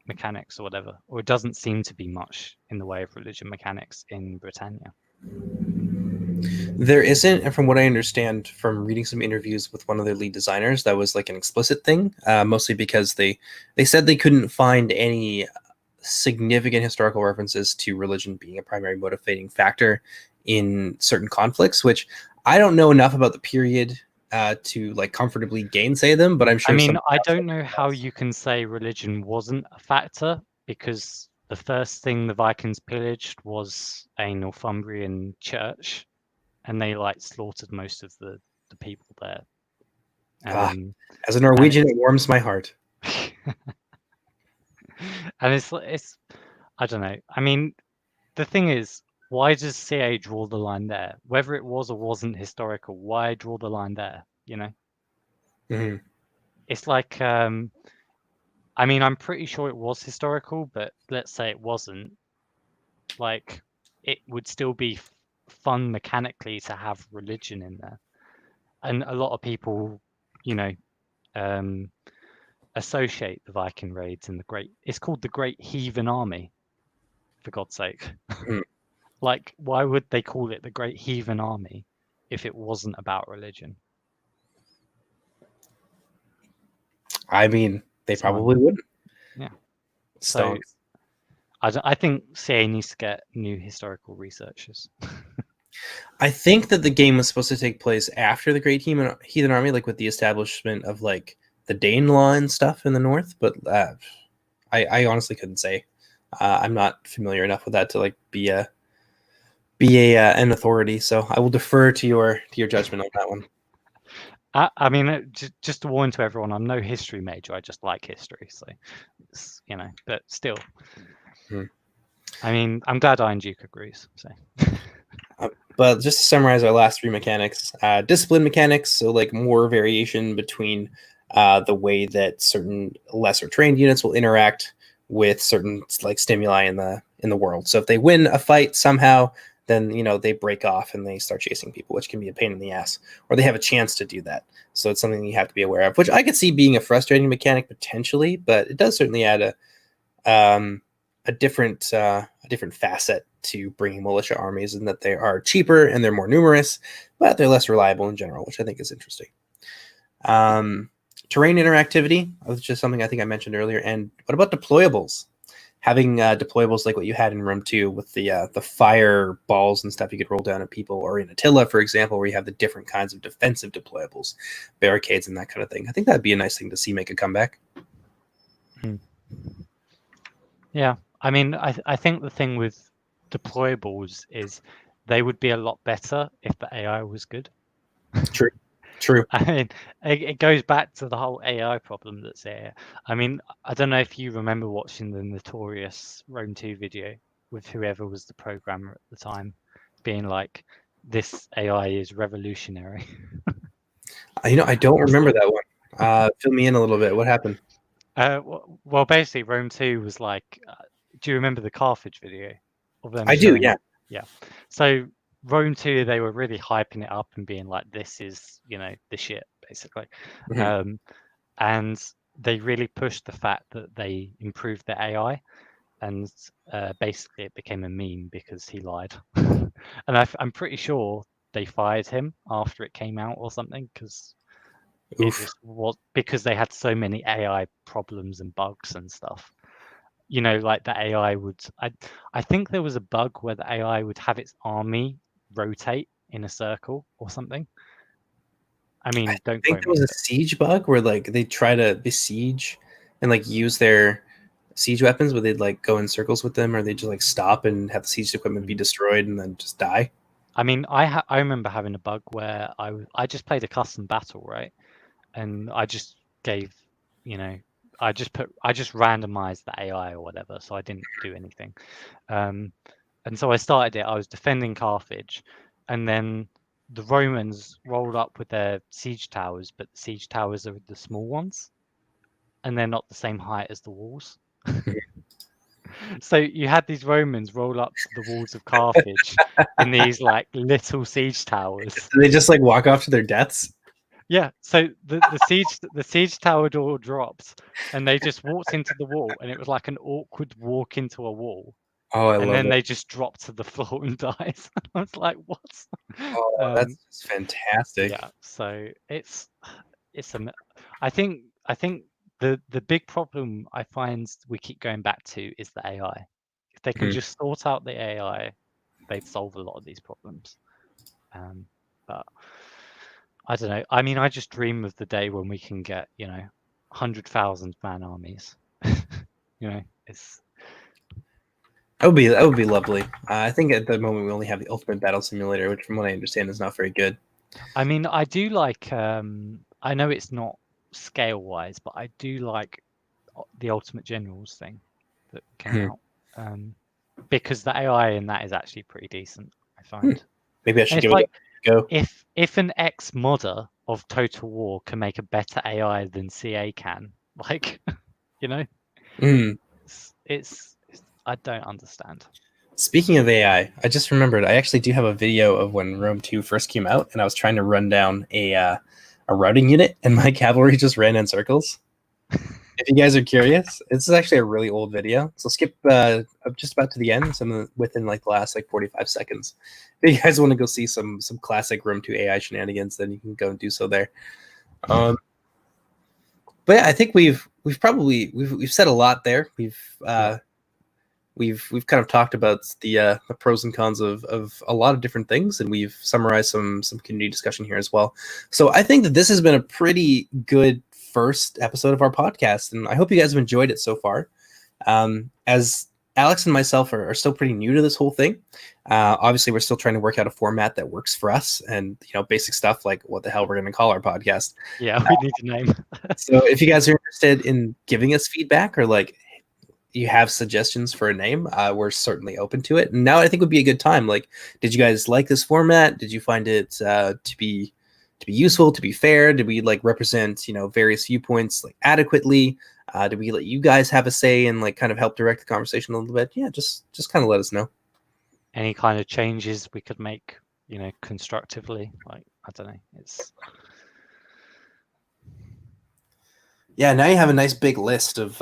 mechanics or whatever, or it doesn't seem to be much in the way of religion mechanics in Britannia. There isn't, and from what I understand from reading some interviews with one of their lead designers, that was like an explicit thing, mostly because they said they couldn't find any significant historical references to religion being a primary motivating factor in certain conflicts, which I don't know enough about the period to like comfortably gainsay them, but I'm sure. I mean, I don't know how you can say religion wasn't a factor, because the first thing the Vikings pillaged was a Northumbrian church, and they like slaughtered most of the people there. As a Norwegian, it warms my heart. And it's I don't know. I mean, the thing is, why does CA draw the line there? Whether it was or wasn't historical, why draw the line there? Mm-hmm. It's like, I mean, I'm pretty sure it was historical, but let's say it wasn't. Like, it would still be fun mechanically to have religion in there, and a lot of people, associate the Viking raids and it's called the Great Heathen Army, for God's sake. Mm-hmm. Like, why would they call it the Great Heathen Army if it wasn't about religion? I mean, they probably wouldn't. Yeah. So I think CA needs to get new historical researchers. I think that the game was supposed to take place after the Great Heathen Army, like with the establishment of like the Danelaw and stuff in the north. But I honestly couldn't say. I'm not familiar enough with that to like be an authority. So I will defer to your judgment on that one. I mean, just to warn to everyone, I'm no history major. I just like history, so but still. I mean, I'm glad Iron Duke agrees. So. But just to summarize our last three mechanics, discipline mechanics, so like more variation between the way that certain lesser trained units will interact with certain like stimuli in the world. So if they win a fight somehow, then they break off and they start chasing people, which can be a pain in the ass, or they have a chance to do that. So it's something you have to be aware of, which I could see being a frustrating mechanic potentially, but it does certainly add a different facet to bringing militia armies, and that they are cheaper and they're more numerous, but they're less reliable in general, which I think is interesting. Terrain interactivity, which is just something I think I mentioned earlier. And what about deployables? Having deployables like what you had in Rome 2 with the fire balls and stuff you could roll down at people, or in Attila, for example, where you have the different kinds of defensive deployables, barricades and that kind of thing. I think that'd be a nice thing to see make a comeback. Yeah, I mean, I think the thing with deployables is they would be a lot better if the AI was good. True. I mean, it goes back to the whole AI problem that's there. I mean, I don't know if you remember watching the notorious Rome 2 video with whoever was the programmer at the time, being like, this AI is revolutionary. I don't remember that one. Fill me in a little bit. What happened? Well, basically, Rome 2 was like, do you remember the Carthage video of them? I do, yeah. Yeah. So Rome 2, they were really hyping it up and being like, this is, the shit, basically. Mm-hmm. And they really pushed the fact that they improved their AI, and basically it became a meme because he lied. And I'm pretty sure they fired him after it came out or something, because it just was because they had so many AI problems and bugs and stuff. Like the AI would, I think there was a bug where the AI would have its army rotate in a circle or something. I mean, I don't think quote there was me. a siege bug where like they try to besiege and like use their siege weapons, where they'd like go in circles with them, or they just like stop and have the siege equipment be destroyed and then just die. I mean, I remember having a bug where I just played a custom battle, right? And I just gave, you know, I just randomized the AI or whatever, so I didn't do anything. And so I started it. I was defending Carthage, and then the Romans rolled up with their siege towers, but the siege towers are the small ones, and they're not the same height as the walls. So you had these Romans roll up to the walls of Carthage in these like little siege towers. Do they just like walk off to their deaths? Yeah, so the siege tower door dropped, and they just walked into the wall, and it was like an awkward walk into a wall, Oh, I and love then it. they just dropped to the floor and died. I was like, what? Oh, that's just fantastic. Yeah, so it's a. I think the big problem I find we keep going back to is the AI. If they can Mhm. just sort out the AI, they'd solve a lot of these problems. But I don't know. I mean, I just dream of the day when we can get, 100,000 man armies. It's. That would be lovely. I think at the moment we only have the Ultimate Battle Simulator, which, from what I understand, is not very good. I mean, I do like. I know it's not scale wise, but I do like the Ultimate Generals thing that came Hmm. out. Because the AI in that is actually pretty decent, I Hmm. find. Maybe I And should it's give it like a go. if an ex modder of Total War can make a better AI than CA can, like, you know, Mm. it's I don't understand. Speaking of AI, I just remembered I actually do have a video of when Rome 2 first came out, and I was trying to run down a routing unit, and my cavalry just ran in circles. If you guys are curious, this is actually a really old video. So skip up just about to the end, some within like the last like 45 seconds. If you guys want to go see some classic Rome 2 AI shenanigans, then you can go and do so there. But yeah, I think we've probably we've said a lot there. Yeah. We've kind of talked about the pros and cons of a lot of different things, and we've summarized some community discussion here as well. So I think that this has been a pretty good first episode of our podcast, and I hope you guys have enjoyed it so far. As Alex and myself are still pretty new to this whole thing, obviously we're still trying to work out a format that works for us, and basic stuff like what the hell we're going to call our podcast. Yeah, we need a name. So if you guys are interested in giving us feedback, or like you have suggestions for a name, we're certainly open to it. And now I think would be a good time. Like, did you guys like this format? Did you find it to be useful, to be fair? Did we like represent various viewpoints like adequately? Did we let you guys have a say and like kind of help direct the conversation a little bit? Yeah, just kind of let us know. Any kind of changes we could make, constructively. Like, I don't know. It's. Yeah, now you have a nice big list of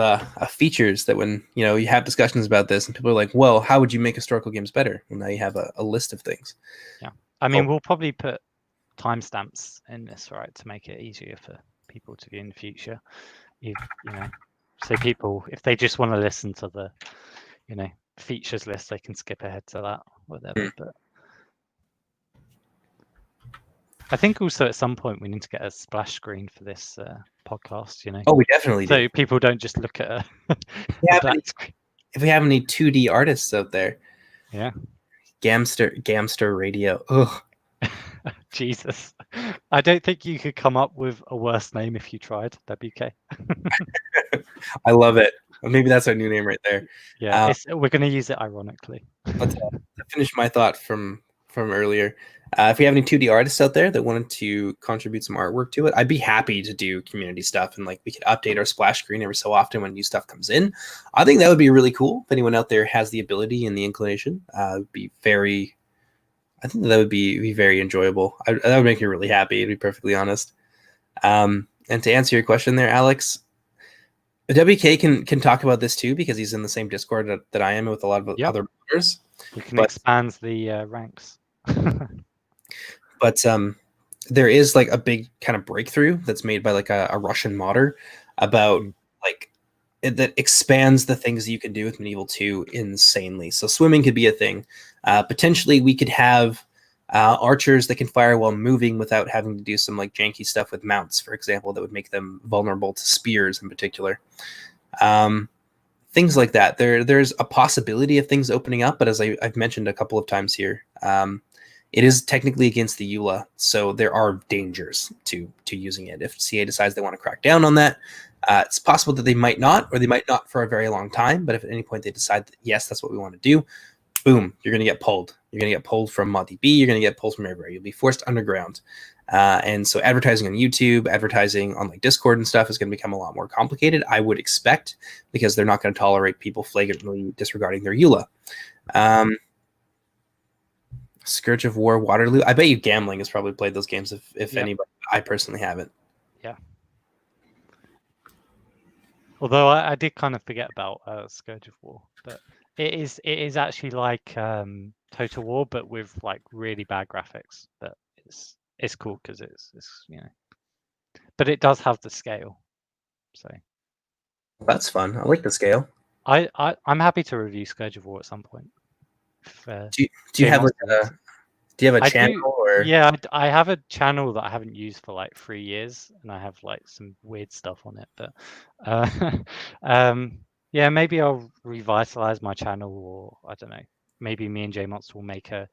features that when you have discussions about this and people are like, well, how would you make historical games better? Well, now you have a list of things. Yeah. I mean, Oh, we'll probably put timestamps in this, right, to make it easier for people to view in the future. So people, if they just want to listen to the, features list, they can skip ahead to that, whatever. But I think also at some point we need to get a splash screen for this podcast. oh, we definitely do. So people don't just look at a black screen. If we have any 2D artists out there, Yeah. Gamster Radio. Ugh. Jesus. I don't think you could come up with a worse name if you tried. That'd be okay. I love it. Maybe that's our new name right there. Yeah, we're going to use it ironically. But to finish my thought from earlier, if we have any 2D artists out there that wanted to contribute some artwork to it, I'd be happy to do community stuff, and like we could update our splash screen every so often when new stuff comes in. I think that would be really cool. If anyone out there has the ability and the inclination, would be very. I think that would be very enjoyable. That would make me really happy, to be perfectly honest. And to answer your question there, Alex, WK can talk about this too, because he's in the same Discord that I am with a lot of other players. We can expand the ranks. But there is like a big kind of breakthrough that's made by like a Russian modder about like that expands the things that you can do with Medieval 2 insanely. So swimming could be a thing. Potentially we could have archers that can fire while moving without having to do some like janky stuff with mounts, for example, that would make them vulnerable to spears in particular. Things like that. There's a possibility of things opening up, but as I've mentioned a couple of times here, it is technically against the EULA, so there are dangers to using it. If CA decides they want to crack down on that, it's possible that they might not, or they might not for a very long time. But if at any point they decide that yes, that's what we want to do, boom, you're going to get pulled. You're going to get pulled from ModDB. You're going to get pulled from everywhere. You'll be forced underground. And so advertising on YouTube, advertising on like Discord and stuff is going to become a lot more complicated, I would expect, because they're not going to tolerate people flagrantly disregarding their EULA. Scourge of War, Waterloo. I bet you Gambling has probably played those games, if anybody. I personally haven't. Yeah. Although I did kind of forget about Scourge of War, but it is actually like Total War, but with like really bad graphics. But it's cool because it's but it does have the scale. So that's fun. I like the scale. I'm happy to review Scourge of War at some point. Do you have like do you have a channel or? Yeah, I have a channel that I haven't used for like 3 years, and I have like some weird stuff on it. But yeah, maybe I'll revitalize my channel, or I don't know. Maybe me and J Monster will make a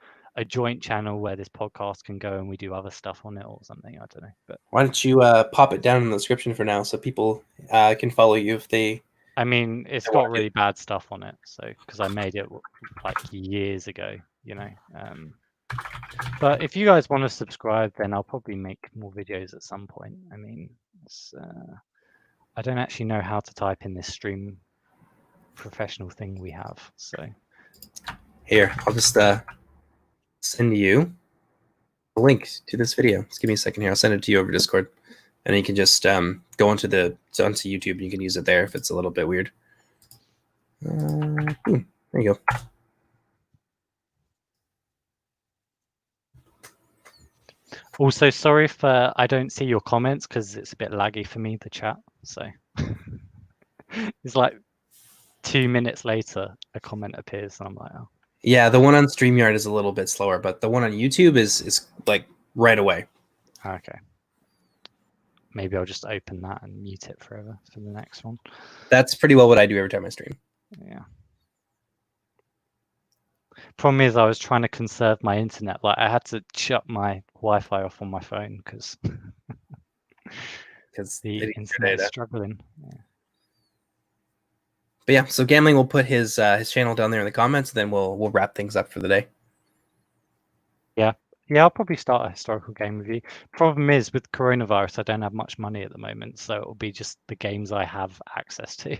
joint channel where this podcast can go and we do other stuff on it or something. I don't know. But why don't you pop it down in the description for now so people can follow you if they. I mean, it's got really bad stuff on it, so because I made it like years ago, But if you guys want to subscribe, then I'll probably make more videos at some point. I mean, I don't actually know how to type in this stream professional thing we have. So here, I'll just send you a link to this video. Just give me a second here. I'll send it to you over Discord, and you can just go onto YouTube. And you can use it there if it's a little bit weird. There you go. Also, sorry if I don't see your comments because it's a bit laggy for me, the chat. So it's like 2 minutes later, a comment appears, and I'm like, oh. Yeah, the one on StreamYard is a little bit slower, but the one on YouTube is like right away. Okay. Maybe I'll just open that and mute it forever for the next one. That's pretty well what I do every time I stream. Yeah. Problem is, I was trying to conserve my internet. Like, I had to shut my Wi-Fi off on my phone because the internet's struggling. Yeah. But yeah, so Gambling will put his channel down there in the comments, and then we'll wrap things up for the day. Yeah, I'll probably start a historical game review. Problem is, with coronavirus, I don't have much money at the moment, so it'll be just the games I have access to.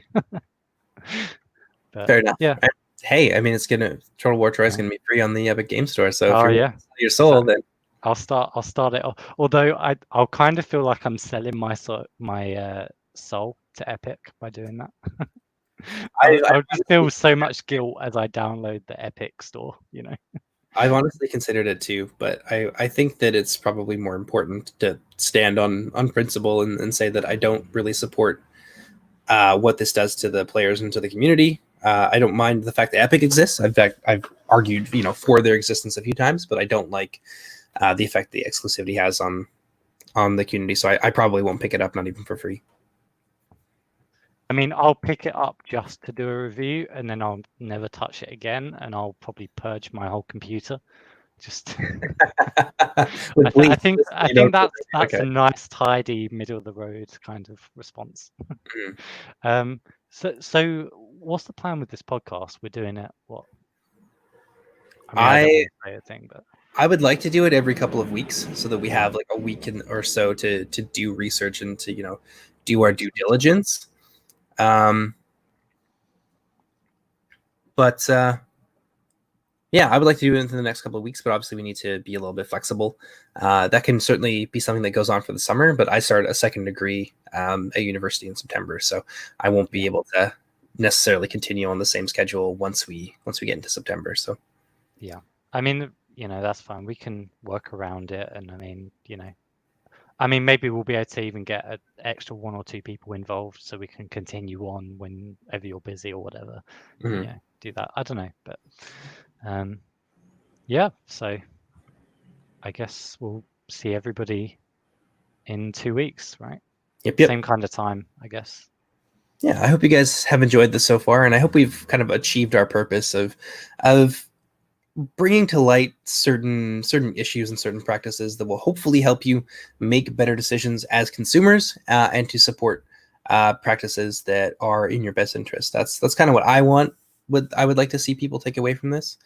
But, fair enough. Yeah. Hey, I mean, it's Total War Troy is gonna be free on the Epic Game Store. So if you're your soul, then I'll start it off. Although I'll kind of feel like I'm selling my soul to Epic by doing that. I just feel so much guilt as I download the Epic store, I've honestly considered it too, but I think that it's probably more important to stand on principle and say that I don't really support what this does to the players and to the community. I don't mind the fact that Epic exists. In fact, I've argued, for their existence a few times, but I don't like the effect the exclusivity has on the community. So I probably won't pick it up, not even for free. I mean, I'll pick it up just to do a review, and then I'll never touch it again, and I'll probably purge my whole computer. Just, I think that's okay. A nice, tidy, middle of the road kind of response. So what's the plan with this podcast? We're doing it what? I don't want to say a thing, but I would like to do it every couple of weeks so that we have like a week or so to do research and to do our due diligence. But yeah, I would like to do it in the next couple of weeks, but obviously we need to be a little bit flexible. That can certainly be something that goes on for the summer, but I start a second degree at university in September, so I won't be able to necessarily continue on the same schedule once we get into September. So yeah, I mean, that's fine. We can work around it, and I mean, maybe we'll be able to even get an extra 1 or 2 people involved so we can continue on whenever you're busy or whatever. Mm-hmm. Do that. I don't know, but yeah, so I guess we'll see everybody in 2 weeks, right? Yep. Same kind of time, I guess. Yeah, I hope you guys have enjoyed this so far, and I hope we've kind of achieved our purpose of bringing to light certain issues and certain practices that will hopefully help you make better decisions as consumers, and to support practices that are in your best interest. That's kind of what I want. What I would like to see people take away from this.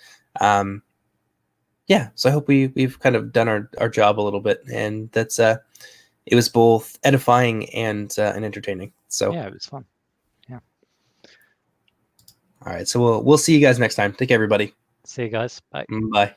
Yeah, so I hope we've kind of done our job a little bit, and that's it was both edifying and entertaining. So Yeah, it was fun. Yeah. All right, so we'll see you guys next time. Take care, everybody. See you guys. Bye. Bye.